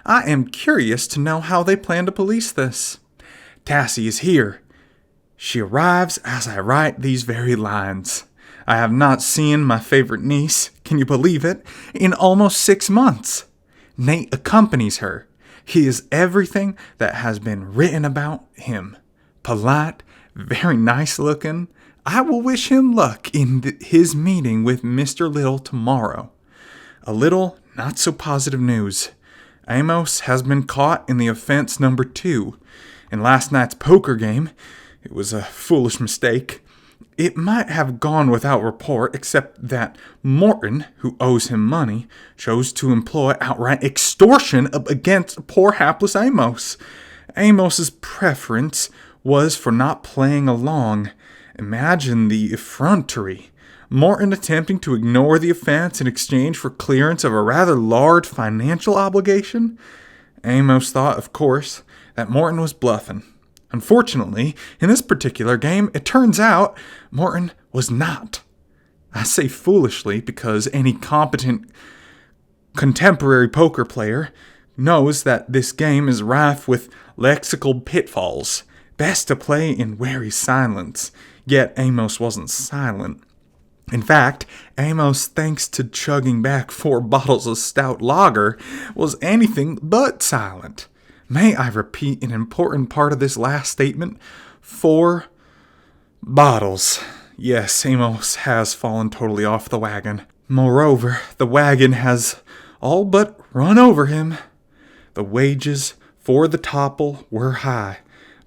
I am curious to know how they plan to police this. Tassie is here. She arrives as I write these very lines. I have not seen my favorite niece, can you believe it, in almost 6 months. Nate accompanies her. He is everything that has been written about him. Polite, very nice looking. I will wish him luck in his meeting with Mr. Little tomorrow. A little not so positive news. Amos has been caught in the offense number 2. In last night's poker game, it was a foolish mistake. It might have gone without report, except that Morton, who owes him money, chose to employ outright extortion against poor hapless Amos. Amos's preference was for not playing along. Imagine the effrontery. Morton attempting to ignore the offense in exchange for clearance of a rather large financial obligation. Amos thought, of course, that Morton was bluffing. Unfortunately, in this particular game, it turns out Morton was not. I say foolishly because any competent contemporary poker player knows that this game is rife with lexical pitfalls. Best to play in wary silence. Yet Amos wasn't silent. In fact, Amos, thanks to chugging back 4 bottles of stout lager, was anything but silent. May I repeat an important part of this last statement? 4 bottles. Yes, Amos has fallen totally off the wagon. Moreover, the wagon has all but run over him. The wages for the topple were high.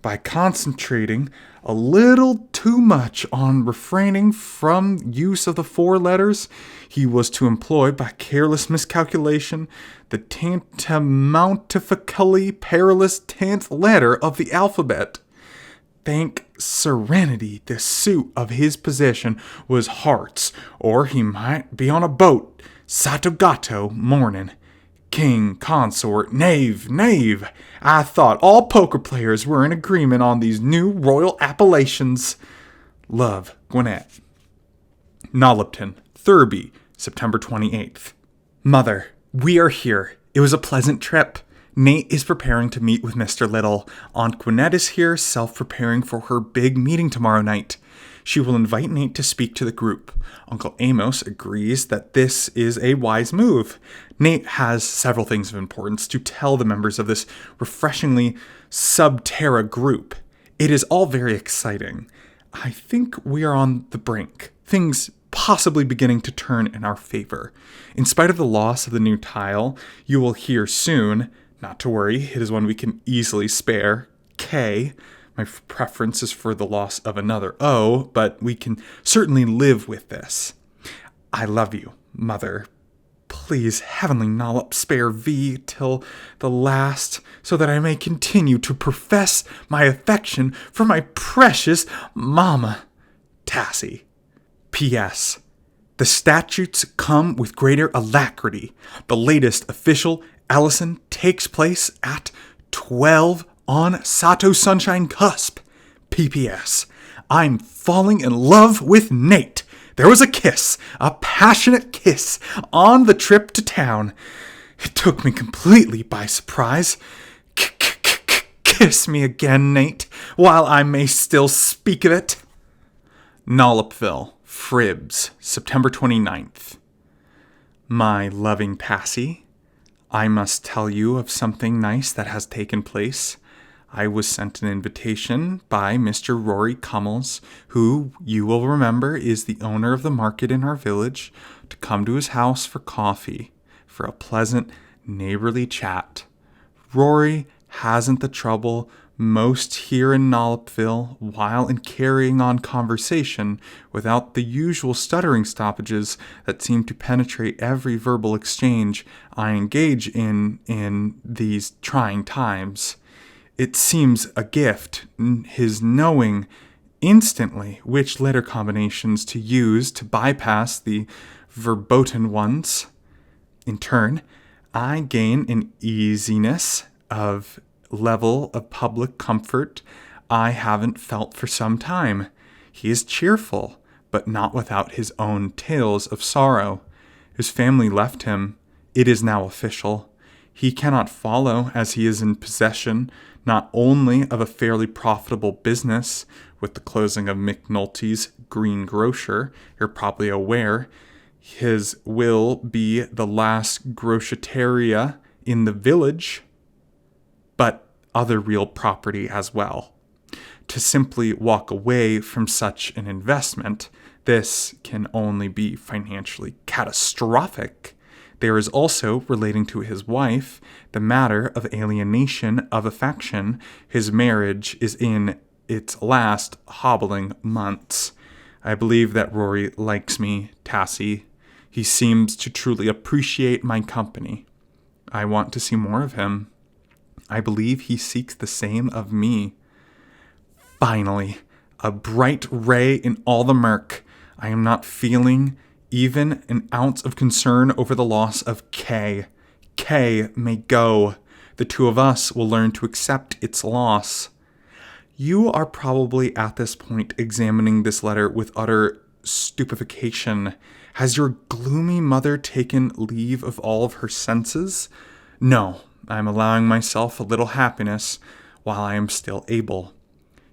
By concentrating a little too much on refraining from use of the 4 letters, he was to employ, by careless miscalculation, the tantamountifically perilous 10th letter of the alphabet. Thank serenity, the suit of his position was hearts, or he might be on a boat, Satogato morning. King, consort, knave. I thought all poker players were in agreement on these new royal appellations. Love, Gwinnett. Nollopian I, September 28th. Mother, we are here. It was a pleasant trip. Nate is preparing to meet with Mr. Little. Aunt Gwinnett is here, self-preparing for her big meeting tomorrow night. She will invite Nate to speak to the group. Uncle Amos agrees that this is a wise move. Nate has several things of importance to tell the members of this refreshingly sub-terra group. It is all very exciting. I think we are on the brink. Things possibly beginning to turn in our favor. In spite of the loss of the new tile, you will hear soon, not to worry, it is one we can easily spare, K. My preference is for the loss of another O, but we can certainly live with this. I love you, Mother. Please, Heavenly Nollop, spare V till the last, so that I may continue to profess my affection for my precious Mama, Tassie. P.S. The statutes come with greater alacrity. The latest official Ellison takes place at 12 on Sato Sunshine Cusp. P.P.S. I'm falling in love with Nate. There was a kiss, a passionate kiss, on the trip to town. It took me completely by surprise. Kiss me again, Nate, while I may still speak of it. Nollopians I, September 29th. My loving Passy, I must tell you of something nice that has taken place. I was sent an invitation by Mr. Rory Cummels, who, you will remember, is the owner of the market in our village, to come to his house for coffee, for a pleasant, neighborly chat. Rory hasn't the trouble most here in Nollopians while in carrying on conversation without the usual stuttering stoppages that seem to penetrate every verbal exchange I engage in these trying times. It seems a gift, his knowing instantly which letter combinations to use to bypass the verboten ones. In turn, I gain an easiness of level of public comfort I haven't felt for some time. He is cheerful, but not without his own tales of sorrow. His family left him. It is now official. He cannot follow, as he is in possession not only of a fairly profitable business, with the closing of McNulty's greengrocer, you're probably aware, his will be the last groceteria in the village, but other real property as well. To simply walk away from such an investment, this can only be financially catastrophic. There is also, relating to his wife, the matter of alienation of affection. His marriage is in its last hobbling months. I believe that Rory likes me, Tassie. He seems to truly appreciate my company. I want to see more of him. I believe he seeks the same of me. Finally, a bright ray in all the murk. I am not feeling even an ounce of concern over the loss of Kay. Kay may go. The two of us will learn to accept its loss. You are probably at this point examining this letter with utter stupefaction. Has your gloomy mother taken leave of all of her senses? No, I am allowing myself a little happiness while I am still able.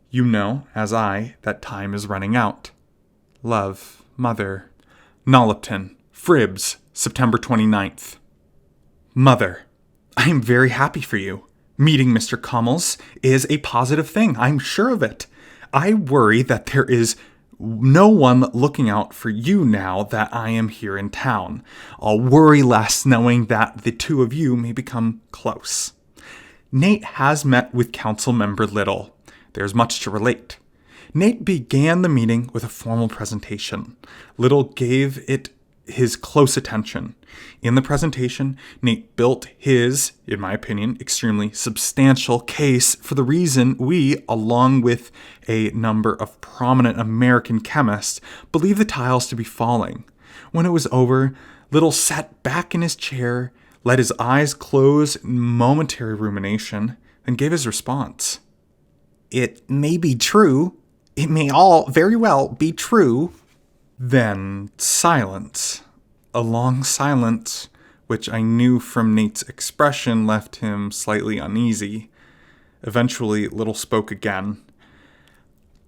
You know, as I, that time is running out. Love, Mother. Nollopians I, September 29th. Mother, I am very happy for you. Meeting Mr. Cummels is a positive thing, I'm sure of it. I worry that there is no one looking out for you now that I am here in town. I'll worry less knowing that the two of you may become close. Nate has met with Council Member Little. There's much to relate. Nate began the meeting with a formal presentation. Little gave it his close attention. In the presentation, Nate built his, in my opinion, extremely substantial case for the reason we, along with a number of prominent American chemists, believe the tiles to be falling. When it was over, Little sat back in his chair, let his eyes close in momentary rumination, and gave his response. It may be true. It may all very well be true. Then silence. A long silence, which I knew from Nate's expression left him slightly uneasy. Eventually, Little spoke again.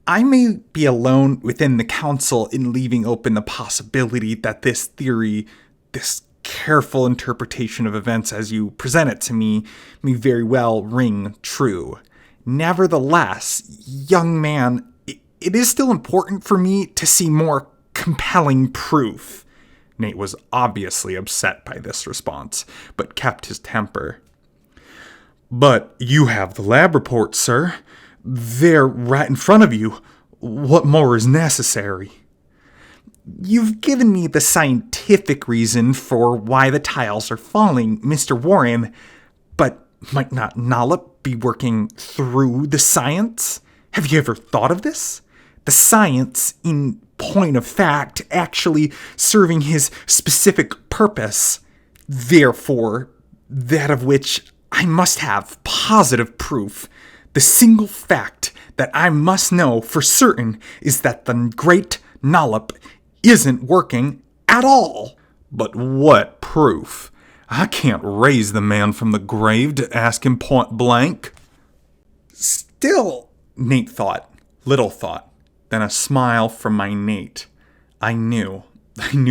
I may be alone within the council in leaving open the possibility that this theory, this careful interpretation of events as you present it to me, may very well ring true. Nevertheless, young man, it is still important for me to see more compelling proof. Nate was obviously upset by this response, but kept his temper. But you have the lab reports, sir. They're right in front of you. What more is necessary? You've given me the scientific reason for why the tiles are falling, Mr. Warren, but might not Nollop be working through the science? Have you ever thought of this? The science, in point of fact, actually serving his specific purpose, therefore, that of which I must have positive proof. The single fact that I must know for certain is that the great Nollop isn't working at all. But what proof? I can't raise the man from the grave to ask him point blank. Still, Nate thought, Little thought, then a smile from my Nate. I knew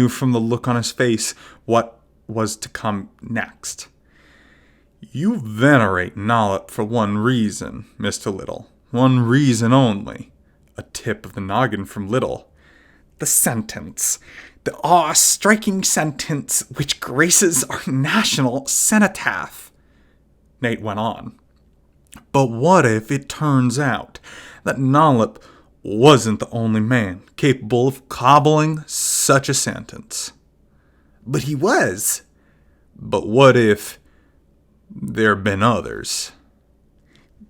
from the look on his face what was to come next. You venerate Nollop for one reason, Mr. Little. One reason only. A tip of the noggin from Little. The sentence. The awe-striking sentence which graces our national cenotaph. Nate went on. But what if it turns out that Nollop wasn't the only man capable of cobbling such a sentence? But he was. But what if there have been others?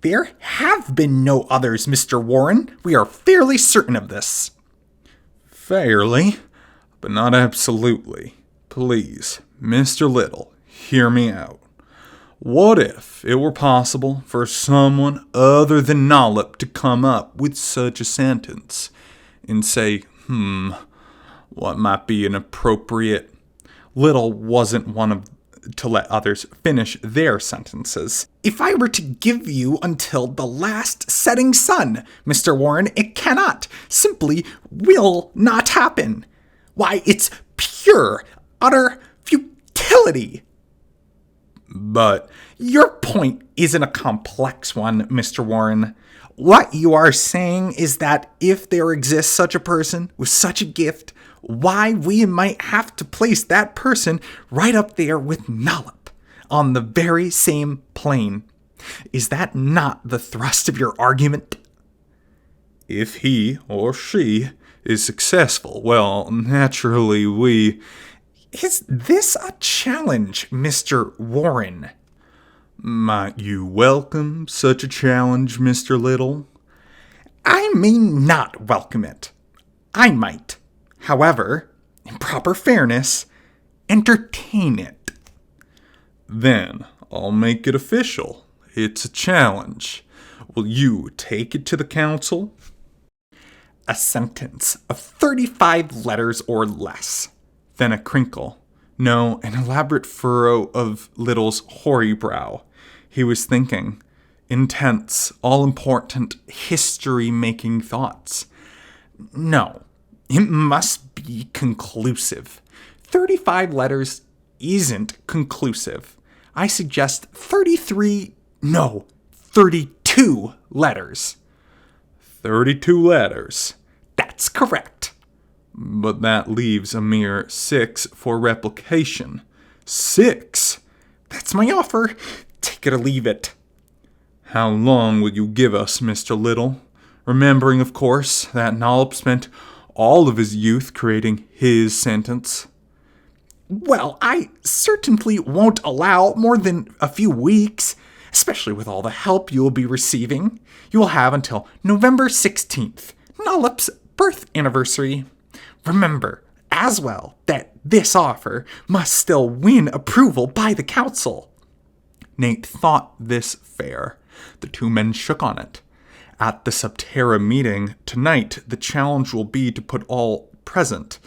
There have been no others, Mr. Warren. We are fairly certain of this. Fairly, but not absolutely. Please, Mr. Little, hear me out. What if it were possible for someone other than Nollop to come up with such a sentence and say, what might be an appropriate... Little wasn't one to let others finish their sentences. If I were to give you until the last setting sun, Mr. Warren, it cannot, simply will not happen. Why, it's pure, utter futility. But your point isn't a complex one, Mr. Warren. What you are saying is that if there exists such a person with such a gift, why we might have to place that person right up there with Nollop, on the very same plane. Is that not the thrust of your argument? If he or she is successful, well, naturally we... Is this a challenge, Mr. Warren? Might you welcome such a challenge, Mr. Little? I may not welcome it. I might, however, in proper fairness, entertain it. Then I'll make it official. It's a challenge. Will you take it to the council? A sentence of 35 letters or less. Then a crinkle. No, an elaborate furrow of Little's hoary brow. He was thinking. Intense, all-important, history-making thoughts. No, it must be conclusive. 35 letters isn't conclusive. I suggest 32 letters. 32 letters. That's correct. But that leaves a mere 6 for replication. 6? That's my offer. Take it or leave it. How long will you give us, Mr. Little? Remembering, of course, that Nollop spent all of his youth creating his sentence. Well, I certainly won't allow more than a few weeks, especially with all the help you will be receiving. You will have until November 16th, Nollop's birth anniversary. Remember, as well, that this offer must still win approval by the council. Nate thought this fair. The two men shook on it. At the Subterra meeting tonight, the challenge will be to put all present.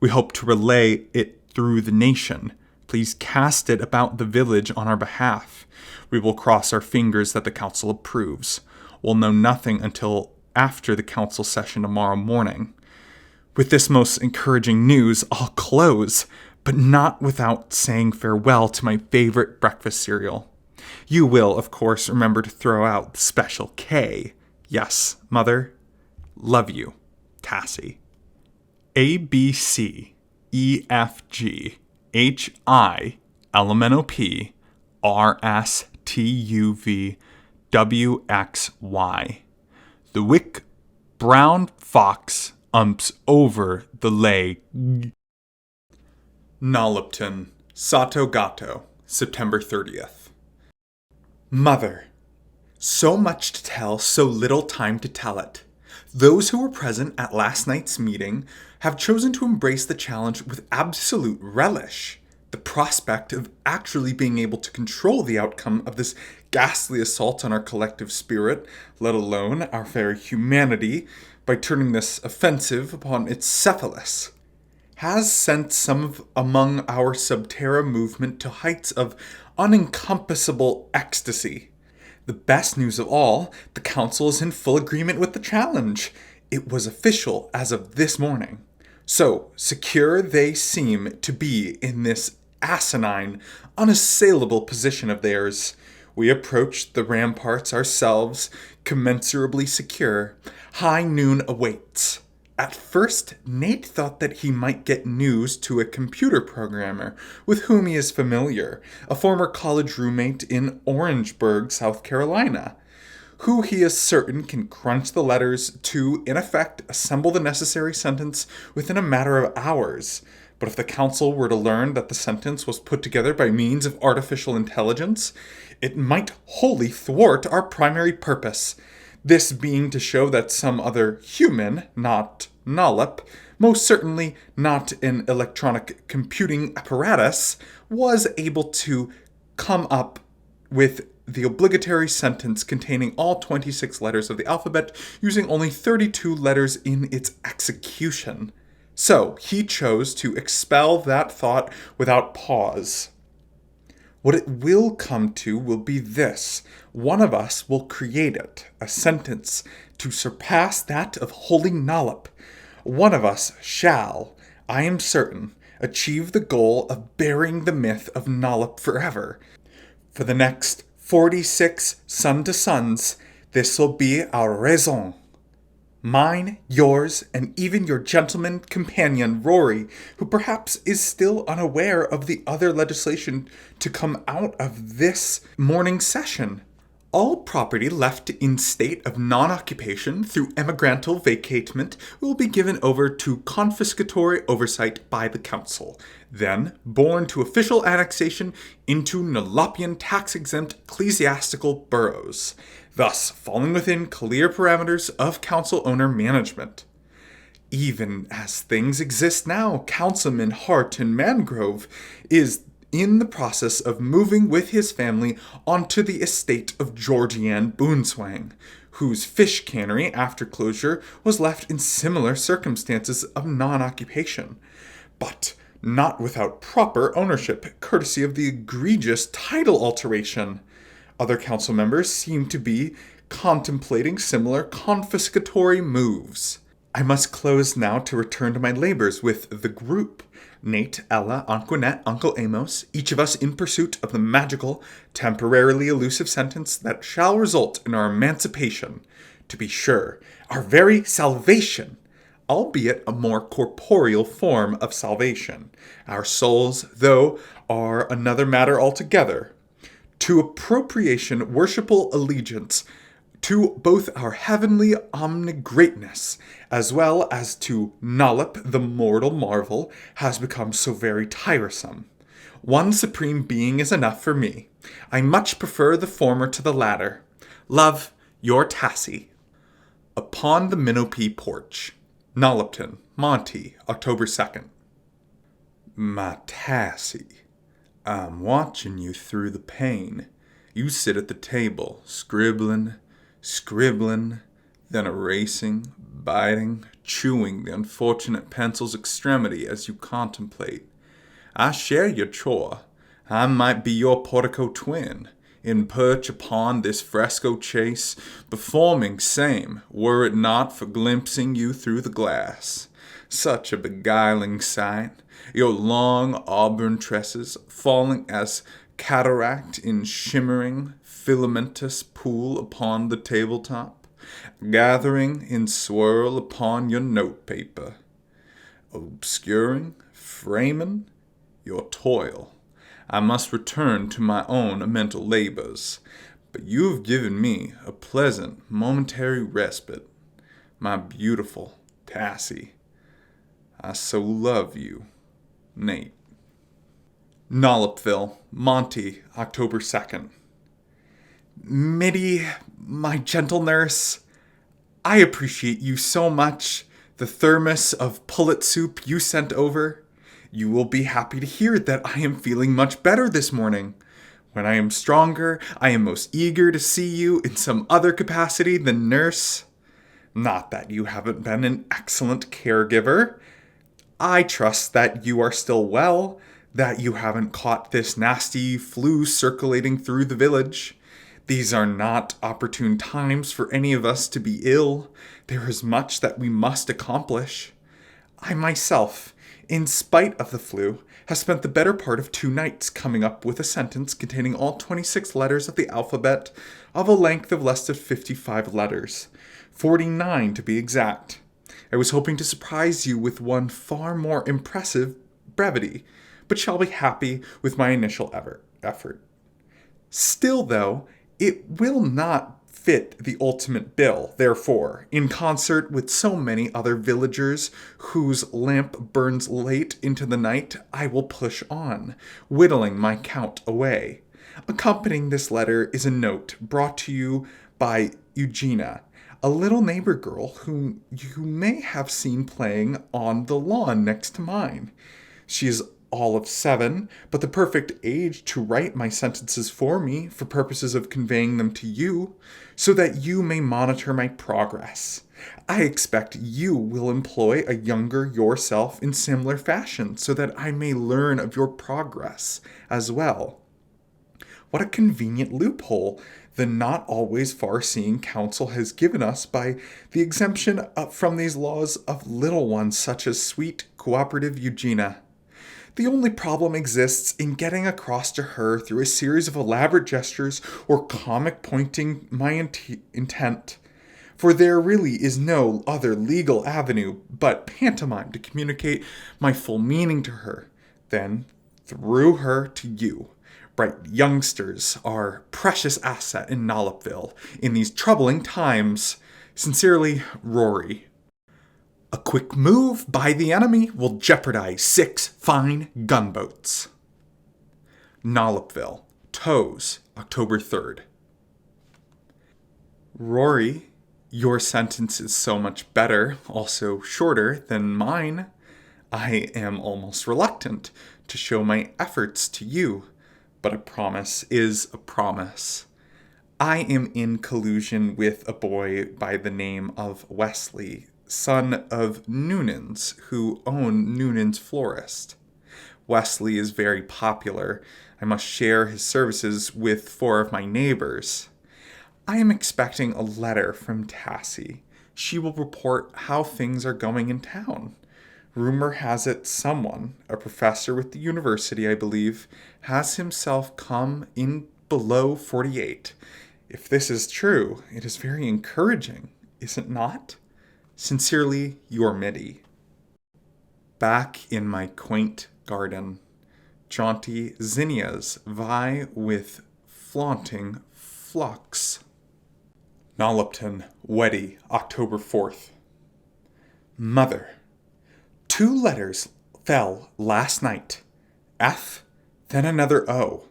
We hope to relay it through the nation. Please cast it about the village on our behalf. We will cross our fingers that the council approves. We'll know nothing until after the council session tomorrow morning. With this most encouraging news, I'll close, but not without saying farewell to my favorite breakfast cereal. You will, of course, remember to throw out the special K. Yes, Mother. Love you, Tassie. A, B, C, E, F, G, H, I, Minnow Pea, R, S, T, U, V, W, X, Y. The wick brown fox umps over the leg. Nollopian, Sato Gato, September 30th. Mother, so much to tell, so little time to tell it. Those who were present at last night's meeting have chosen to embrace the challenge with absolute relish. The prospect of actually being able to control the outcome of this ghastly assault on our collective spirit, let alone our very humanity, by turning this offensive upon its cephalus, has sent among our Subterra movement to heights of unencompassable ecstasy. The best news of all, the Council is in full agreement with the challenge. It was official as of this morning. So, secure they seem to be in this asinine, unassailable position of theirs. We approach the ramparts ourselves, commensurably secure. High noon awaits. At first, Nate thought that he might get news to a computer programmer with whom he is familiar, a former college roommate in Orangeburg, South Carolina, who he is certain can crunch the letters to, in effect, assemble the necessary sentence within a matter of hours. But if the Council were to learn that the sentence was put together by means of artificial intelligence, it might wholly thwart our primary purpose. This being to show that some other human, not Nollop, most certainly not an electronic computing apparatus, was able to come up with the obligatory sentence containing all 26 letters of the alphabet, using only 32 letters in its execution. So, he chose to expel that thought without pause. What it will come to will be this. One of us will create it, a sentence, to surpass that of holy Nollop. One of us shall, I am certain, achieve the goal of burying the myth of Nollop forever. For the next 46 Sun to Suns, this will be our raison. Mine, yours, and even your gentleman companion, Rory, who perhaps is still unaware of the other legislation to come out of this morning's session. All property left in state of non-occupation through emigrantal vacatement will be given over to confiscatory oversight by the Council, then borne to official annexation into Nollopian tax-exempt ecclesiastical boroughs, thus falling within clear parameters of council owner management. Even as things exist now, Councilman Harton Mangrove is in the process of moving with his family onto the estate of Georgianne Boonswang, whose fish cannery after closure was left in similar circumstances of non-occupation, but not without proper ownership, courtesy of the egregious title alteration. Other council members seem to be contemplating similar confiscatory moves. I must close now to return to my labors with the group. Nate, Ella, Antoinette, Uncle Amos, each of us in pursuit of the magical, temporarily elusive sentence that shall result in our emancipation. To be sure, our very salvation, albeit a more corporeal form of salvation. Our souls, though, are another matter altogether. To appropriation, worshipful allegiance, to both our heavenly omnigreatness, as well as to Nollop the mortal marvel, has become so very tiresome. One supreme being is enough for me. I much prefer the former to the latter. Love, your Tassie. Upon the Minnow Pea porch. Nollopton, Monty, October 2nd. My Tassie, I'm watching you through the pane. You sit at the table, scribbling, then erasing, biting, chewing the unfortunate pencil's extremity as you contemplate. I share your chore. I might be your portico twin, in perch upon this fresco chase, performing same, were it not for glimpsing you through the glass. Such a beguiling sight, your long auburn tresses falling as cataract in shimmering, filamentous pool upon the tabletop, gathering in swirl upon your notepaper, obscuring, framing your toil. I must return to my own mental labors, but you have given me a pleasant momentary respite, my beautiful Tassie. I so love you, Nate. Nollopville, Monty, October 2nd. Mitty, my gentle nurse, I appreciate you so much. The thermos of pullet soup you sent over. You will be happy to hear that I am feeling much better this morning. When I am stronger, I am most eager to see you in some other capacity than nurse. Not that you haven't been an excellent caregiver. I trust that you are still well, that you haven't caught this nasty flu circulating through the village. These are not opportune times for any of us to be ill. There is much that we must accomplish. I myself, in spite of the flu, have spent the better part of 2 nights coming up with a sentence containing all 26 letters of the alphabet of a length of less than 55 letters, 49 to be exact. I was hoping to surprise you with one far more impressive brevity, but shall be happy with my initial effort. Still, though, it will not fit the ultimate bill. Therefore, in concert with so many other villagers whose lamp burns late into the night, I will push on, whittling my count away. Accompanying this letter is a note brought to you by Eugenia, a little neighbor girl whom you may have seen playing on the lawn next to mine. She is all of 7, but the perfect age to write my sentences for me for purposes of conveying them to you, so that you may monitor my progress. I expect you will employ a younger yourself in similar fashion, so that I may learn of your progress as well. What a convenient loophole the not always far-seeing council has given us by the exemption from these laws of little ones such as sweet, cooperative Eugenia. The only problem exists in getting across to her through a series of elaborate gestures or comic pointing my intent. For there really is no other legal avenue but pantomime to communicate my full meaning to her. Then, through her to you. Bright youngsters are precious asset in Nollopian in these troubling times. Sincerely, Rory. A quick move by the enemy will jeopardize 6 fine gunboats. Nollopian, Toes, October 3rd. Rory, your sentence is so much better, also shorter, than mine. I am almost reluctant to show my efforts to you, but a promise is a promise. I am in collusion with a boy by the name of Wesley, son of Noonans, who own Noonan's Florist. Wesley is very popular. I must share his services with 4 of my neighbors. I am expecting a letter from Tassie. She will report how things are going in town. Rumor has it someone, a professor with the university, I believe, has himself come in below 48. If this is true, it is very encouraging, is it not? Sincerely, your Mitty. Back in my quaint garden, jaunty zinnias vie with flaunting phlox. Nollopian, Weddy, October 4th. Mother, 2 letters fell last night. F, then another O.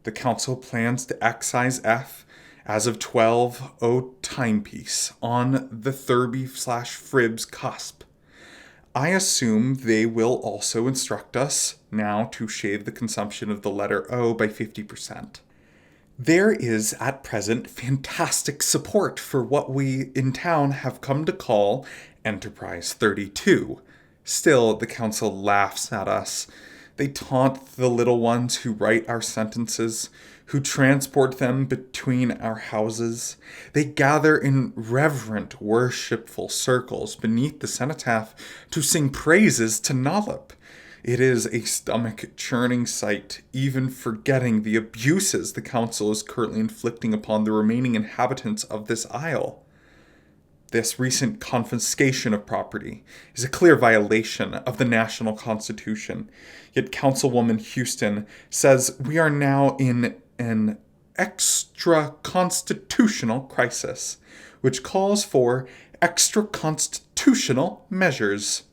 The council plans to excise F as of 12:00 timepiece on the Thurby/Fribs cusp. I assume they will also instruct us now to shave the consumption of the letter O by 50%. There is at present fantastic support for what we in town have come to call Enterprise 32. Still, the council laughs at us. They taunt the little ones who write our sentences, who transport them between our houses. They gather in reverent, worshipful circles beneath the cenotaph to sing praises to Nollop. It is a stomach-churning sight, even forgetting the abuses the council is currently inflicting upon the remaining inhabitants of this isle. This recent confiscation of property is a clear violation of the national constitution, yet Councilwoman Houston says we are now in an extra-constitutional crisis, which calls for extra-constitutional measures.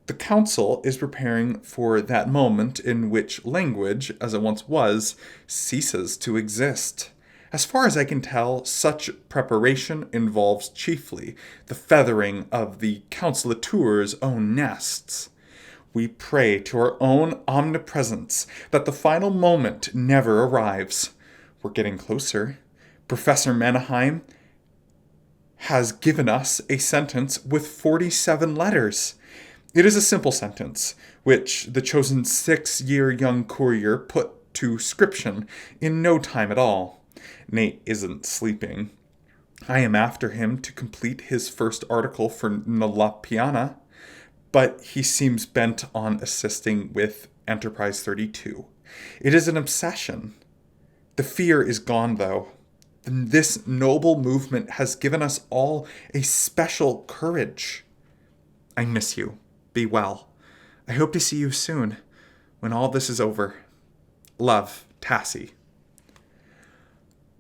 The council is preparing for that moment in which language, as it once was, ceases to exist. As far as I can tell, such preparation involves chiefly the feathering of the councilatour's own nests. We pray to our own omnipresence that the final moment never arrives. We're getting closer. Professor Mannerheim has given us a sentence with 47 letters. It is a simple sentence, which the chosen 6-year young courier put to scription in no time at all. Nate isn't sleeping. I am after him to complete his first article for Nollopian, but he seems bent on assisting with Enterprise 32. It is an obsession. The fear is gone, though. This noble movement has given us all a special courage. I miss you. Be well. I hope to see you soon, when all this is over. Love, Tassie.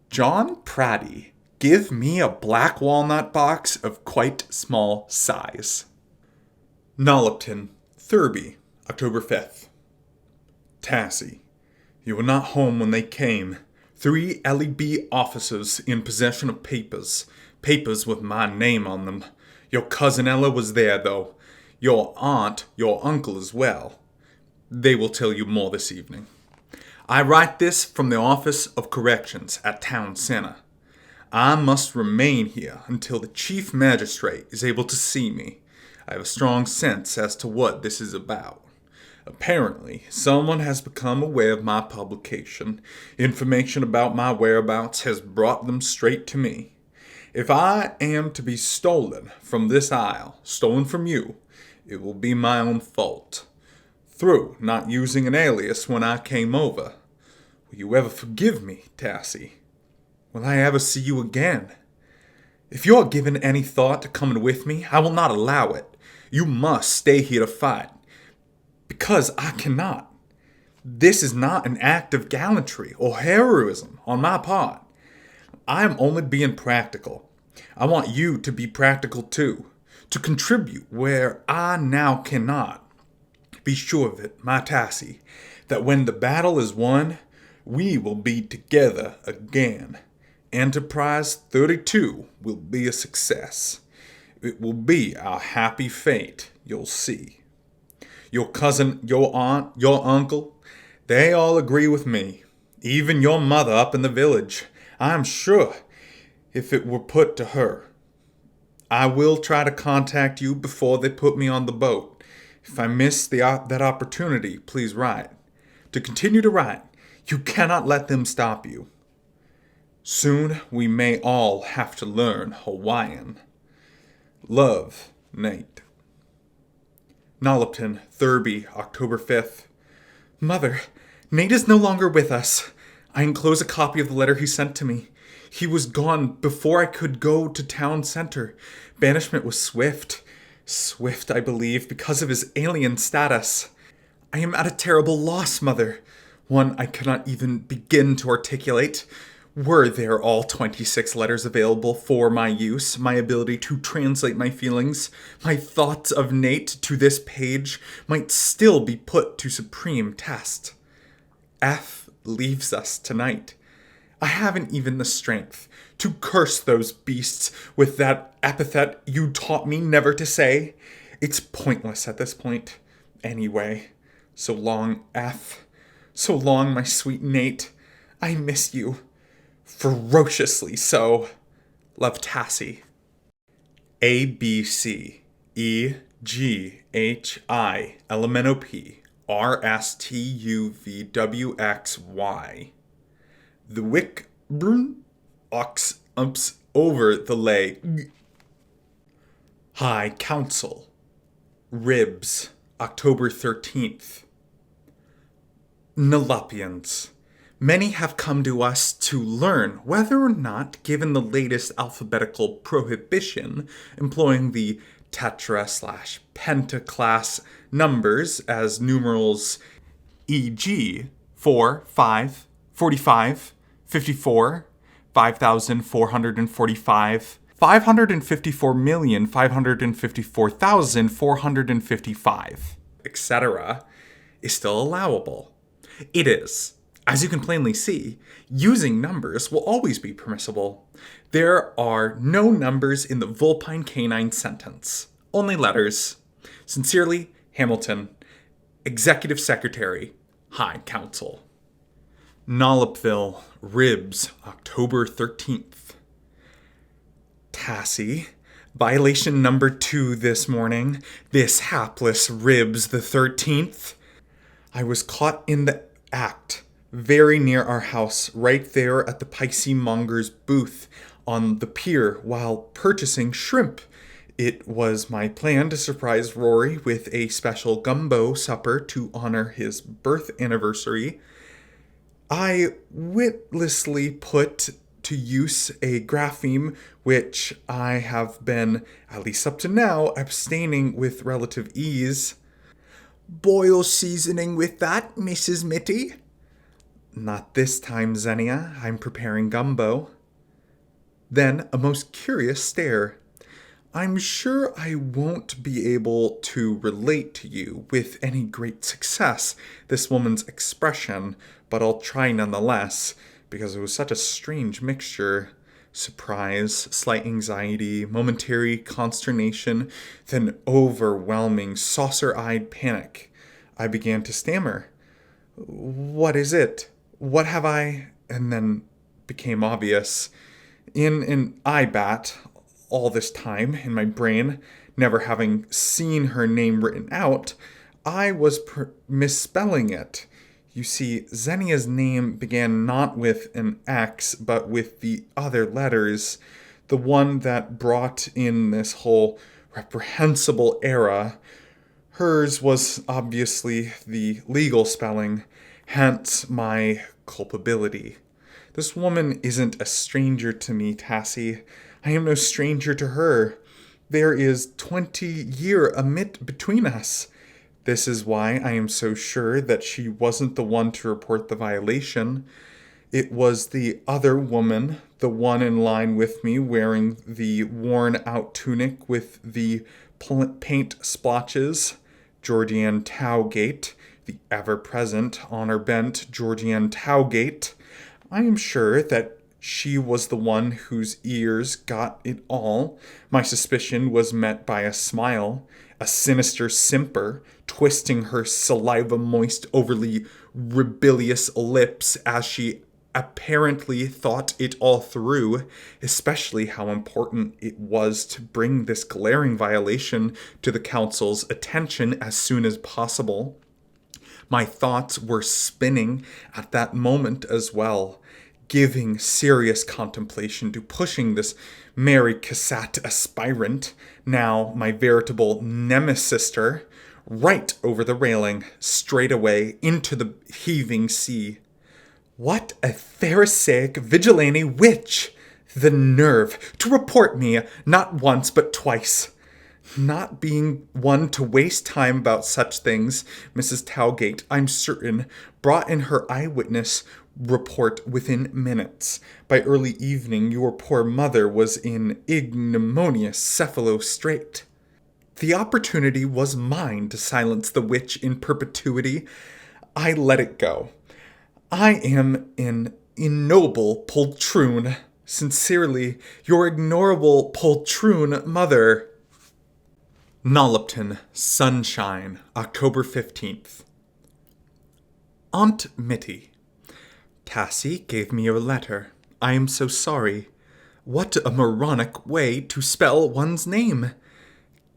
John Praddy, give me a black walnut box of quite small size. Nollopian Thurby, October 5th. Tassie, you were not home when they came. 3 LEB officers in possession of papers with my name on them. Your cousin Ella was there, though. Your aunt, your uncle as well. They will tell you more this evening. I write this from the Office of Corrections at Town Center. I must remain here until the Chief Magistrate is able to see me. I have a strong sense as to what this is about. Apparently, someone has become aware of my publication. Information about my whereabouts has brought them straight to me. If I am to be stolen from this isle, stolen from you, it will be my own fault. Through not using an alias when I came over. Will you ever forgive me, Tassie? Will I ever see you again? If you are given any thought to coming with me, I will not allow it. You must stay here to fight. Because I cannot. This is not an act of gallantry or heroism on my part. I am only being practical. I want you to be practical too, to contribute where I now cannot. Be sure of it, my Tassie, that when the battle is won, we will be together again. Enterprise 32 will be a success. It will be our happy fate, you'll see. Your cousin, your aunt, your uncle, they all agree with me. Even your mother up in the village, I am sure, if it were put to her. I will try to contact you before they put me on the boat. If I miss that opportunity, please write. To continue to write, you cannot let them stop you. Soon we may all have to learn Hawaiian. Love, Nate. Nollopian Thurby, October 5th. Mother, Nate is no longer with us. I enclose a copy of the letter he sent to me. He was gone before I could go to town center. Banishment was swift. Swift, I believe, because of his alien status. I am at a terrible loss, Mother. One I cannot even begin to articulate. Were there all 26 letters available for my use, my ability to translate my feelings, my thoughts of Nate to this page might still be put to supreme test. F leaves us tonight. I haven't even the strength to curse those beasts with that epithet you taught me never to say. It's pointless at this point. Anyway, so long, F. So long, my sweet Nate. I miss you. Ferociously so. Love, Tassie. A, B, C, E, G, H, I, Minnow Pea, R, S, T, U, V, W, X, Y. The wick, brun, ox, umps, over the lay. High Council. Ribs, October 13th. Nollopians. Many have come to us to learn whether or not, given the latest alphabetical prohibition, employing the tetra/pentaclass numbers as numerals, e.g., 4, 5, 45, 54, 5,445, 554,554,455, etc., is still allowable. It is. As you can plainly see, using numbers will always be permissible. There are no numbers in the vulpine canine sentence, only letters. Sincerely, Hamilton, Executive Secretary, High Council. Nollopian Ribs, October 13th. Tassie, violation number 2 this morning. This hapless Ribs the 13th. I was caught in the act, very near our house, right there at the Pisces monger's booth on the pier while purchasing shrimp. It was my plan to surprise Rory with a special gumbo supper to honor his birth anniversary. I witlessly put to use a grapheme which I have been, at least up to now, abstaining with relative ease. Boil seasoning with that, Mrs. Mitty? Not this time, Xenia. I'm preparing gumbo. Then a most curious stare. I'm sure I won't be able to relate to you with any great success, this woman's expression, but I'll try nonetheless, because it was such a strange mixture. Surprise, slight anxiety, momentary consternation, then overwhelming, saucer-eyed panic. I began to stammer. What is it? What have I? And then became obvious. In an eye-bat, all this time in my brain, never having seen her name written out, I was misspelling it. You see, Xenia's name began not with an X, but with the other letters, the one that brought in this whole reprehensible era. Hers was obviously the legal spelling, hence my culpability. This woman isn't a stranger to me, Tassie. I am no stranger to her. There is 20-year omit between us. This is why I am so sure that she wasn't the one to report the violation. It was the other woman, the one in line with me wearing the worn-out tunic with the paint splotches, Georgianne Towgate, the ever-present, honor-bent Georgianne Towgate. I am sure that she was the one whose ears got it all. My suspicion was met by a smile, a sinister simper, twisting her saliva-moist, overly rebellious lips as she apparently thought it all through, especially how important it was to bring this glaring violation to the council's attention as soon as possible. My thoughts were spinning at that moment as well, giving serious contemplation to pushing this Mary Cassatt aspirant, now my veritable nemesis-sister, right over the railing, straight away into the heaving sea. What a pharisaic vigilante witch! The nerve to report me not once but twice. Not being one to waste time about such things, Mrs. Towgate, I'm certain, brought in her eyewitness report within minutes. By early evening, your poor mother was in ignominious cephalo strait. The opportunity was mine to silence the witch in perpetuity. I let it go. I am an ignoble poltroon. Sincerely, your ignorable poltroon mother. Nollopian, Sunshine, October 15th. Aunt Mitty. Tassie gave me your letter. I am so sorry. What a moronic way to spell one's name.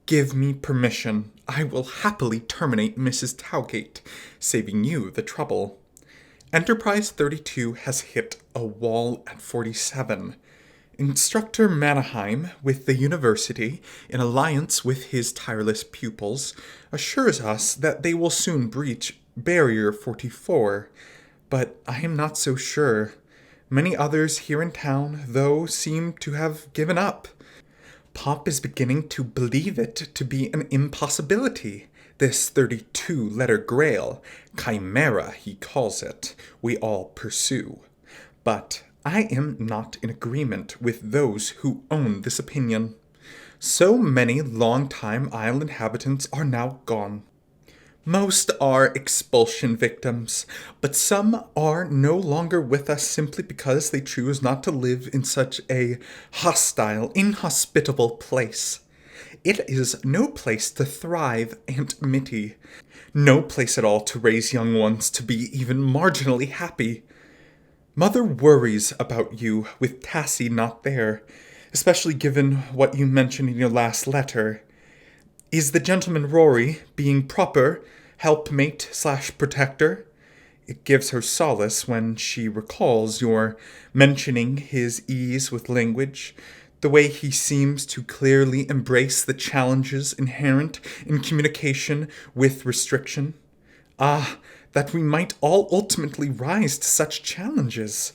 Give me permission. I will happily terminate Mrs. Towgate, saving you the trouble. Enterprise 32 has hit a wall at 47. Instructor Mannheim, with the university, in alliance with his tireless pupils, assures us that they will soon breach Barrier 44. But I am not so sure. Many others here in town, though, seem to have given up. Pop is beginning to believe it to be an impossibility. This 32-letter grail, chimera he calls it, we all pursue. But I am not in agreement with those who own this opinion. So many long-time island inhabitants are now gone. Most are expulsion victims, but some are no longer with us simply because they choose not to live in such a hostile, inhospitable place. It is no place to thrive, Aunt Mitty. No place at all to raise young ones to be even marginally happy. Mother worries about you with Tassie not there, especially given what you mentioned in your last letter. Is the gentleman Rory being proper helpmate/protector? It gives her solace when she recalls your mentioning his ease with language, the way he seems to clearly embrace the challenges inherent in communication with restriction. Ah, that we might all ultimately rise to such challenges.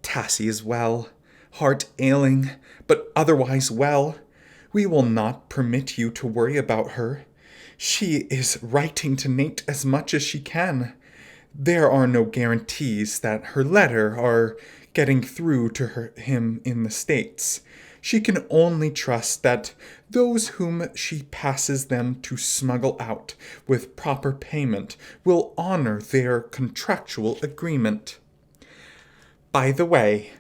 Tassie is well, heart ailing, but otherwise well. We will not permit you to worry about her. She is writing to Nate as much as she can. There are no guarantees that her letter are getting through to him in the States. She can only trust that those whom she passes them to smuggle out with proper payment will honor their contractual agreement. By the way,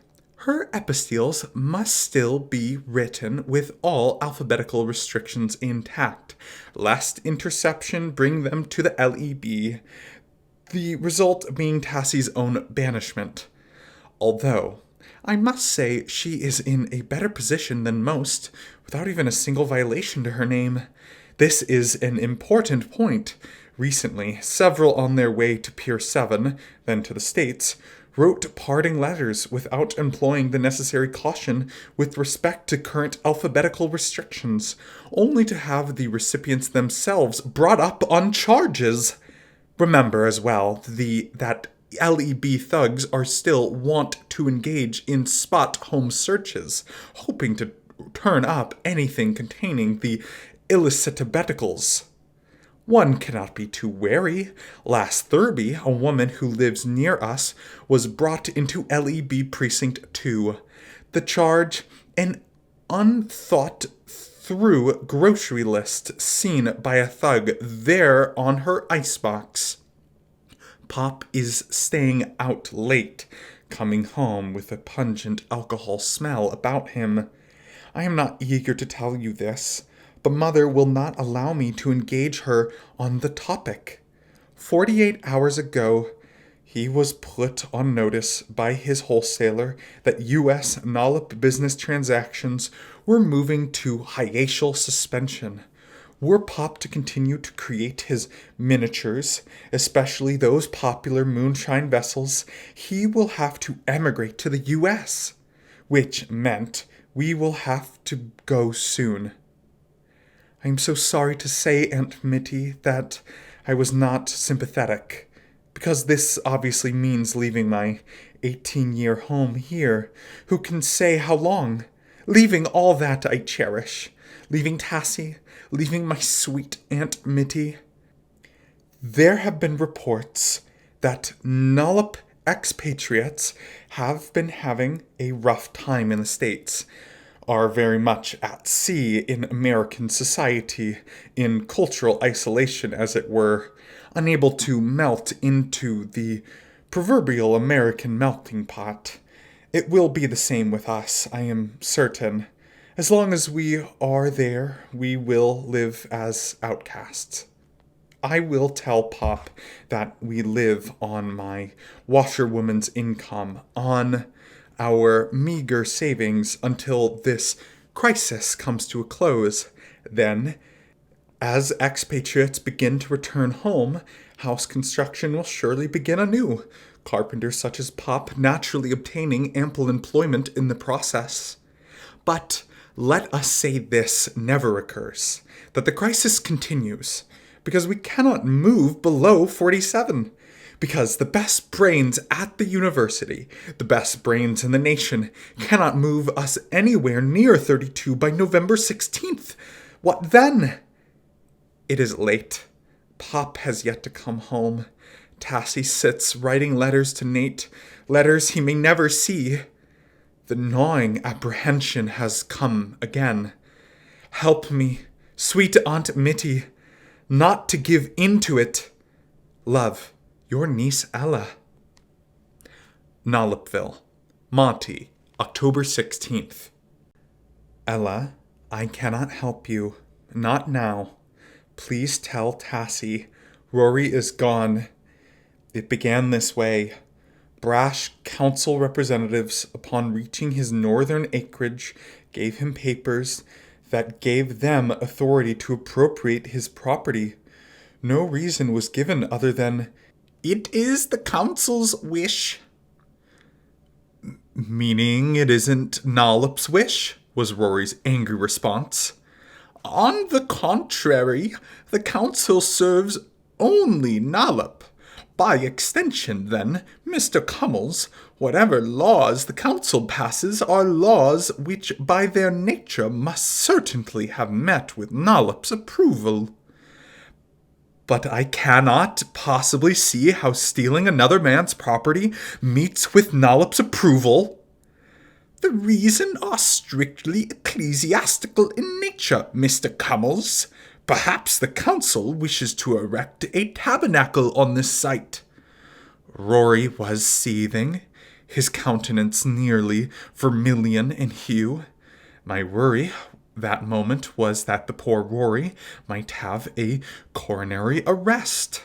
her epistyles must still be written with all alphabetical restrictions intact, lest interception bring them to the LEB, the result being Tassie's own banishment. Although, I must say she is in a better position than most, without even a single violation to her name. This is an important point. Recently, several on their way to Pier 7, then to the States, wrote parting letters without employing the necessary caution with respect to current alphabetical restrictions, only to have the recipients themselves brought up on charges. Remember as well that LEB thugs are still wont to engage in spot home searches, hoping to turn up anything containing the illicitabeticals. One cannot be too wary. Last Thurby, a woman who lives near us, was brought into LEB Precinct 2. The charge, an unthought-through grocery list seen by a thug there on her icebox. Pop is staying out late, coming home with a pungent alcohol smell about him. I am not eager to tell you this, but Mother will not allow me to engage her on the topic. 48 hours ago, he was put on notice by his wholesaler that U.S. Nollop business transactions were moving to hiatal suspension. Were Pop to continue to create his miniatures, especially those popular moonshine vessels, he will have to emigrate to the U.S., which meant we will have to go soon. I am so sorry to say, Aunt Mitty, that I was not sympathetic, because this obviously means leaving my 18-year home here. Who can say how long? Leaving all that I cherish. Leaving Tassie. Leaving my sweet Aunt Mitty. There have been reports that Nollop expatriates have been having a rough time in the States, are very much at sea in American society, in cultural isolation, as it were, unable to melt into the proverbial American melting pot. It will be the same with us, I am certain. As long as we are there, we will live as outcasts. I will tell Pop that we live on my washerwoman's income, on our meager savings until this crisis comes to a close. Then, as expatriates begin to return home, house construction will surely begin anew, carpenters such as Pop naturally obtaining ample employment in the process. But let us say this never occurs, that the crisis continues, because we cannot move below 47. Because the best brains at the university, the best brains in the nation, cannot move us anywhere near 32 by November 16th. What then? It is late. Pop has yet to come home. Tassie sits writing letters to Nate, letters he may never see. The gnawing apprehension has come again. Help me, sweet Aunt Mitty, not to give in to it. Love, your niece Ella. Nollopville, Monty, October 16th. Ella, I cannot help you. Not now. Please tell Tassie. Rory is gone. It began this way. Brash council representatives, upon reaching his northern acreage, gave him papers that gave them authority to appropriate his property. No reason was given other than, "It is the council's wish." Meaning it isn't Nollop's wish, was Rory's angry response. "On the contrary, the council serves only Nollop. By extension, then, Mr. Cummels, whatever laws the council passes are laws which by their nature must certainly have met with Nollop's approval." "But I cannot possibly see how stealing another man's property meets with Nollop's approval." "The reasons are strictly ecclesiastical in nature, Mr. Cummels. Perhaps the council wishes to erect a tabernacle on this site." Rory was seething, his countenance nearly vermilion in hue. My worry that moment was that the poor Rory might have a coronary arrest.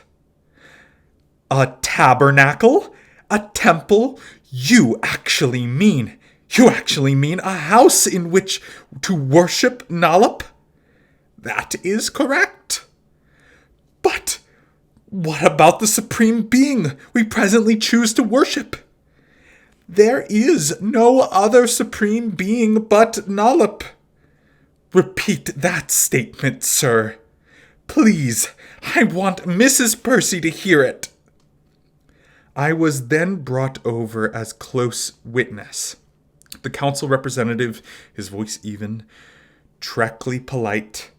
"A tabernacle? A temple? You actually mean a house in which to worship Nollop?" "That is correct." "But what about the Supreme Being we presently choose to worship?" "There is no other Supreme Being but Nollop." "Repeat that statement, sir. Please, I want Mrs. Percy to hear it." I was then brought over as close witness. The council representative, his voice even, treacly polite,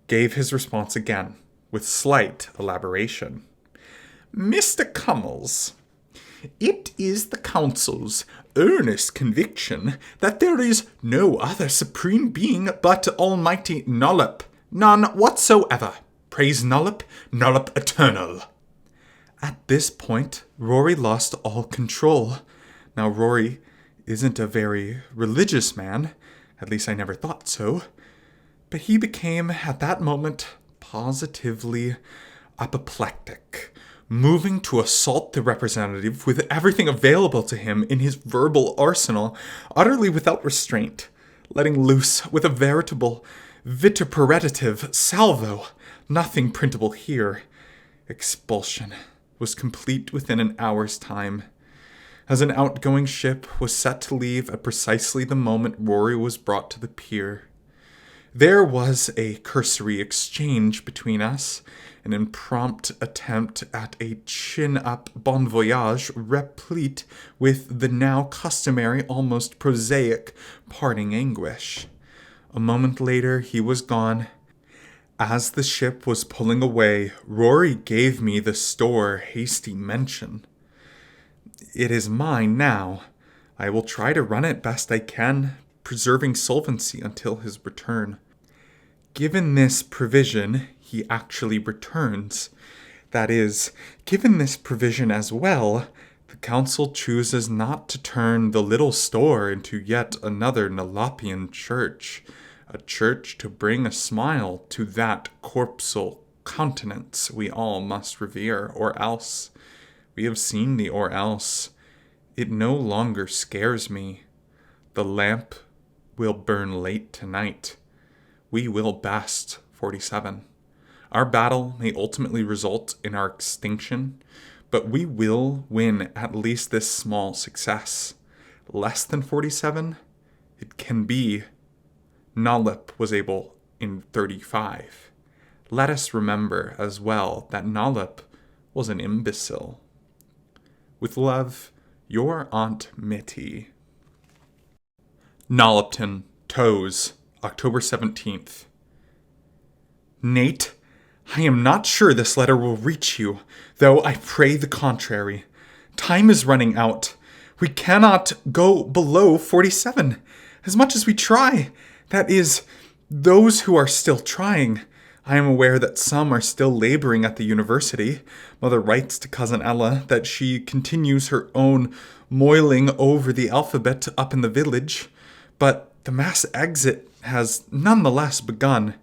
gave his response again, with slight elaboration. "Mr. Cummels, it is the council's earnest conviction that there is no other supreme being but Almighty Nollop. None whatsoever. Praise Nollop, Nollop eternal." At this point, Rory lost all control. Now, Rory isn't a very religious man, at least I never thought so, but he became, at that moment, positively apoplectic, moving to assault the representative with everything available to him in his verbal arsenal, utterly without restraint, letting loose with a veritable vituperative salvo, nothing printable here. Expulsion was complete within an hour's time, as an outgoing ship was set to leave at precisely the moment Rory was brought to the pier. There was a cursory exchange between us, an impromptu attempt at a chin-up bon voyage replete with the now customary, almost prosaic, parting anguish. A moment later, he was gone. As the ship was pulling away, Rory gave me the store hasty mention. "It is mine now. I will try to run it best I can, preserving solvency until his return." Given this provision, he actually returns. That is, given this provision as well, the council chooses not to turn the little store into yet another Nollopian church, a church to bring a smile to that corpsal countenance we all must revere, or else. We have seen the or else. It no longer scares me. The lamp will burn late tonight. We will best 47. Our battle may ultimately result in our extinction, but we will win at least this small success. Less than 47? It can be. Nollop was able in 35. Let us remember as well that Nollop was an imbecile. With love, your Aunt Mitty. Nollopton, Toes, October 17th. Nate, I am not sure this letter will reach you, though I pray the contrary. Time is running out. We cannot go below 47, as much as we try. That is, those who are still trying. I am aware that some are still laboring at the university. Mother writes to Cousin Ella that she continues her own moiling over the alphabet up in the village. But the mass exit has nonetheless begun.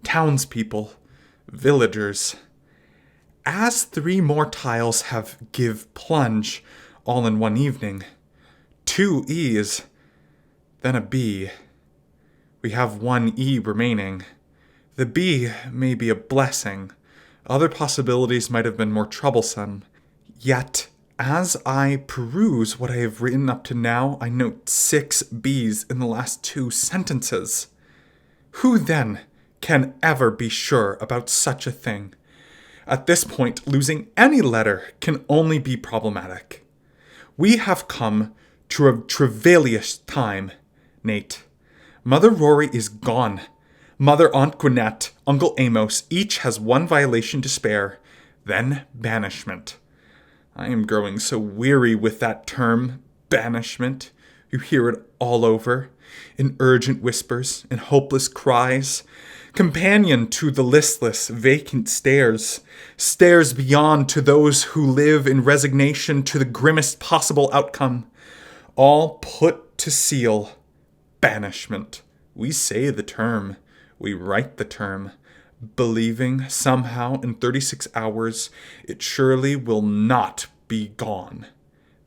Townspeople, villagers. As 3 more tiles have give plunge, all in one evening. 2 E's, then a B. We have 1 E remaining. The B may be a blessing. Other possibilities might have been more troublesome. Yet, as I peruse what I have written up to now, I note 6 B's in the last 2 sentences. Who then can ever be sure about such a thing? At this point, losing any letter can only be problematic. We have come to a travailious time, Nate. Mother Rory is gone. Mother Aunt Gwinnett, Uncle Amos, each has 1 violation to spare, then banishment. I am growing so weary with that term, banishment. You hear it all over, in urgent whispers, in hopeless cries, companion to the listless, vacant stares, stares beyond to those who live in resignation to the grimmest possible outcome, all put to seal, banishment. We say the term, we write the term, believing somehow in 36 hours it surely will not be gone,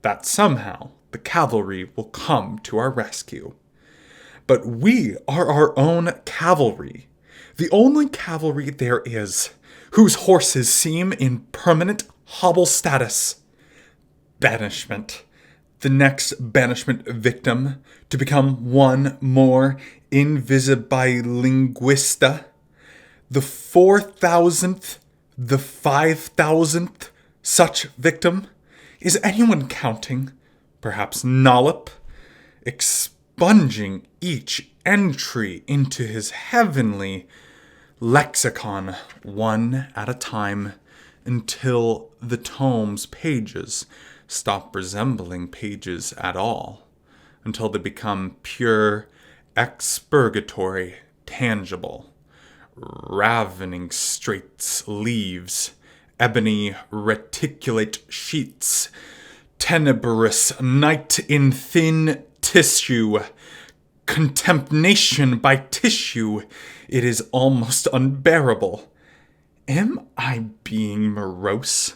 that somehow the cavalry will come to our rescue. But we are our own cavalry, the only cavalry there is, whose horses seem in permanent hobble status. Banishment. The next banishment victim to become one more invisibilinguista. The 4,000th, the 5,000th such victim. Is anyone counting? Perhaps Nollop? Expunging each entry into his heavenly lexicon, one at a time, until the tome's pages stop resembling pages at all, until they become pure expurgatory, tangible, ravening straits, leaves, ebony reticulate sheets, tenebrous night in thin tissue, contemplation by tissue. It is almost unbearable. Am I being morose?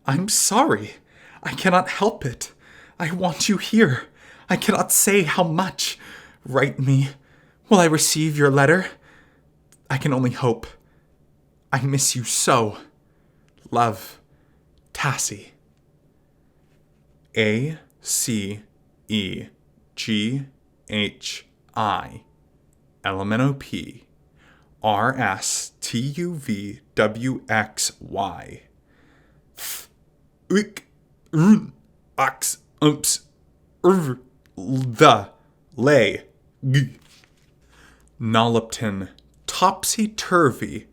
I'm sorry. I cannot help it. I want you here. I cannot say how much. Write me. Will I receive your letter? I can only hope. I miss you so. Love, Tassie. ACEGHI LMNOP RSTUVWXY the lay Nollopian topsy-turvy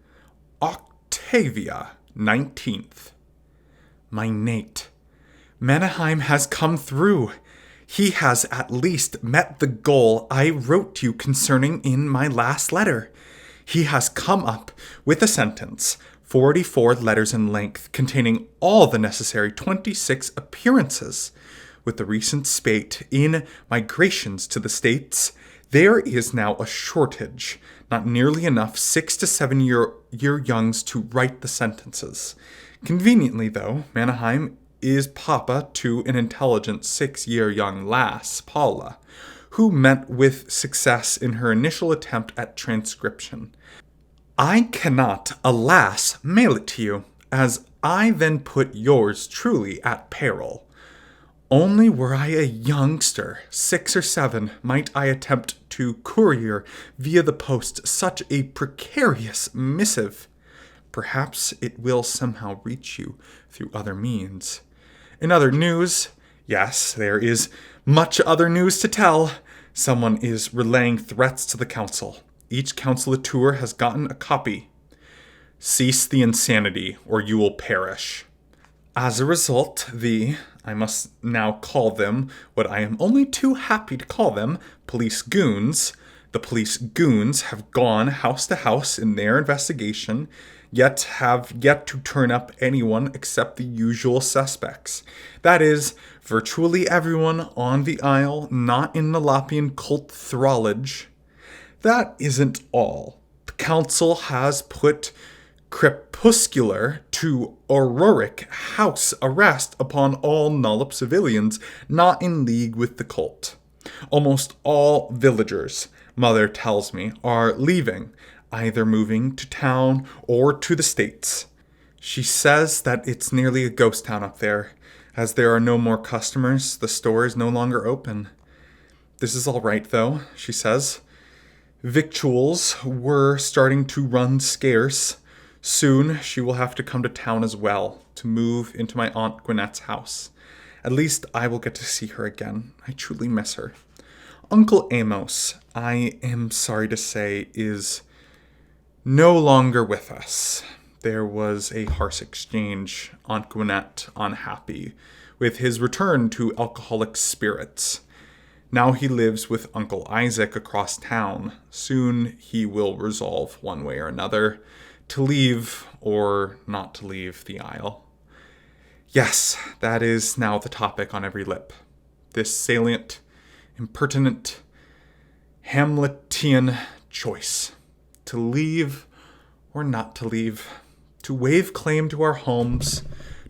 Octavia 19th. My Nate, Menaheim has come through. He has at least met the goal I wrote you concerning in my last letter. He has come up with a sentence, 44 letters in length, containing all the necessary 26 appearances. With the recent spate in migrations to the States, there is now a shortage, not nearly enough 6 to 7 year youngs to write the sentences. Conveniently, though, Menaheim is papa to an intelligent 6-year young lass, Paula, who met with success in her initial attempt at transcription. I cannot, alas, mail it to you, as I then put yours truly at peril. Only were I a youngster, 6 or 7, might I attempt to courier via the post such a precarious missive. Perhaps it will somehow reach you through other means. In other news, yes, there is much other news to tell. Someone is relaying threats to the council. Each councilateur has gotten a copy. Cease the insanity, or you will perish. As a result, I must now call them what I am only too happy to call them, police goons. The police goons have gone house to house in their investigation, yet have yet to turn up anyone except the usual suspects. That is, virtually everyone on the Isle not in Nollopian cult thrallage. That isn't all. The council has put crepuscular to auroric house arrest upon all Nollop civilians not in league with the cult. Almost all villagers, Mother tells me, are leaving, either moving to town or to the States. She says that it's nearly a ghost town up there. As there are no more customers, the store is no longer open. This is all right, though, she says. Victuals were starting to run scarce. Soon she will have to come to town as well, to move into my Aunt Gwynette's house. At least I will get to see her again. I truly miss her. Uncle Amos, I am sorry to say, is no longer with us. There was a harsh exchange, Aunt Gwynette unhappy with his return to alcoholic spirits. Now he lives with Uncle Isaac across town. Soon he will resolve one way or another to leave or not to leave the Isle. Yes, that is now the topic on every lip. This salient, impertinent, Hamletian choice. To leave or not to leave. To waive claim to our homes.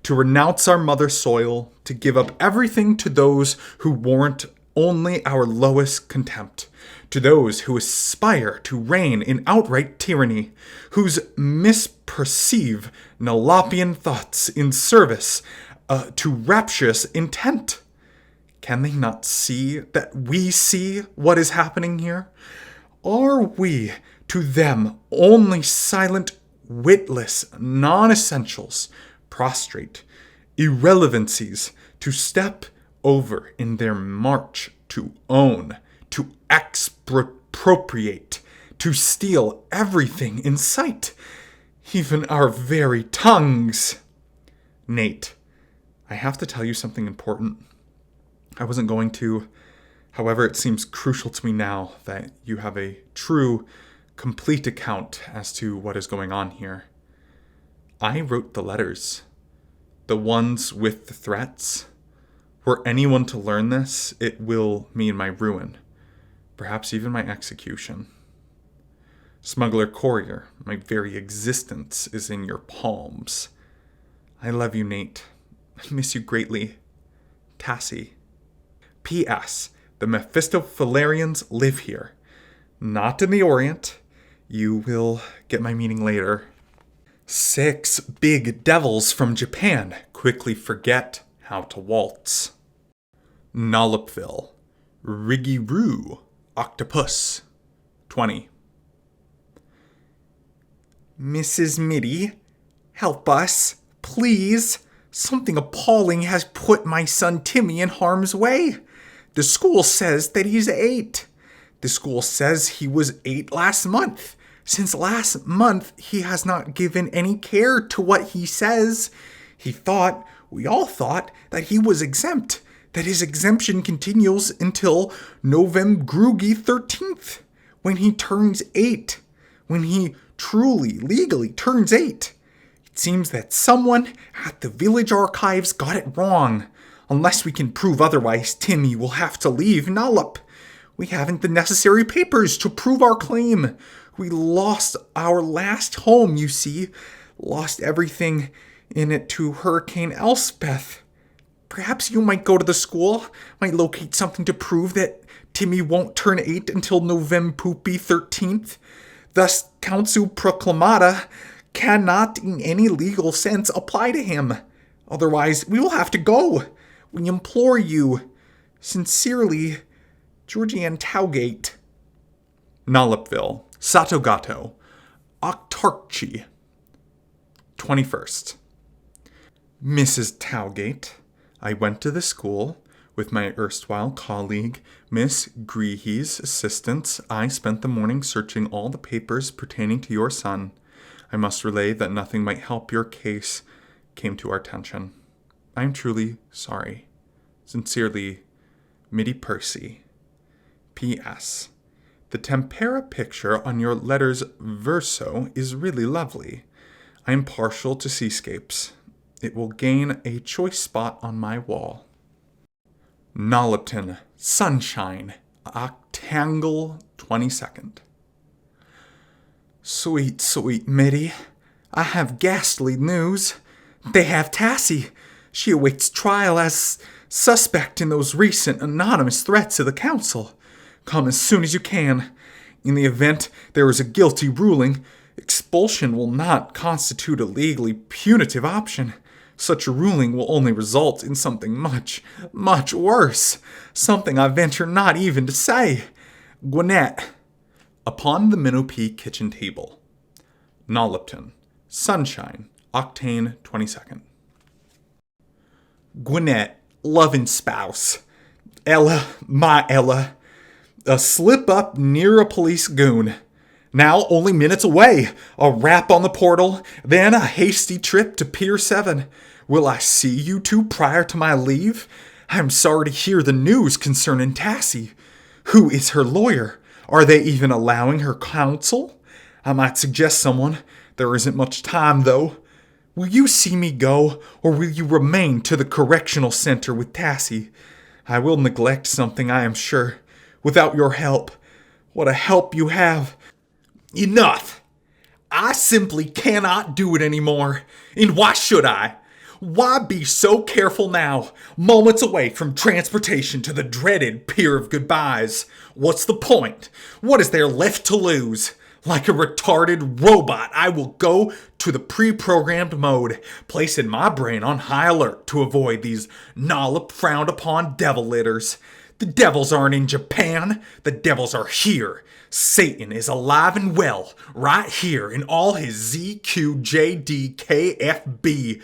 To renounce our mother soil. To give up everything to those who warrant only our lowest contempt. To those who aspire to reign in outright tyranny, whose misperceive Nollopian thoughts in service to rapturous intent. Can they not see that we see what is happening here? Are we to them only silent, witless non-essentials, prostrate irrelevancies to step over in their march to own, to expropriate, to steal everything in sight, even our very tongues? Nate, I have to tell you something important. I wasn't going to. However, it seems crucial to me now that you have a true, complete account as to what is going on here. I wrote the letters. The ones with the threats. Were anyone to learn this, it will mean my ruin. Perhaps even my execution. Smuggler Courier, my very existence is in your palms. I love you, Nate. I miss you greatly. Tassie. P.S. The Mephistophelians live here. Not in the Orient. You will get my meaning later. 6 big devils from Japan quickly forget how to waltz. Nollopville. Riggy-roo. Octopus. 20. Mrs. Mitty, help us, please. Something appalling has put my son Timmy in harm's way. The school says that he's 8. The school says he was 8 last month. Since last month, he has not given any care to what he says. We all thought, that he was exempt, that his exemption continues until November 13th, when he turns 8, when he truly, legally turns 8. It seems that someone at the village archives got it wrong. Unless we can prove otherwise, Timmy will have to leave Nollop. We haven't the necessary papers to prove our claim. We lost our last home, you see. Lost everything in it to Hurricane Elspeth. Perhaps you might go to the school, might locate something to prove that Timmy won't turn 8 until November 13th. Thus, Council Proclamata cannot in any legal sense apply to him. Otherwise, we will have to go. We implore you. Sincerely, Georgianne Towgate. Nollopville. Satogato. Octarchy. 21st. Mrs. Towgate, I went to the school. With my erstwhile colleague, Miss Greahy's assistance, I spent the morning searching all the papers pertaining to your son. I must relay that nothing might help your case came to our attention. I am truly sorry. Sincerely, Mitty Percy. P.S. The tempera picture on your letter's verso is really lovely. I am partial to seascapes. It will gain a choice spot on my wall. Nollopton, Sunshine, Octangle 22nd. Sweet, sweet Mitty, I have ghastly news. They have Tassie. She awaits trial as suspect in those recent anonymous threats of the council. Come as soon as you can. In the event there is a guilty ruling, expulsion will not constitute a legally punitive option. Such a ruling will only result in something much, much worse. Something I venture not even to say. Gwinnett. Upon the Minnow Pea kitchen table. Nollopian, Sunshine, Octane 22nd. Gwinnett, loving spouse. Ella, my Ella. A slip up near a police goon. Now only minutes away. A rap on the portal, then a hasty trip to Pier 7. Will I see you two prior to my leave? I am sorry to hear the news concerning Tassie. Who is her lawyer? Are they even allowing her counsel? I might suggest someone. There isn't much time, though. Will you see me go, or will you remain to the correctional center with Tassie? I will neglect something, I am sure. Without your help. What a help you have. Enough! I simply cannot do it anymore. And why should I? Why be so careful now, moments away from transportation to the dreaded Pier of Goodbyes? What's the point? What is there left to lose? Like a retarded robot, I will go to the pre-programmed mode, placing my brain on high alert to avoid these Nollop frowned-upon devil litters. The devils aren't in Japan, the devils are here. Satan is alive and well, right here in all his ZQJDKFB.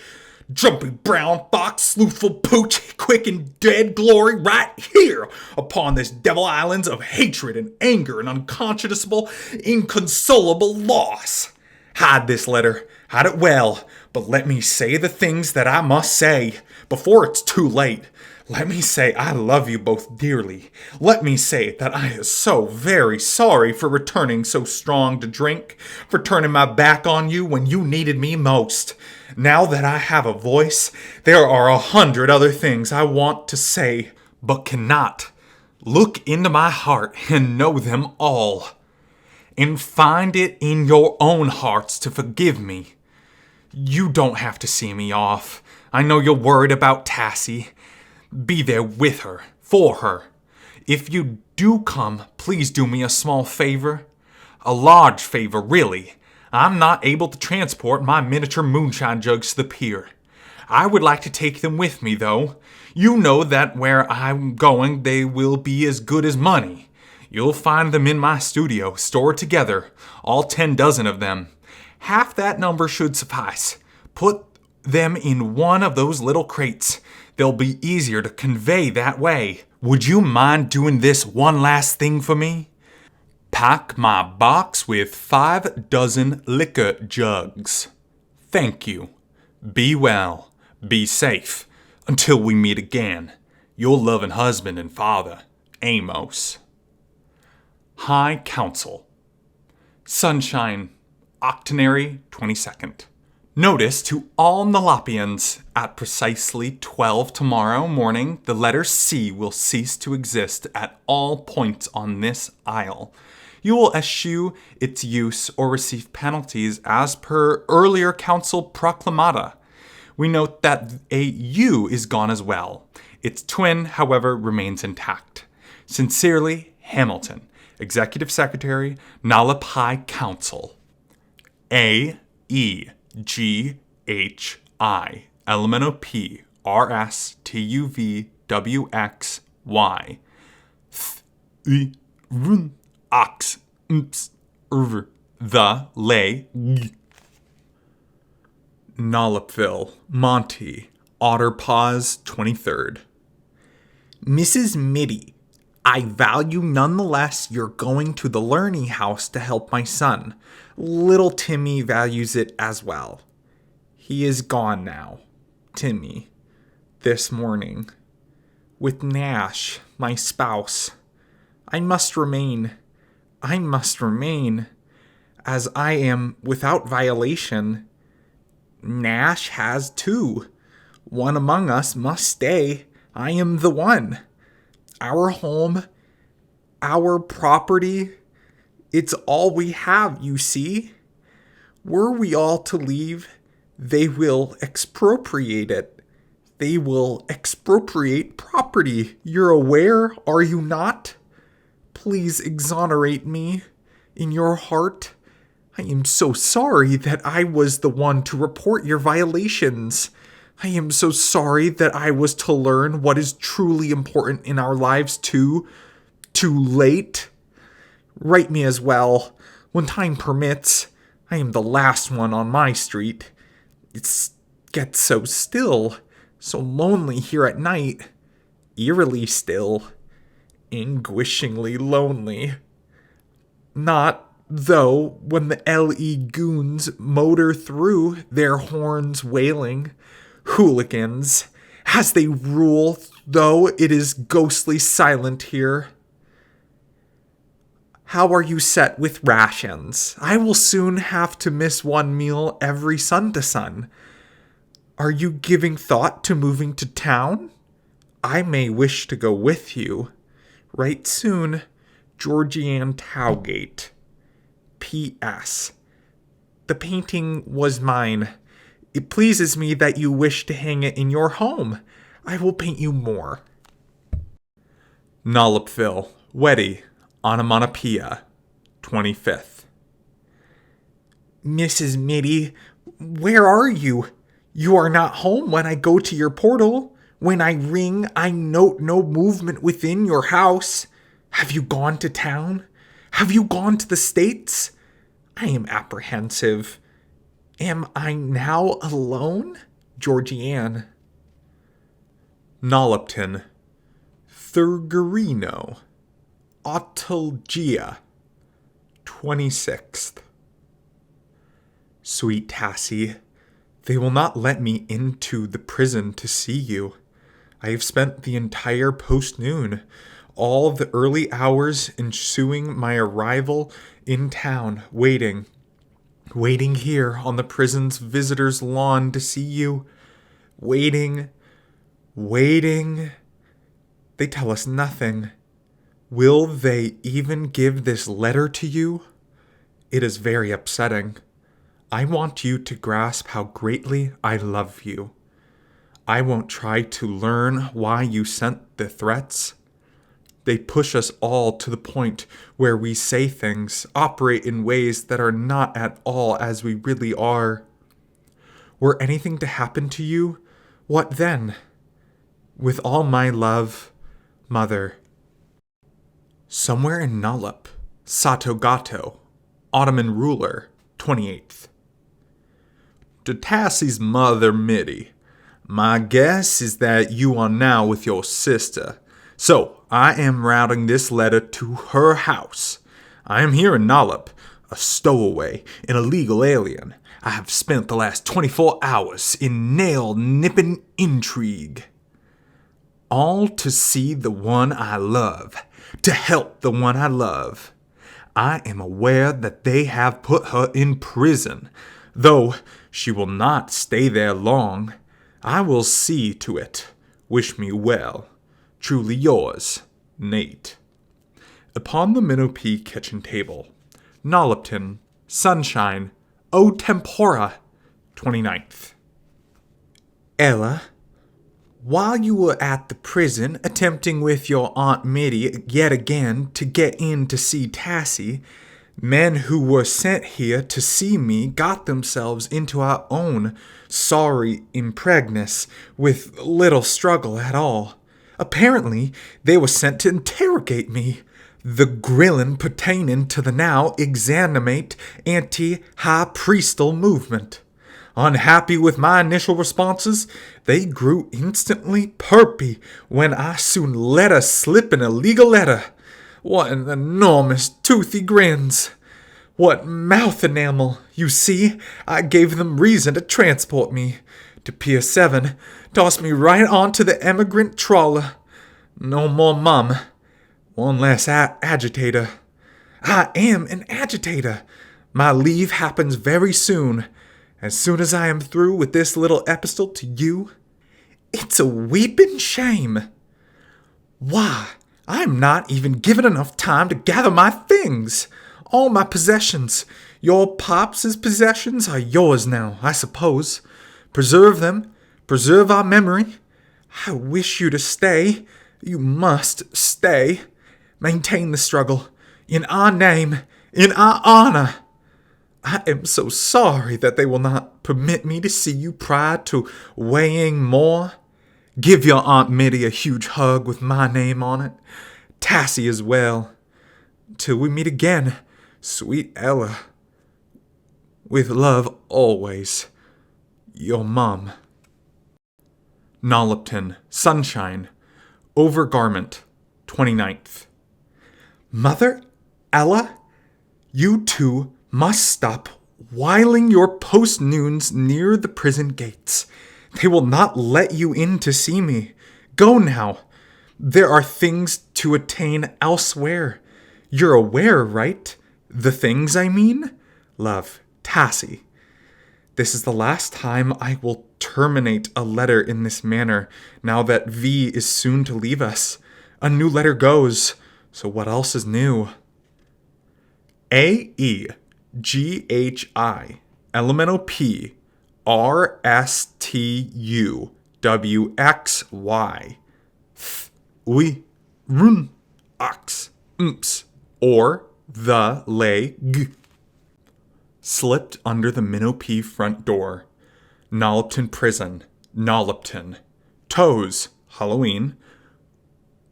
Jumping brown fox, sleuthful pooch, quick and dead glory, right here upon this devil islands of hatred and anger and unconscionable, inconsolable loss. Hide this letter, hide it well, but let me say the things that I must say before it's too late. Let me say I love you both dearly. Let me say that I am so very sorry for returning so strong to drink, for turning my back on you when you needed me most. Now that I have a voice, there are 100 other things I want to say, but cannot. Look into my heart and know them all. And find it in your own hearts to forgive me. You don't have to see me off. I know you're worried about Tassie. Be there with her, for her. If you do come, please do me a small favor. A large favor, really. I'm not able to transport my miniature moonshine jugs to the pier. I would like to take them with me, though. You know that where I'm going, they will be as good as money. You'll find them in my studio, stored together, all 10 dozen of them. Half that number should suffice. Put them in one of those little crates. They'll be easier to convey that way. Would you mind doing this one last thing for me? Pack my box with 5 dozen liquor jugs. Thank you. Be well. Be safe. Until we meet again. Your loving husband and father, Amos. High Council. Sunshine, Octonary 22nd. Notice to all Nollopians, at precisely 12 tomorrow morning, the letter C will cease to exist at all points on this isle. You will eschew its use or receive penalties as per earlier council proclamata. We note that a U is gone as well. Its twin, however, remains intact. Sincerely, Hamilton, Executive Secretary, Nollopian High Council. A-E-G-H-I, Elemento P, R-S-T-U-V-W-X-Y. Ox, the, lay, Nollopville, Monty, Otterpaws 23rd. Mrs. Mitty, I value nonetheless your going to the learning house to help my son. Little Timmy values it as well. He is gone now, Timmy, this morning, with Nash, my spouse. I must remain, as I am without violation. Nash has too. One among us must stay. I am the one. Our home, our property, it's all we have, you see. Were we all to leave, they will expropriate it. They will expropriate property. You're aware, are you not? Please exonerate me. In your heart, I am so sorry that I was the one to report your violations. I am so sorry that I was to learn what is truly important in our lives too late. Write me as well. When time permits, I am the last one on my street. It gets so still, so lonely here at night. Eerily still. Anguishingly lonely. Not, though, when the LE goons motor through, their horns wailing. Hooligans, as they rule, though it is ghostly silent here. How are you set with rations? I will soon have to miss one meal every sun to sun. Are you giving thought to moving to town? I may wish to go with you. Write soon, Georgianne Towgate. P.S. The painting was mine. It pleases me that you wish to hang it in your home. I will paint you more. Nollopian I, Onomatopoeia, 25th. Mrs. Mitty, where are you? You are not home when I go to your portal. When I ring, I note no movement within your house. Have you gone to town? Have you gone to the States? I am apprehensive. Am I now alone? Georgianne. Nollopian Thurgerino, Autolgia, 26th. Sweet Tassie, they will not let me into the prison to see you. I have spent the entire post-noon, all the early hours ensuing my arrival in town, waiting here on the prison's visitor's lawn to see you. Waiting. They tell us nothing. Will they even give this letter to you? It is very upsetting. I want you to grasp how greatly I love you. I won't try to learn why you sent the threats. They push us all to the point where we say things, operate in ways that are not at all as we really are. Were anything to happen to you, what then? With all my love, Mother. Somewhere in Nollopian, Satogato, Ottoman ruler, 28th. To Tassie's mother, Mitty. My guess is that you are now with your sister. So, I am routing this letter to her house. I am here in Nollopian, a stowaway, an illegal alien. I have spent the last 24 hours in nail-nipping intrigue. All to see the one I love, to help the one I love. I am aware that they have put her in prison, though she will not stay there long. I will see to it. Wish me well. Truly yours, Nate. Upon the Minnow Pea kitchen table, Nollopian, sunshine, o tempora, 29th. Ella, while you were at the prison attempting with your Aunt Mitty yet again to get in to see Tassie, men who were sent here to see me got themselves into our own sorry impregnus with little struggle at all. Apparently, they were sent to interrogate me. The grillin pertaining to the now exanimate anti-high priestal movement. Unhappy with my initial responses, they grew instantly perpy when I soon let her slip an illegal letter. What an enormous toothy grins! What mouth enamel! You see, I gave them reason to transport me. To Pier 7, tossed me right onto the emigrant trawler. No more mum. One less agitator. I am an agitator. My leave happens very soon. As soon as I am through with this little epistle to you. It's a weeping shame. Why, I'm not even given enough time to gather my things. All my possessions. Your pops' possessions are yours now, I suppose. Preserve them. Preserve our memory. I wish you to stay. You must stay. Maintain the struggle. In our name. In our honor. I am so sorry that they will not permit me to see you prior to weighing more. Give your Aunt Mitty a huge hug with my name on it. Tassie as well. Till we meet again, sweet Ella. With love always, your mum. Nollopton, Sunshine, Overgarment, 29th. Mother, Ella, you two must stop whiling your post-noons near the prison gates. They will not let you in to see me. Go now. There are things to attain elsewhere. You're aware, right? The things I mean? Love, Tassie. This is the last time I will terminate a letter in this manner, now that V is soon to leave us. A new letter goes, so what else is new? A-E-G-H-I, elemental P, R-S-T-U-W-X-Y, Th-Ui-Run, Ox, Umps, or the leg. Slipped under the Minnow Pea front door. Nollopian Prison, Nollopian. Toes, Halloween.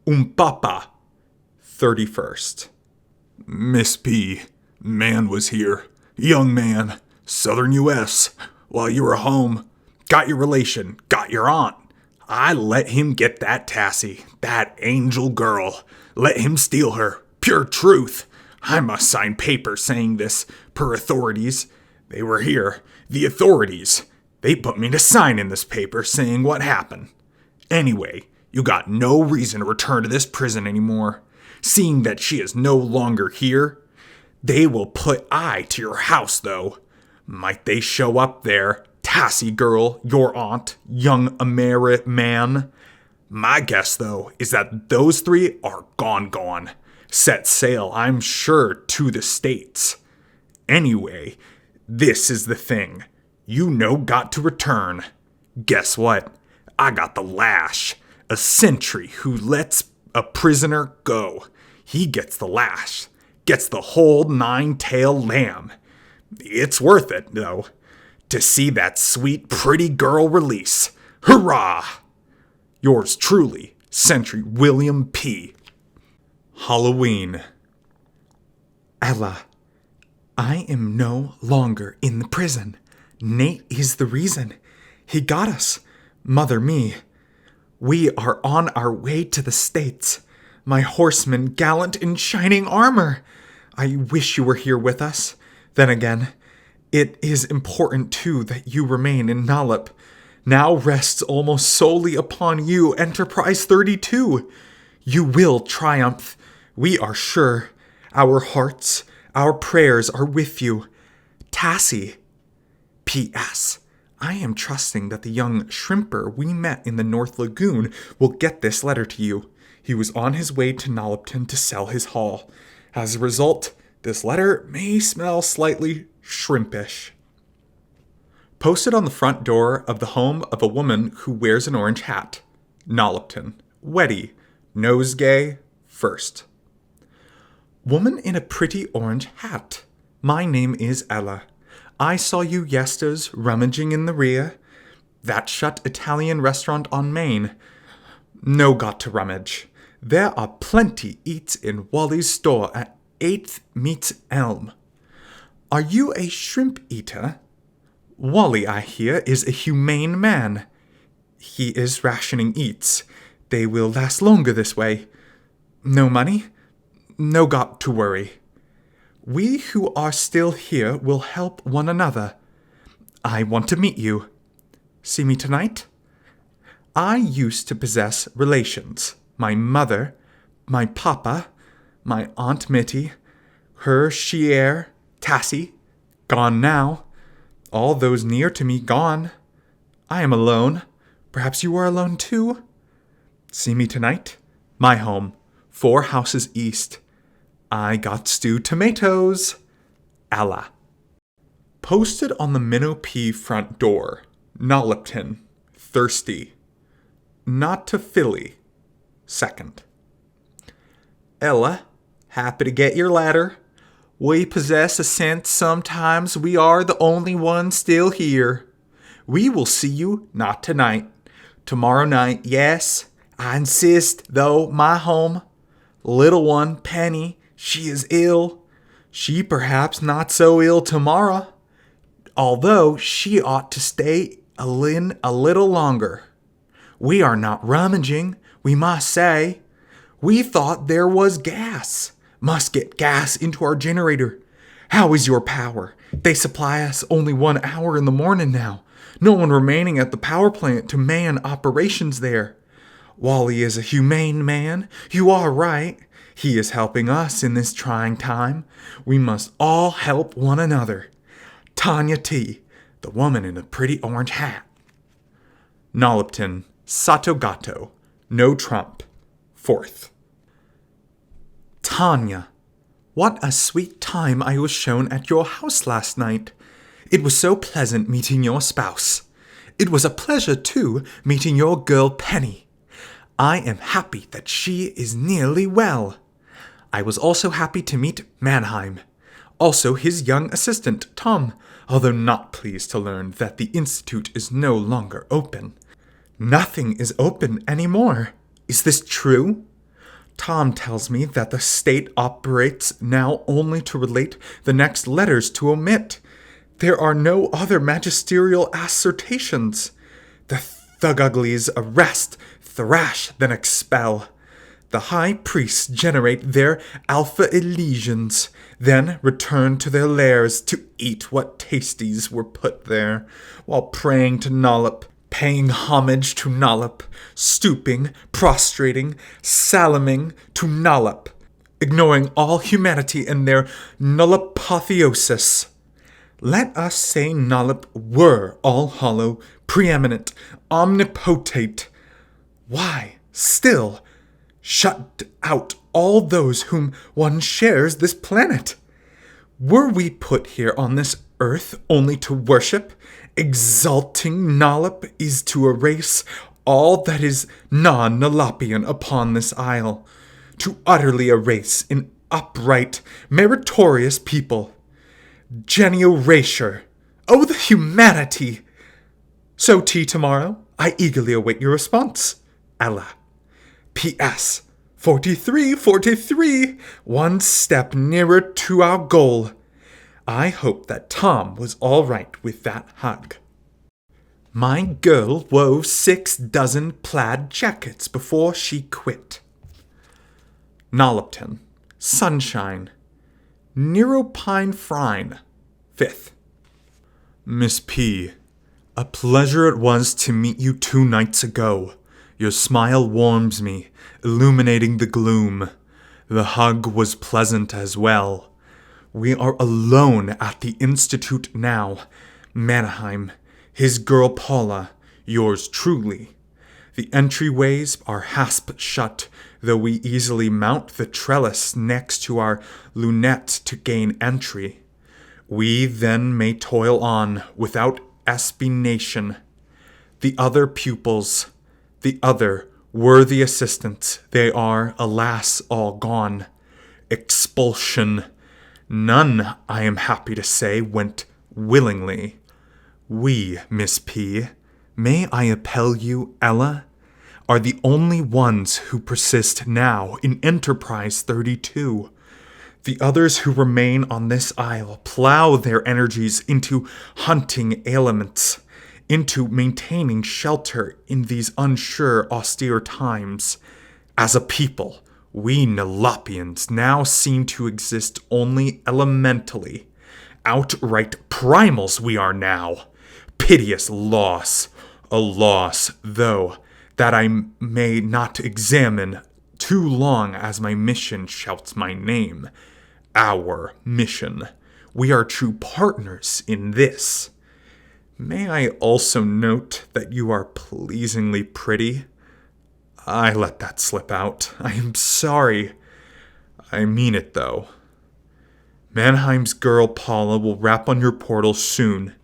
Umpapa, 31st. Miss P, man was here. Young man, Southern U.S. While you were home, got your relation, got your aunt. I let him get that Tassie, that angel girl. Let him steal her. Pure truth. I must sign paper saying this, per authorities. They were here. The authorities. They put me to sign in this paper saying what happened. Anyway, you got no reason to return to this prison anymore. Seeing that she is no longer here, they will put eye to your house, though. Might they show up there, Tassie girl, your aunt, young Amerit man? My guess, though, is that those three are gone. Set sail, I'm sure, to the States. Anyway, this is the thing. You know got to return. Guess what? I got the lash. A sentry who lets a prisoner go. He gets the lash. Gets the whole 9-tailed lamb. It's worth it, though, to see that sweet, pretty girl release. Hurrah! Yours truly, Sentry William P. Halloween. Ella, I am no longer in the prison. Nate is the reason. He got us. Mother me. We are on our way to the States. My horsemen gallant in shining armor. I wish you were here with us. Then again, it is important too that you remain in Nollop. Now rests almost solely upon you, Enterprise 32. You will triumph. We are sure. Our hearts, our prayers are with you. Tassie. P.S. I am trusting that the young shrimper we met in the North Lagoon will get this letter to you. He was on his way to Nollopton to sell his haul. As a result, this letter may smell slightly shrimpish. Posted on the front door of the home of a woman who wears an orange hat. Nollopton. Weddy. Nosegay. First. Woman in a pretty orange hat. My name is Ella. I saw you yesters rummaging in the rear. That shut Italian restaurant on Main. No got to rummage. There are plenty eats in Wally's store at 8th meets Elm. Are you a shrimp eater? Wally, I hear, is a humane man. He is rationing eats. They will last longer this way. No money? No got to worry. We who are still here will help one another. I want to meet you. See me tonight? I used to possess relations. My mother, my papa, my Aunt Mitty, her chiere, Tassie, gone now. All those near to me gone. I am alone. Perhaps you are alone too? See me tonight? My home, 4 houses east. I got stewed tomatoes. Ella. Posted on the Minnow Pea front door. Nollopian, thirsty. Not to Philly. Second. Ella, happy to get your letter. We possess a sense sometimes we are the only ones still here. We will see you not tonight. Tomorrow night, yes. I insist, though, my home. Little one, Penny, she is ill. She perhaps not so ill tomorrow, although she ought to stay a little longer. We are not rummaging, we must say. We thought there was gas. Must get gas into our generator. How is your power? They supply us only 1 hour in the morning now. No one remaining at the power plant to man operations there. Wally is a humane man. You are right. He is helping us in this trying time. We must all help one another. Tanya T., the woman in the pretty orange hat. Nollopian, Sato Gato, no Trump. Fourth. Tanya, what a sweet time I was shown at your house last night. It was so pleasant meeting your spouse. It was a pleasure, too, meeting your girl Penny. I am happy that she is nearly well. I was also happy to meet Mannheim, also his young assistant, Tom, although not pleased to learn that the Institute is no longer open. Nothing is open anymore. Is this true? Tom tells me that the state operates now only to relate the next letters to omit. There are no other magisterial assertions. The Thuguglies arrest, thrash, then expel. The high priests generate their alpha elisions, then return to their lairs to eat what tasties were put there, while praying to Nollop, paying homage to Nollop, stooping, prostrating, salaming to Nollop, ignoring all humanity in their nullopotheosis. Let us say Nollop were all-hollow, preeminent, omnipotent. Why, still, shut out all those whom one shares this planet? Were we put here on this earth only to worship? Exalting Nollop is to erase all that is non-Nollopian upon this isle, to utterly erase an upright, meritorious people. Genio erasure! Oh, the humanity! So tea tomorrow. I eagerly await your response. Ella. P.S. 43, one step nearer to our goal. I hope that Tom was all right with that hug. My girl wove 6 dozen plaid jackets before she quit. Nollopian, sunshine. Nollopian Frine, 5th. Miss P., a pleasure it was to meet you 2 nights ago. Your smile warms me, illuminating the gloom. The hug was pleasant as well. We are alone at the Institute now. Mannheim, his girl Paula, yours truly. The entryways are hasp shut, though we easily mount the trellis next to our lunette to gain entry. We then may toil on without espionation. The other pupils, the other worthy assistants, they are, alas, all gone. Expulsion. None, I am happy to say, went willingly. We, Miss P., may I appel you, Ella, are the only ones who persist now in Enterprise 32. The others who remain on this isle plow their energies into hunting ailments, into maintaining shelter in these unsure, austere times. As a people, we Nollopians now seem to exist only elementally. Outright primals we are now. Piteous loss. A loss, though, that I may not examine too long as my mission shouts my name. Our mission. We are true partners in this. May I also note that you are pleasingly pretty? I let that slip out. I am sorry. I mean it, though. Mannheim's girl Paula will rap on your portal soon.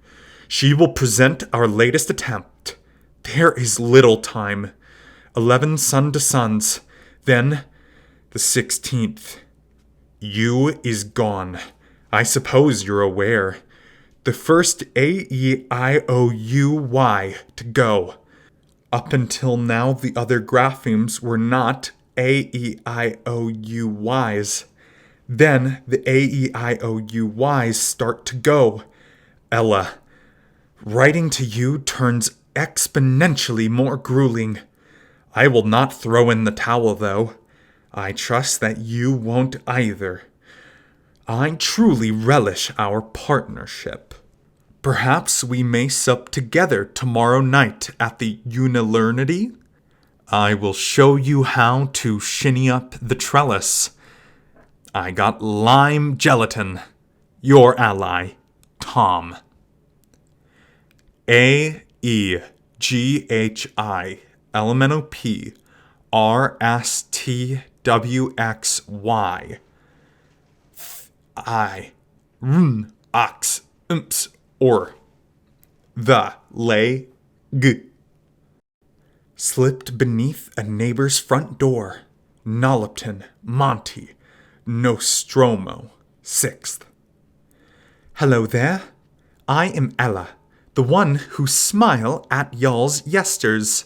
She will present our latest attempt. There is little time. 11 sun to suns. Then, the 16th. You is gone. I suppose you're aware. The first A-E-I-O-U-Y to go. Up until now, the other graphemes were not A-E-I-O-U-Ys. Then, the A-E-I-O-U-Ys start to go. Ella, writing to you turns exponentially more grueling. I will not throw in the towel, though. I trust that you won't either. I truly relish our partnership. Perhaps we may sup together tomorrow night at the Unilernity? I will show you how to shinny up the trellis. I got lime gelatin. Your ally, Tom. A-E-G-H-I Elemental P R-S-T-W-X-Y I Ox Umps or the lay g slipped beneath a neighbor's front door. Nollopian Monty Nostromo 6th. Hello there. I am Ella, the one who smile at y'all's yesters.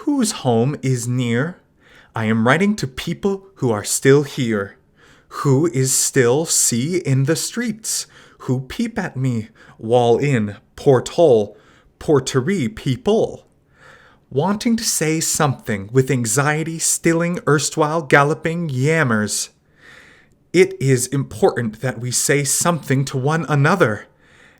Whose home is near? I am writing to people who are still here. Who is still see in the streets? Who peep at me, wall in, porthole, porterie people? Wanting to say something with anxiety stilling erstwhile galloping yammers. It is important that we say something to one another.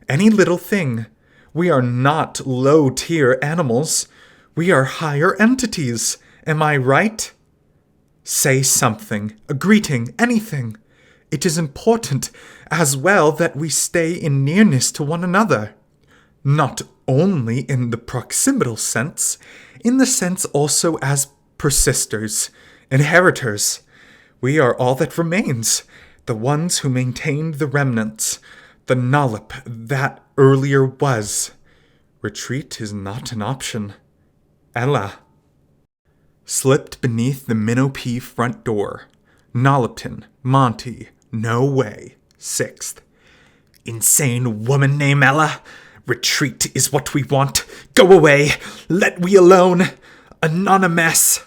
Any little thing. We are not low-tier animals. We are higher entities. Am I right? Say something, a greeting, anything. It is important as well that we stay in nearness to one another. Not only in the proximal sense, in the sense also as persisters, inheritors. We are all that remains, the ones who maintained the remnants, the Nollop that earlier was. Retreat is not an option. Ella. Slipped beneath the Minnow Pea front door. Nollopian, Monty, no way. 6th. Insane woman named Ella. Retreat is what we want. Go away. Let we alone. Anonymous.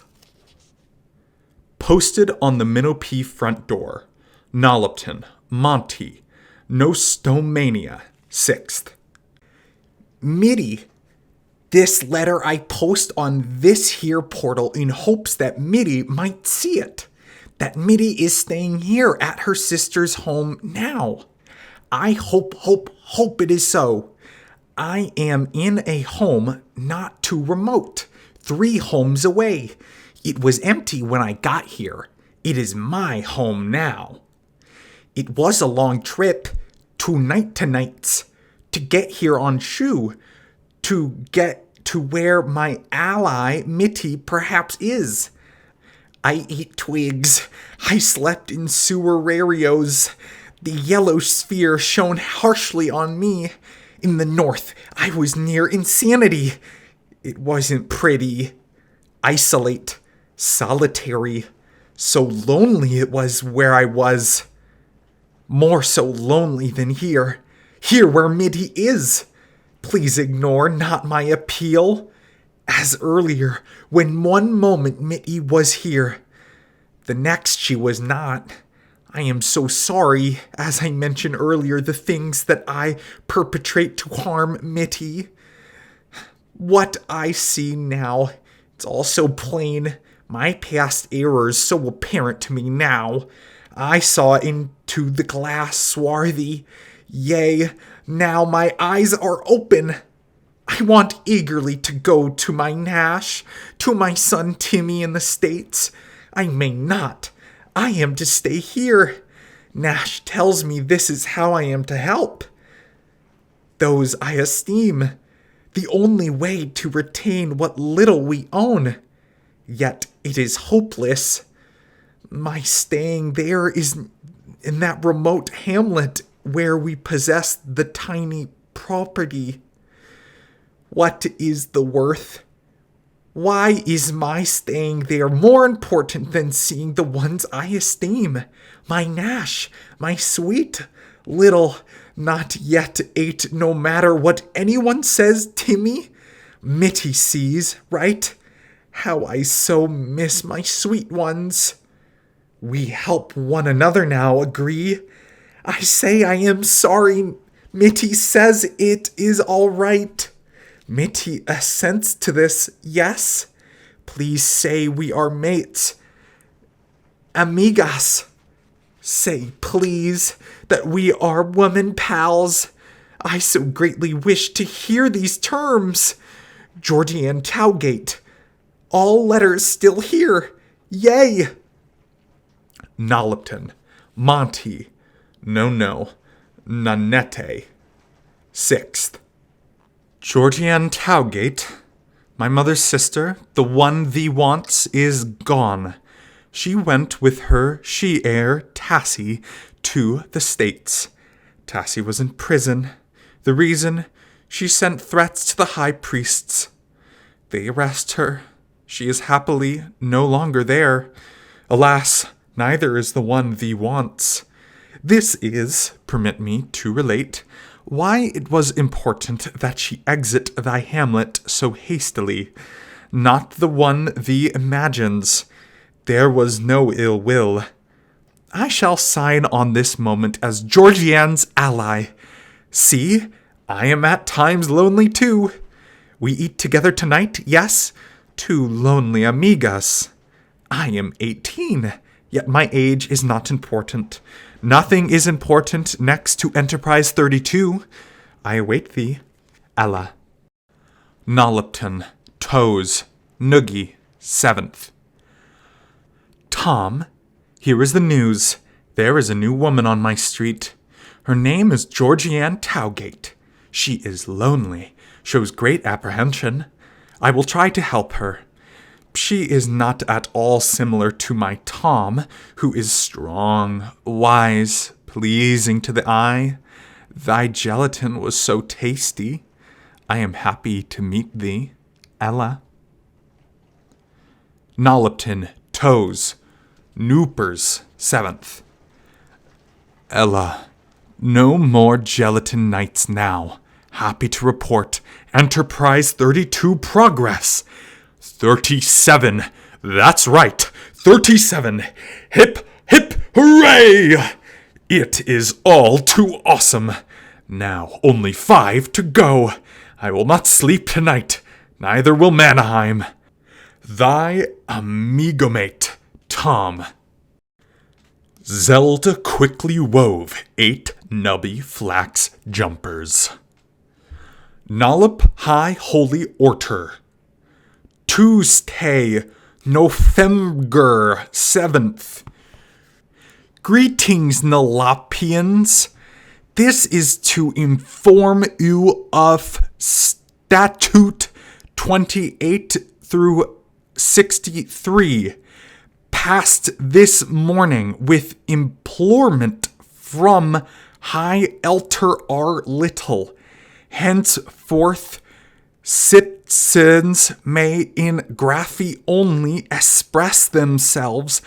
Posted on the Minnow Pea front door. Nollopian, Monty, Nostomania, 6th. Mitty. This letter I post on this here portal in hopes that Mitty might see it. That Mitty is staying here at her sister's home now. I hope it is so. I am in a home not too remote, 3 homes away. It was empty when I got here. It is my home now. It was a long trip, 2 nights, to get here on shoe, to get to where my ally, Mitty, perhaps is. I ate twigs. I slept in sewerarios. The yellow sphere shone harshly on me. In the north, I was near insanity. It wasn't pretty. Isolate. Solitary. So lonely it was where I was. More so lonely than here. Here where Mitty is. Please ignore not my appeal. As earlier, when one moment Mitty was here, the next she was not. I am so sorry, as I mentioned earlier, the things that I perpetrate to harm Mitty. What I see now, it's all so plain. My past errors so apparent to me now. I saw into the glass swarthy. Yea, now my eyes are open. I want eagerly to go to my Nash, to my son Timmy in the States. I may not. I am to stay here. Nash tells me this is how I am to help those I esteem. The only way to retain what little we own. Yet it is hopeless. My staying there is in that remote hamlet where we possess the tiny property. What is the worth? Why is my staying there more important than seeing the ones I esteem? My Nash, my sweet little, not yet 8, no matter what anyone says, Timmy. Mitty sees, right? How I so miss my sweet ones. We help one another now, agree? I say I am sorry. Mitty says it is all right. Mitty assents to this, yes? Please say we are mates. Amigas. Say, please, that we are woman pals. I so greatly wish to hear these terms. Georgianne Towgate. All letters still here. Yay! Nollopton. Monty. No. Nanette. 6th. Georgianne Towgate, my mother's sister, the one thee wants, is gone. She went with her she-heir, Tassie, to the States. Tassie was in prison. The reason? She sent threats to the high priests. They arrest her. She is happily no longer there. Alas, neither is the one thee wants. This is, permit me to relate, why it was important that she exit thy hamlet so hastily. Not the one thee imagines. There was no ill will. I shall sign on this moment as Georgianne's ally. See, I am at times lonely too. We eat together tonight, yes? 2 lonely amigas. I am 18, yet my age is not important. Nothing is important next to Enterprise 32. I await thee, Ella. Nollopton, Toes, Noogie, 7th. Tom, here is the news. There is a new woman on my street. Her name is Georgianne Towgate. She is lonely, shows great apprehension. I will try to help her. She is not at all similar to my Tom, who is strong, wise, pleasing to the eye. Thy gelatin was so tasty. I am happy to meet thee, Ella. Nollopton, Toes, Noopers, 7th. Ella, no more gelatin nights now. Happy to report Enterprise 32 progress. 37. That's right. 37. Hip, hip, hooray! It is all too awesome. Now only 5 to go. I will not sleep tonight. Neither will Manaheim. Thy amigomate, Tom. Zelda quickly wove 8 nubby flax jumpers. Nollop High Holy Order. Tuesday, November 7th. Greetings, Nollopians. This is to inform you of Statute 28 through 63, passed this morning with implorement from High Elter R. Little. Henceforth, citizens may in graphy only express themselves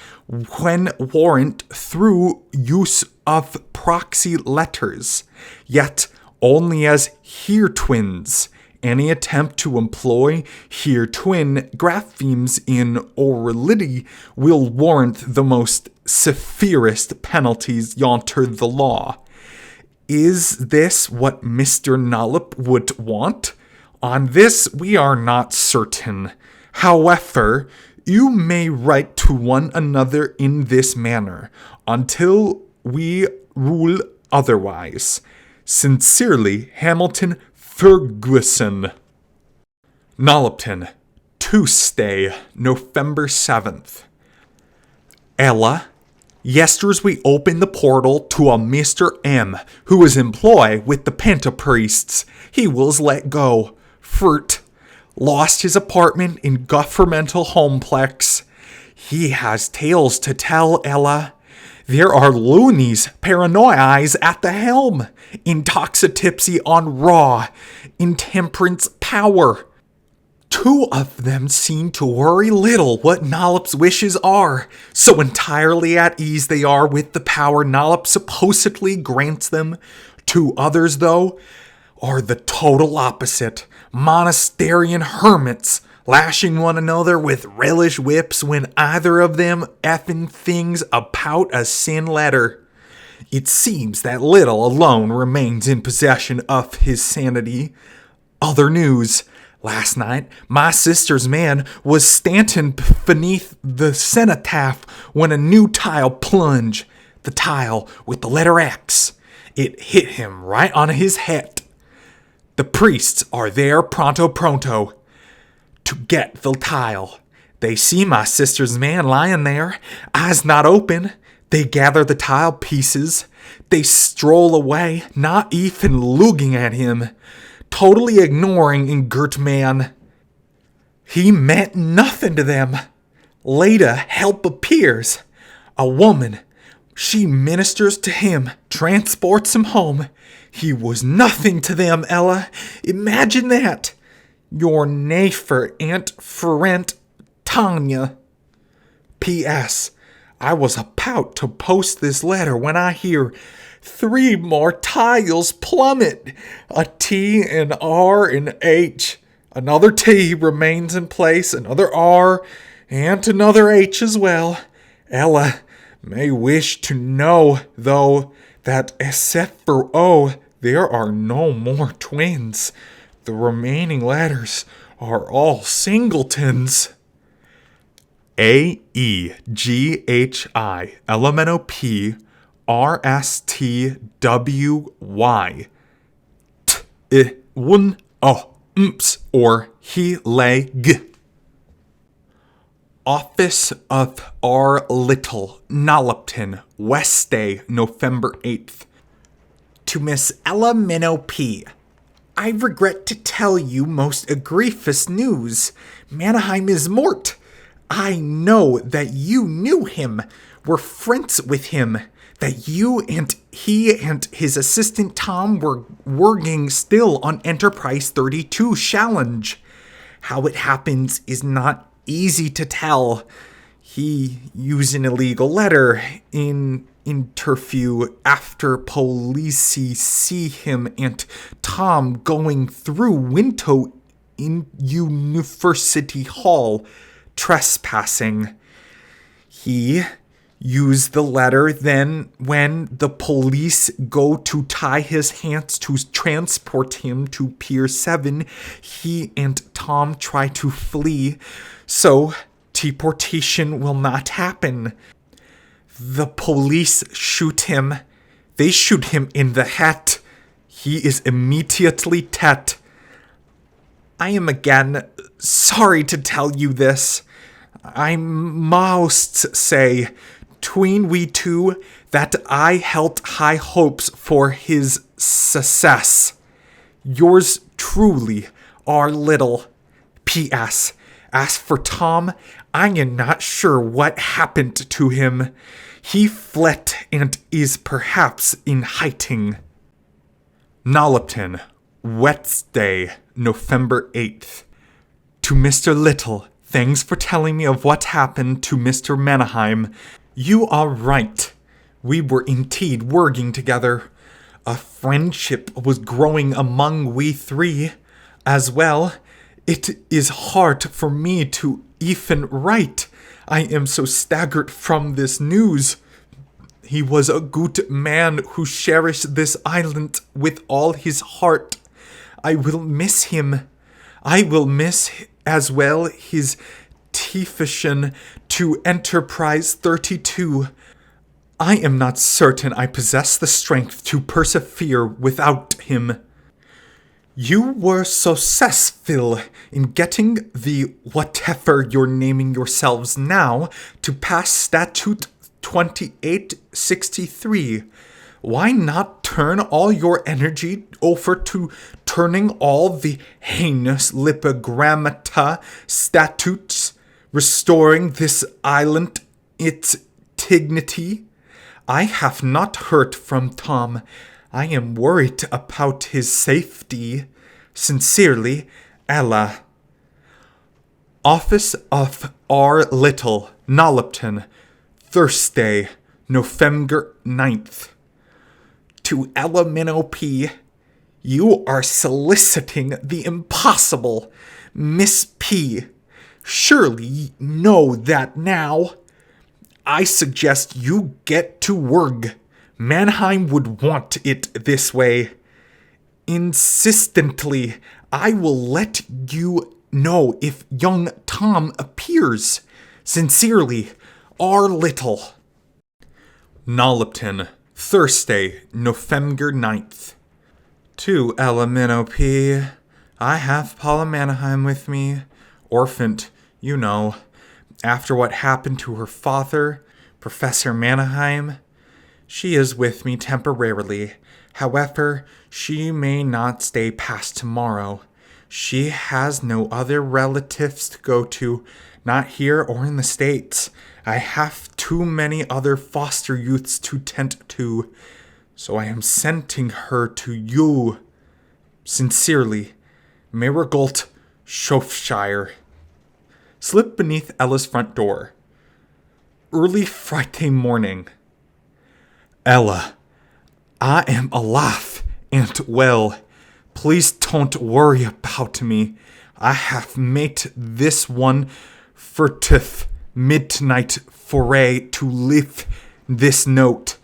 when warrant through use of proxy letters, yet only as here-twins. Any attempt to employ here-twin graphemes in orality will warrant the most severest penalties yonter the law. Is this what Mr. Nollop would want? On this we are not certain. However, you may write to one another in this manner, until we rule otherwise. Sincerely, Hamilton Ferguson. Nollopton, Tuesday, November 7th. Ella, yesters we opened the portal to a Mr. M, who is employed with the Pentapriests. He was let go. Furt lost his apartment in governmental homeplex. He has tales to tell, Ella. There are loonies, paranoias at the helm, intoxitipsy on raw, intemperance power. 2 of them seem to worry little what Nollop's wishes are, so entirely at ease they are with the power Nollop supposedly grants them. 2 others, though, are the total opposite, monasterian hermits, lashing one another with relish whips when either of them effing things about a sin letter. It seems that Little alone remains in possession of his sanity. Other news. Last night, my sister's man was standing beneath the cenotaph when a new tile plunged, the tile with the letter X. It hit him right on his head. The priests are there pronto to get the tile. They see my sister's man lying there, eyes not open. They gather the tile pieces. They stroll away, not even looking at him, totally ignoring Ingert man. He meant nothing to them. Later, help appears. A woman. She ministers to him, transports him home. He was nothing to them, Ella. Imagine that. Your neighbor, Aunt Ferent Tanya. P.S. I was about to post this letter when I hear 3 more tiles plummet. A T, an R, and H. Another T remains in place, another R, and another H as well. Ella may wish to know, though, that except for O, there are no more twins. The remaining letters are all singletons. A-E-G-H-I, Minnow Pea, R-S-T-W-Y. T-I-Wun-O-Mps, or He-Lay-G. Office of R. Little, Nollopton, Wednesday, November 8th. To Miss Ella Minnow Pea. I regret to tell you most egregious news. Mannheim is mort. I know that you knew him, were friends with him, that you and he and his assistant Tom were working still on Enterprise 32 challenge. How it happens is not easy to tell. He used an illegal letter in interview after police see him and Tom going through window in University Hall trespassing. He used the letter then when the police go to tie his hands to transport him to Pier 7, he and Tom try to flee, so deportation will not happen. The police shoot him. They shoot him in the head. He is immediately dead. I am again sorry to tell you this. I must say, tween we two, that I held high hopes for his success. Yours truly, R. Little. P.S. As for Tom, I am not sure what happened to him. He fled and is perhaps in hiding. Nollopton, Wednesday, November 8th. To Mr. Little, thanks for telling me of what happened to Mr. Mannheim. You are right. We were indeed working together. A friendship was growing among we 3. As well, it is hard for me to even write. I am so staggered from this news. He was a good man who cherished this island with all his heart. I will miss him. I will miss as well his devotion to Enterprise 32. I am not certain I possess the strength to persevere without him. You were successful in getting the whatever you're naming yourselves now to pass Statute 2863. Why not turn all your energy over to turning all the heinous lipogrammata statutes, restoring this island its dignity? I have not heard from Tom. I am worried about his safety. Sincerely, Ella. Office of R. Little, Nollopian, Thursday, November 9th. To Ella Minnow Pea, you are soliciting the impossible. Miss P. Surely you know that now. I suggest you get to work. Mannheim would want it this way. Insistently, I will let you know if young Tom appears. Sincerely, R. Little. Nollopian, Thursday, November 9th. To Ella Minnow Pea, I have Paula Mannheim with me, orphaned, you know, after what happened to her father, Professor Mannheim. She is with me temporarily. However, she may not stay past tomorrow. She has no other relatives to go to, not here or in the States. I have too many other foster youths to tend to, so I am sending her to you. Sincerely, Marigold, Shropshire. Slip beneath Ella's front door. Early Friday morning. Ella, I am alive and well. Please don't worry about me. I have made this one furtive midnight foray to leave this note.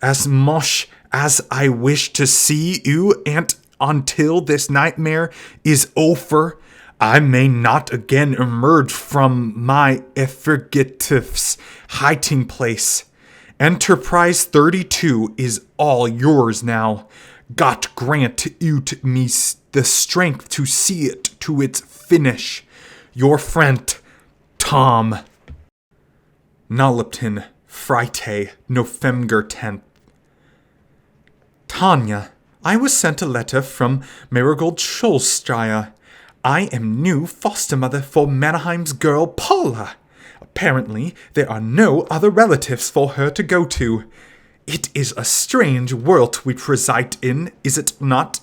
As much as I wish to see you, and until this nightmare is over, I may not again emerge from my effugitive's hiding place. Enterprise 32 is all yours now. God grant you to me the strength to see it to its finish. Your friend, Tom. Nollopian, Friday, November 10th. Tanya, I was sent a letter from Marigold Shropshire. I am new foster mother for Mannheim's girl Paula. Apparently, there are no other relatives for her to go to. It is a strange world we reside in, is it not?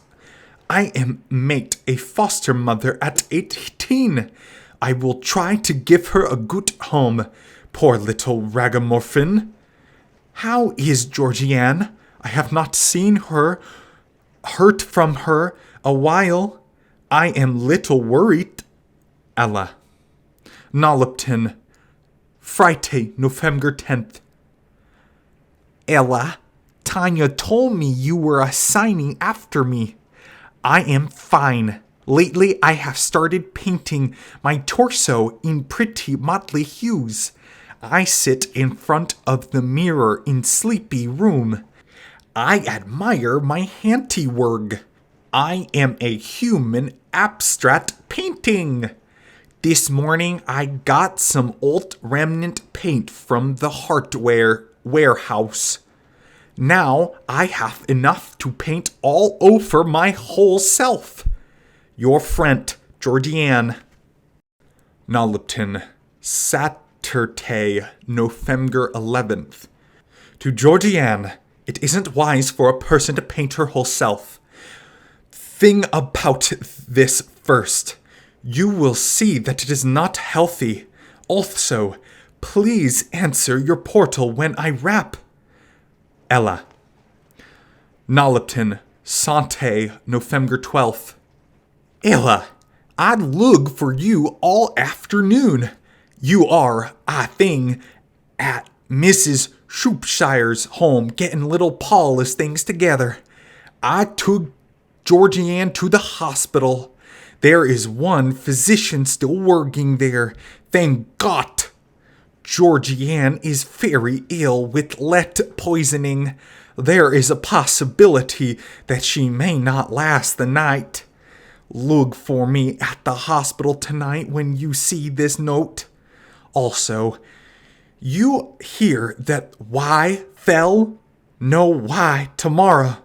I am made a foster mother at 18. I will try to give her a good home. Poor little ragamuffin. How is Georgianne? I have not seen her, heard from her a while. I am little worried. Ella. Nollopian, Friday, November 10th. Ella, Tanya told me you were assigning after me. I am fine. Lately, I have started painting my torso in pretty motley hues. I sit in front of the mirror in sleepy room. I admire my handiwork. I am a human abstract painting. This morning, I got some old remnant paint from the hardware warehouse. Now I have enough to paint all over my whole self. Your friend, Georgianne. Nollopian, Saturday, November 11th. To Georgianne, it isn't wise for a person to paint her whole self. Think about this first. You will see that it is not healthy. Also, please answer your portal when I rap. Ella. Nollopian, Sunday, November 12th. Ella, I'd look for you all afternoon. You are, I think, at Mrs. Shropshire's home getting little Paula's things together. I took Georgianne to the hospital. There is one physician still working there. Thank God. Georgianne is very ill with lead poisoning. There is a possibility that she may not last the night. Look for me at the hospital tonight when you see this note. Also, you hear that Y fell? No Y tomorrow.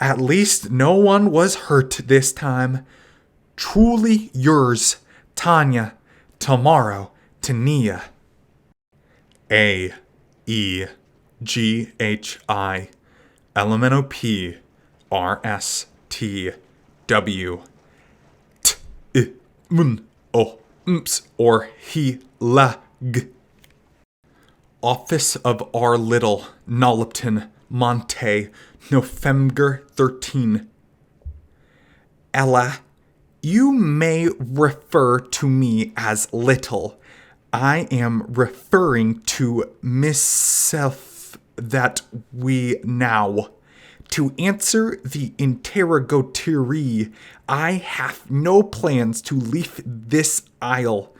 At least no one was hurt this time. Truly yours, Tanya. Tomorrow, Tania. A. E. GHI Elemento P RST W T I M O MPS or he la g. Office of Our Little Nollopian Monte November 13. Ella, you may refer to me as Little. I am referring to myself that we now. To answer the interrogatory, I have no plans to leave this isle,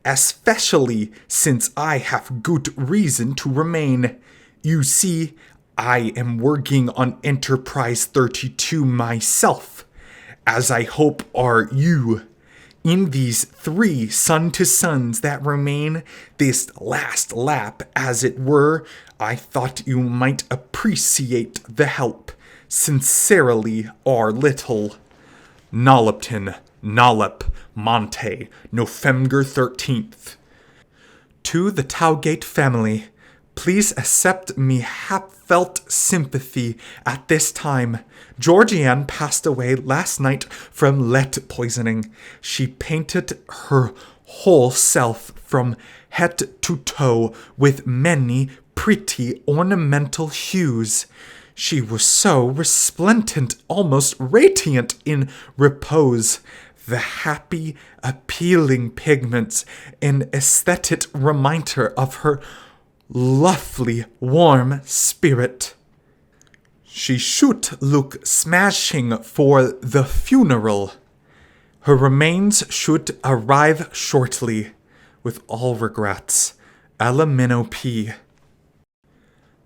especially since I have good reason to remain. You see, I am working on Enterprise 32 myself, as I hope are you. In these 3 sun-to-suns that remain, this last lap, as it were, I thought you might appreciate the help. Sincerely, our little Nollopian Nollop Monte, November 13th. To the Towgate family, please accept me heartfelt sympathy at this time. Georgianne passed away last night from lead poisoning. She painted her whole self from head to toe with many pretty ornamental hues. She was so resplendent, almost radiant in repose. The happy, appealing pigments, an aesthetic reminder of her lovely, warm spirit. She should look smashing for the funeral. Her remains should arrive shortly. With all regrets, Minnow Pea.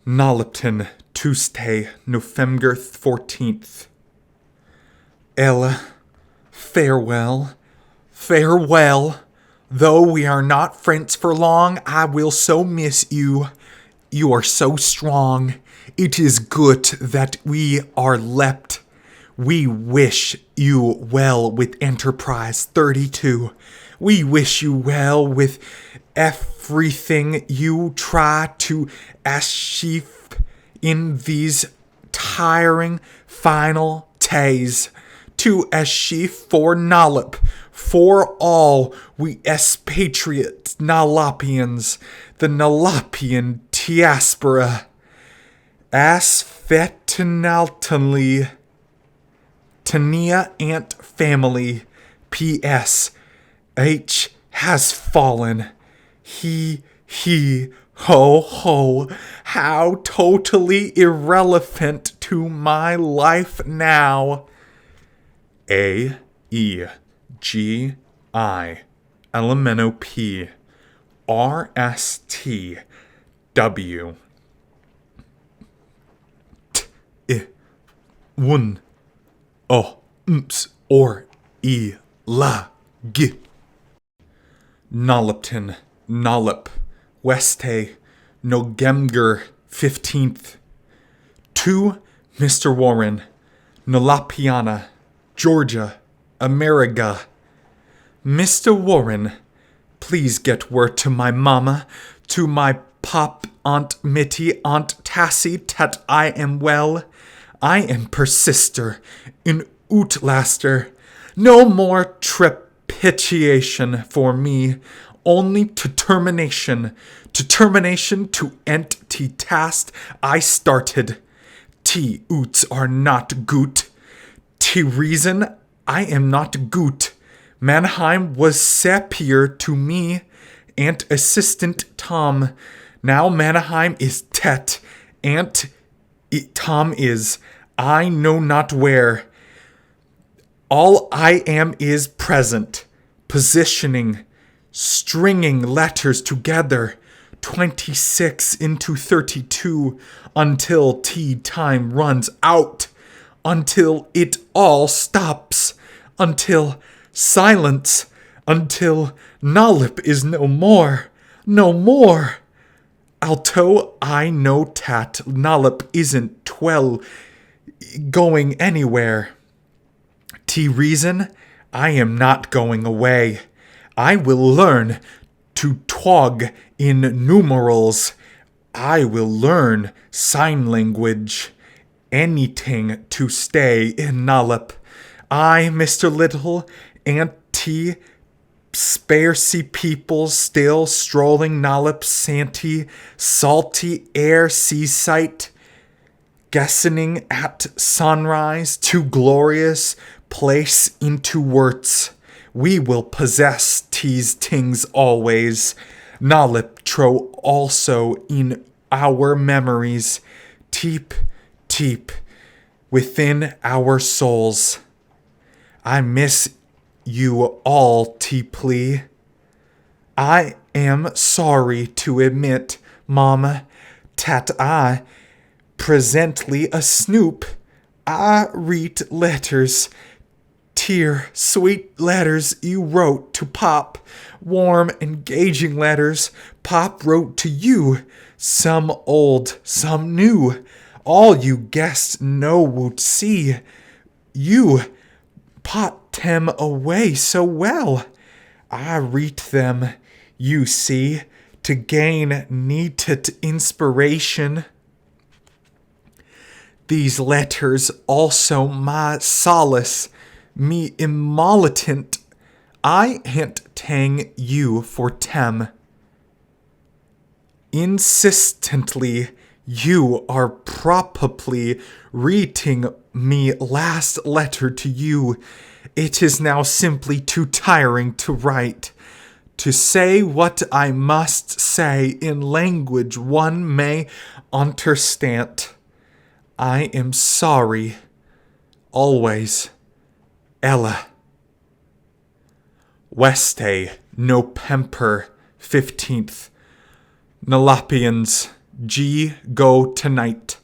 Nollopian, Tuesday, November 14th. Ella, farewell, farewell. Though we are not friends for long, I will so miss you. You are so strong. It is good that we are left. We wish you well with Enterprise 32. We wish you well with everything you try to achieve in these tiring final days. To achieve for Nollop, for all we expatriate Nollopians, the Nollopian diaspora. Asfetinaltonly, Tania Ant Family, P.S. H has fallen. He, ho, ho, how totally irrelevant to my life now. A, E, G, I, Elemento P, R, S, T, W, T, I, Wun, O, Mps, or E, La, G. Nollopian, Nollop, Weste, November 15th. To Mr. Warren, Nollopiana, Georgia, America. Mr. Warren, please get word to my mama, to my pop, Aunt Mitty, Aunt Tassie, that I am well. I am persister in outlaster. No more trepidation for me, only determination to end the task I started. The outs are not good. The reason I am not good. Mannheim was superior to me and Assistant Tom. Now Mannheim is dead, and Tom is, I know not where. All I am is present, positioning, stringing letters together, 26 into 32, until tea time runs out, until it all stops, until silence, until Nollop is no more, no more. Although I know that Nollop isn't going anywhere. The reason I am not going away. I will learn to twog in numerals I will learn sign language. Anything to stay in Nollop. I, Mr. Little, anti-sparsy people still strolling Nollop Santy, salty air seaside, guessening at sunrise, too glorious place into words. We will possess these things always. Nollop tro also in our memories, deep within our souls. I miss you all deeply. I am sorry to admit, Mama, that I presently a snoop. I read letters, dear sweet letters you wrote to Pop, warm engaging letters Pop wrote to you, some old, some new. All you guests know would see. You pot them away so well. I read them, you see, to gain needed inspiration. These letters also my solace, me immolatent. I hint tang you for tem. Insistently, you are probably reading me last letter to you. It is now simply too tiring to write. To say what I must say in language one may understand. I am sorry. Always. Ella. Wednesday, November 15th. Nollopians G go tonight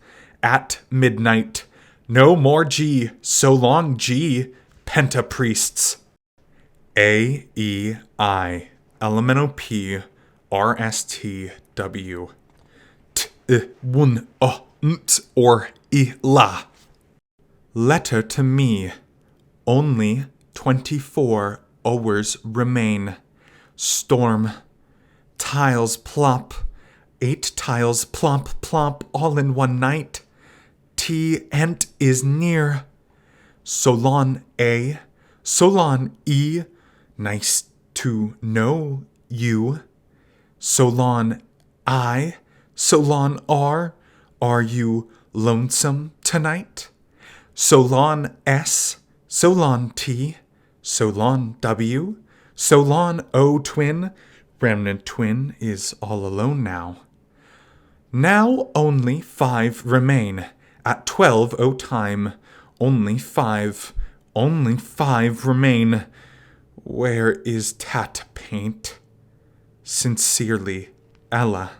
at midnight. No more G, so long G, pentapriests. A, E, I, elemental P, R, S, T, W. T, I, wun, o, nt, or I, la. Letter to me. Only 24 hours remain. Storm. Tiles plop. 8 tiles plomp plomp all in one night. T ent is near. Solon A. Solon E. Nice to know you. Solon I. Solon R. Are you lonesome tonight? Solon S. Solon T. Solon W. Solon O twin. Remnant twin is all alone now. Now only 5 remain. At 12 time, only 5 remain. Where is that paint? Sincerely, Ella.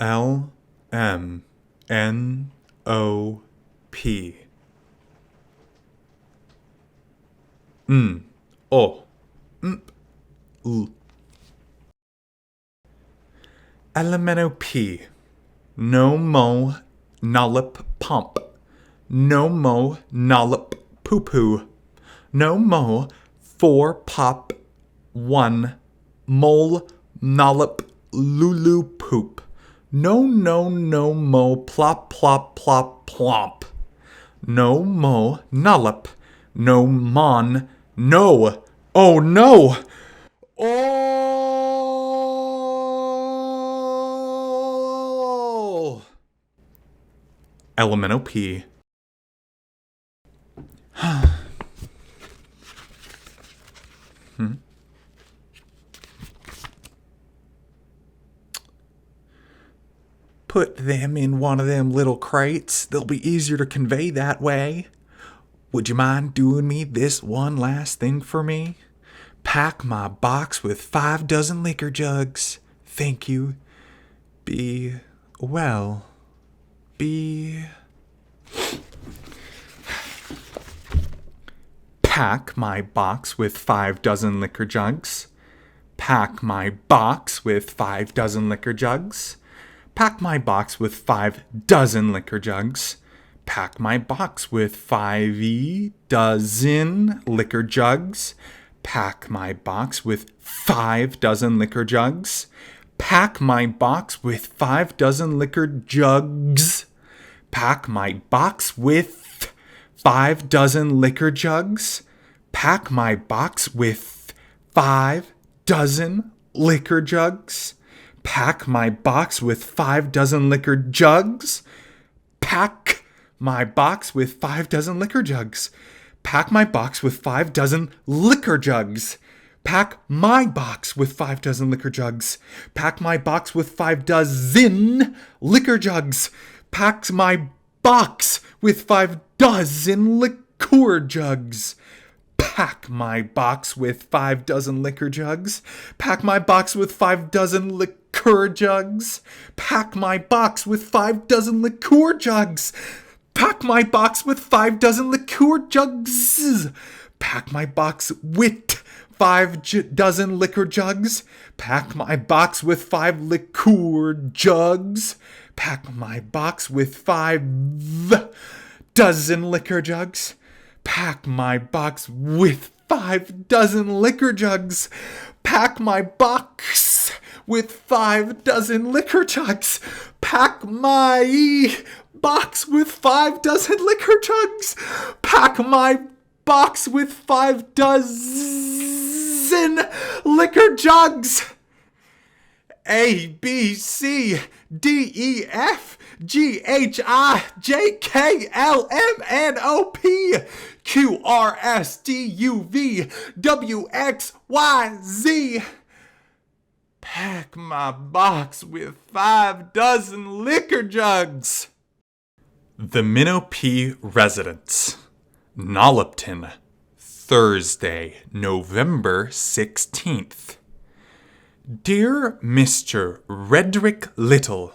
L M N O P. O. L. Elemental P. No mo nollop pump. No mo nollop poo poo. No mo 4 pop 1 mole nollop lulu poop. No mo plop plop plop plomp. No mo nollop. No mon. No. Oh no. Oh. Elemental P. Put them in one of them little crates. They'll be easier to convey that way. Would you mind doing me this one last thing for me? Pack my box with 5 dozen liquor jugs. Thank you. Be well. Be... Pack my box with 5 dozen liquor jugs. Pack my box with 5 dozen liquor jugs. Pack my box with 5 dozen liquor jugs. Pack my box with 5 dozen liquor jugs. Pack my box with 5 dozen liquor jugs. Pack my box with 5 dozen liquor jugs. Pack my box with 5 dozen liquor jugs. Pack my box with 5 dozen liquor jugs. Pack my box with 5 dozen liquor jugs. Pack my box with 5 dozen liquor jugs. Pack my box with 5 dozen liquor jugs. Pack my box with 5 dozen liquor jugs. Pack my box with 5 dozen liquor jugs. Pack my box with 5 dozen liquor jugs. Pack my box with 5 dozen liquor jugs. Pack my box with 5 dozen liquor jugs. Pack my box with 5 dozen liquor jugs. Pack my box with 5 dozen liqueur jugs. Pack my box with 5 dozen liquor jugs. Pack my box with 5 liqueur jugs. Pack my box with 5 dozen liquor jugs. Pack my box with 5 dozen liquor jugs. Pack my box with 5 dozen liquor jugs. Pack my box with 5 dozen liquor jugs. Pack my box with 5 dozen liquor jugs. A, B, C, D, E, F, G, H, I, J, K, L, M, N, O, P, Q, R, S, T, U, V, W, X, Y, Z. Pack my box with 5 dozen liquor jugs. The Minnow Pea Residence, Nollopian, Thursday, November 16th. Dear Mr. Redrick Little,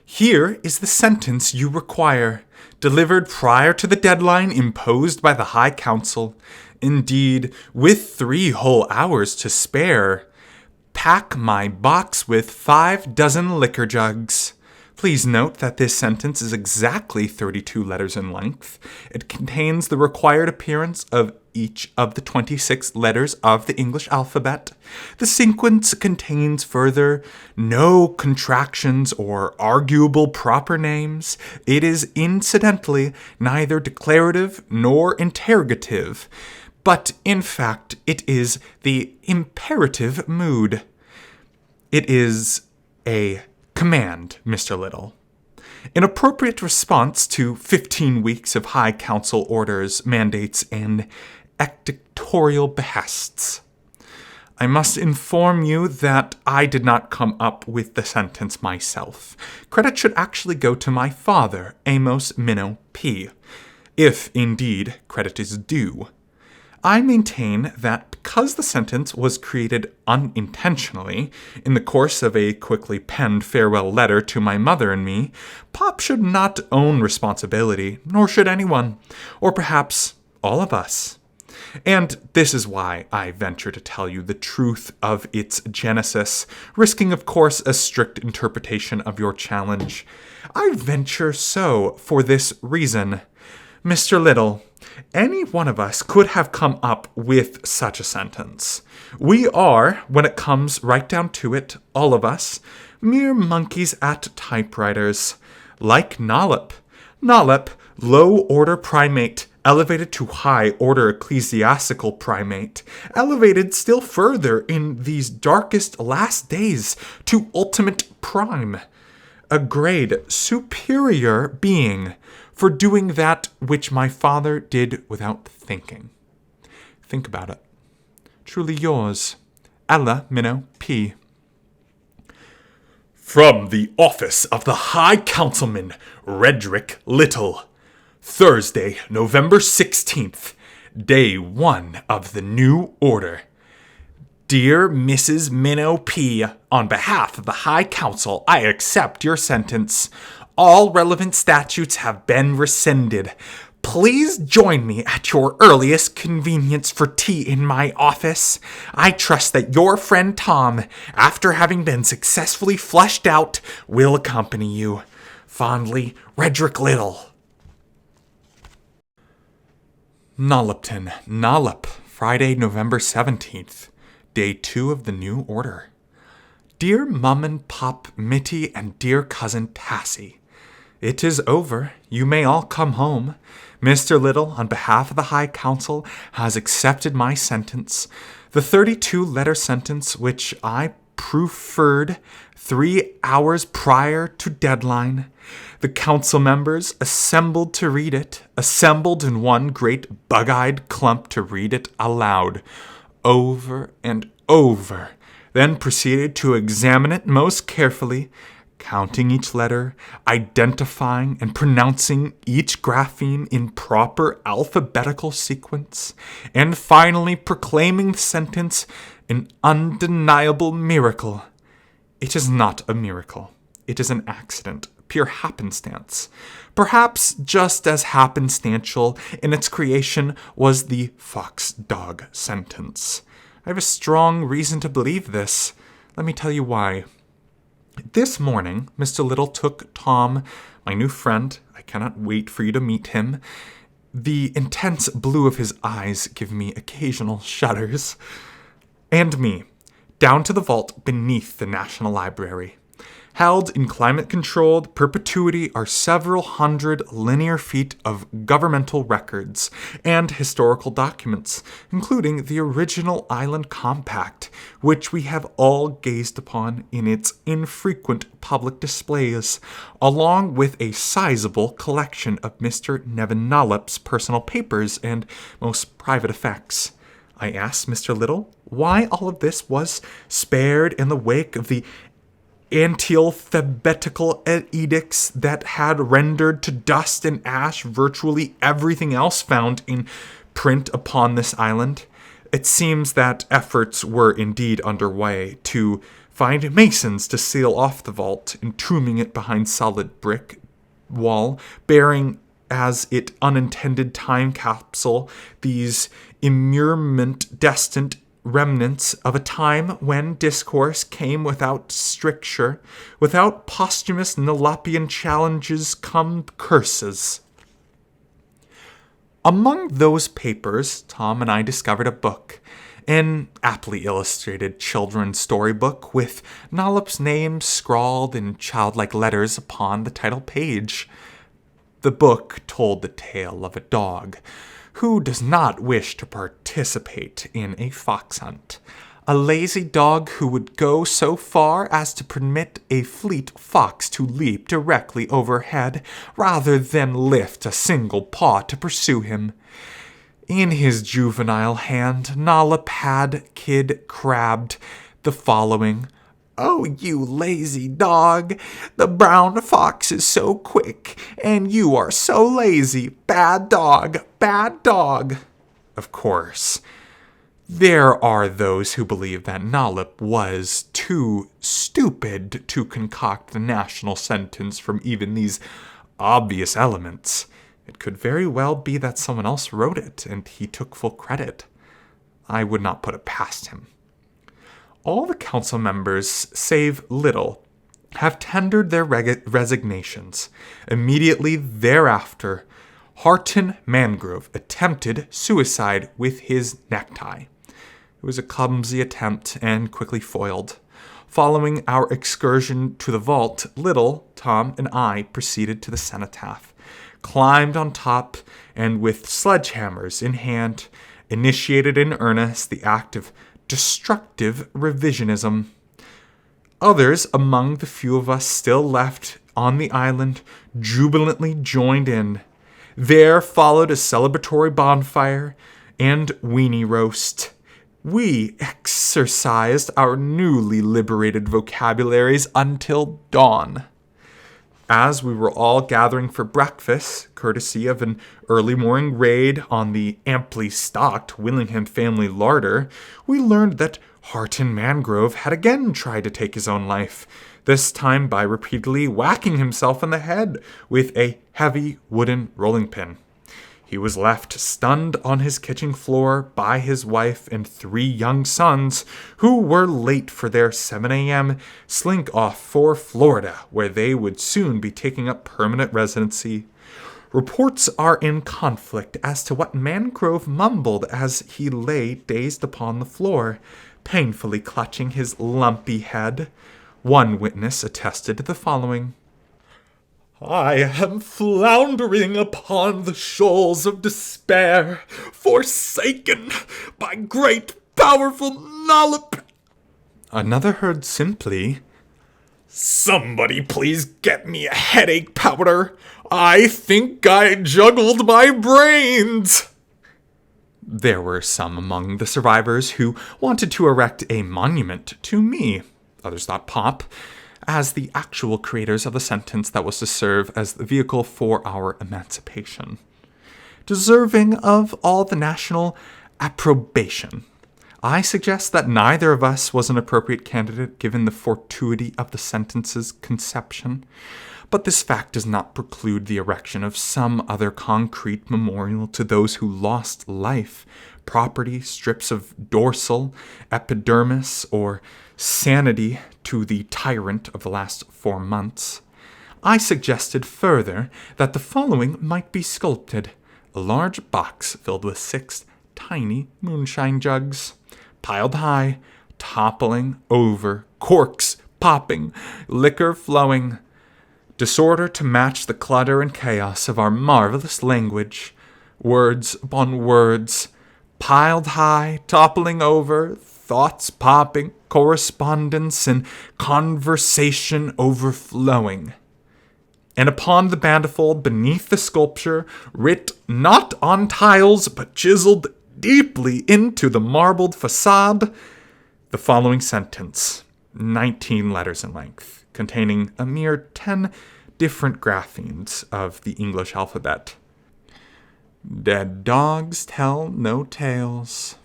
here is the sentence you require, delivered prior to the deadline imposed by the High Council. Indeed, with 3 whole hours to spare. Pack my box with 5 dozen liquor jugs. Please note that this sentence is exactly 32 letters in length. It contains the required appearance of each of the 26 letters of the English alphabet. The sequence contains further no contractions or arguable proper names. It is incidentally neither declarative nor interrogative, but in fact it is the imperative mood. It is a command, Mr. Little. In appropriate response to 15 weeks of High Council orders, mandates, and dictatorial behests. I must inform you that I did not come up with the sentence myself. Credit should actually go to my father, Amos Minnow Pea, if indeed credit is due. I maintain that because the sentence was created unintentionally, in the course of a quickly penned farewell letter to my mother and me, Pop should not own responsibility, nor should anyone, or perhaps all of us. And this is why I venture to tell you the truth of its genesis, risking, of course, a strict interpretation of your challenge. I venture so for this reason. Mr. Little, any one of us could have come up with such a sentence. We are, when it comes right down to it, all of us, mere monkeys at typewriters. Like Nollop. Nollop, low-order primate, elevated to high-order ecclesiastical primate, elevated still further in these darkest last days to ultimate prime. A grade superior being, for doing that which my father did without thinking. Think about it. Truly yours, Ella Minnow Pea. From the office of the High Councilman, Redrick Little. Thursday, November 16th, Day 1 of the New Order. Dear Mrs. Minnow Pea, on behalf of the High Council, I accept your sentence. All relevant statutes have been rescinded. Please join me at your earliest convenience for tea in my office. I trust that your friend Tom, after having been successfully fleshed out, will accompany you. Fondly, Redrick Little. Nollopian, Nollop, Friday, November 17th, day 2 of the new order. Dear Mum and Pop Mitty and dear Cousin Tassie, it is over. You may all come home. Mr. Little, on behalf of the High Council, has accepted my sentence, the 32-letter sentence which I proofed 3 hours prior to deadline. The council members assembled to read it, assembled in one great bug-eyed clump to read it aloud, over and over, then proceeded to examine it most carefully, counting each letter, identifying and pronouncing each grapheme in proper alphabetical sequence, and finally proclaiming the sentence an undeniable miracle. It is not a miracle. It is an accident, pure happenstance. Perhaps just as happenstantial in its creation was the fox-dog sentence. I have a strong reason to believe this. Let me tell you why. This morning, Mr. Little took Tom, my new friend. I cannot wait for you to meet him. The intense blue of his eyes give me occasional shudders. And me, down to the vault beneath the National Library. Held in climate-controlled perpetuity are several hundred linear feet of governmental records and historical documents, including the original Island Compact, which we have all gazed upon in its infrequent public displays, along with a sizable collection of Mr. Nevin Nollop's personal papers and most private effects. I asked Mr. Little why all of this was spared in the wake of the anti-alphabetical edicts that had rendered to dust and ash virtually everything else found in print upon this island. It seems that efforts were indeed underway to find masons to seal off the vault, entombing it behind solid brick wall, bearing as its unintended time capsule these immurement-destined remnants of a time when discourse came without stricture, without posthumous Nollopian challenges come curses. Among those papers, Tom and I discovered a book, an aptly illustrated children's storybook with Nollop's name scrawled in childlike letters upon the title page. The book told the tale of a dog who does not wish to participate in a fox hunt. A lazy dog who would go so far as to permit a fleet fox to leap directly overhead rather than lift a single paw to pursue him. In his juvenile hand, Nollop had kid-crabbed the following: "Oh, you lazy dog! The brown fox is so quick, and you are so lazy. Bad dog, bad dog." Of course, there are those who believe that Nollop was too stupid to concoct the national sentence from even these obvious elements. It could very well be that someone else wrote it, and he took full credit. I would not put it past him. All the council members, save Little, have tendered their resignations. Immediately thereafter, Harton Mangrove attempted suicide with his necktie. It was a clumsy attempt and quickly foiled. Following our excursion to the vault, Little, Tom, and I proceeded to the cenotaph, climbed on top, and with sledgehammers in hand, initiated in earnest the act of destructive revisionism. Others among the few of us still left on the island jubilantly joined in. There followed a celebratory bonfire and weenie roast. We exercised our newly liberated vocabularies until dawn. As we were all gathering for breakfast, courtesy of an early morning raid on the amply stocked Willingham family larder, we learned that Harton Mangrove had again tried to take his own life, this time by repeatedly whacking himself in the head with a heavy wooden rolling pin. He was left stunned on his kitchen floor by his wife and 3 young sons, who were late for their 7 a.m. slink off for Florida, where they would soon be taking up permanent residency. Reports are in conflict as to what Mangrove mumbled as he lay dazed upon the floor, painfully clutching his lumpy head. One witness attested to the following. I am floundering upon the shoals of despair, forsaken by great powerful Nollopians. Another heard simply, Somebody please get me a headache powder. I think I juggled my brains. There were some among the survivors who wanted to erect a monument to me, others thought Pop, as the actual creators of the sentence that was to serve as the vehicle for our emancipation, deserving of all the national approbation. I suggest that neither of us was an appropriate candidate given the fortuity of the sentence's conception, but this fact does not preclude the erection of some other concrete memorial to those who lost life, property, strips of dorsal, epidermis, or sanity to the tyrant of the last 4 months. I suggested further that the following might be sculpted: a large box filled with 6 tiny moonshine jugs, piled high, toppling over, corks popping, liquor flowing, disorder to match the clutter and chaos of our marvelous language, words upon words, piled high, toppling over, thoughts popping, correspondence and conversation overflowing. And upon the bandifold beneath the sculpture, writ not on tiles but chiseled deeply into the marbled facade, the following sentence, 19 letters in length, containing a mere 10 different graphemes of the English alphabet. Dead dogs tell no tales.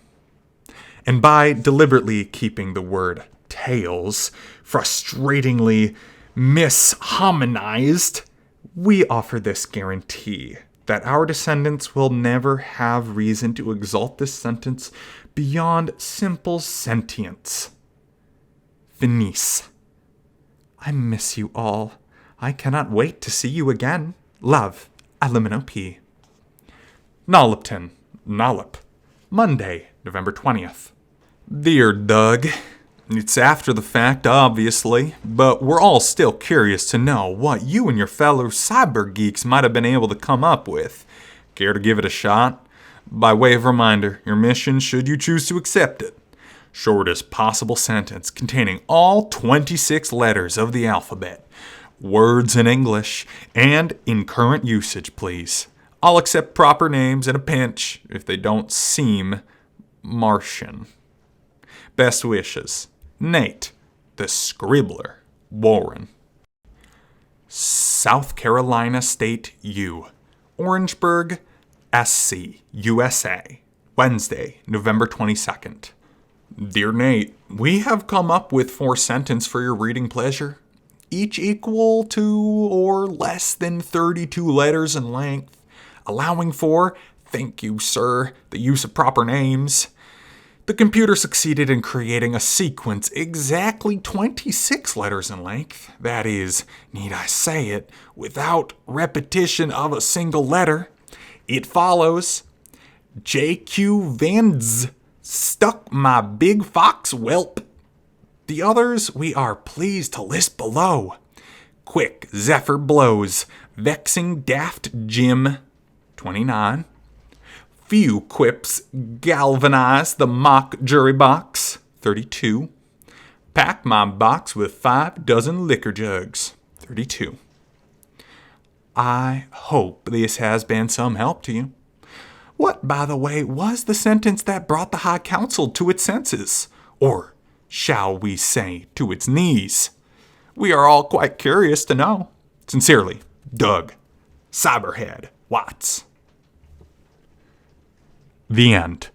And by deliberately keeping the word tales frustratingly misharmonized, we offer this guarantee that our descendants will never have reason to exalt this sentence beyond simple sentience. Finis. I miss you all. I cannot wait to see you again. Love, Minnow Pea. Nollopton, Nollop, Monday, November 20th. Dear Doug, it's after the fact, obviously, but we're all still curious to know what you and your fellow cyber geeks might have been able to come up with. Care to give it a shot? By way of reminder, your mission, should you choose to accept it: shortest possible sentence containing all 26 letters of the alphabet. Words in English and in current usage, please. I'll accept proper names in a pinch if they don't seem Martian. Best wishes, Nate, the Scribbler, Warren. South Carolina State U, Orangeburg, SC, USA, Wednesday, November 22nd. Dear Nate, we have come up with 4 sentences for your reading pleasure, each equal to or less than 32 letters in length, allowing for, thank you, sir, the use of proper names. The computer succeeded in creating a sequence exactly 26 letters in length. That is, need I say it, without repetition of a single letter. It follows: JQ Vans stuck my big fox whelp. The others we are pleased to list below: Quick Zephyr blows, vexing daft Jim, 29. Few quips galvanize the mock jury box, 32. Pack my box with 5 dozen liquor jugs, 32. I hope this has been some help to you. What, by the way, was the sentence that brought the High Council to its senses? Or, shall we say, to its knees? We are all quite curious to know. Sincerely, Doug, Cyberhead Watts. The end.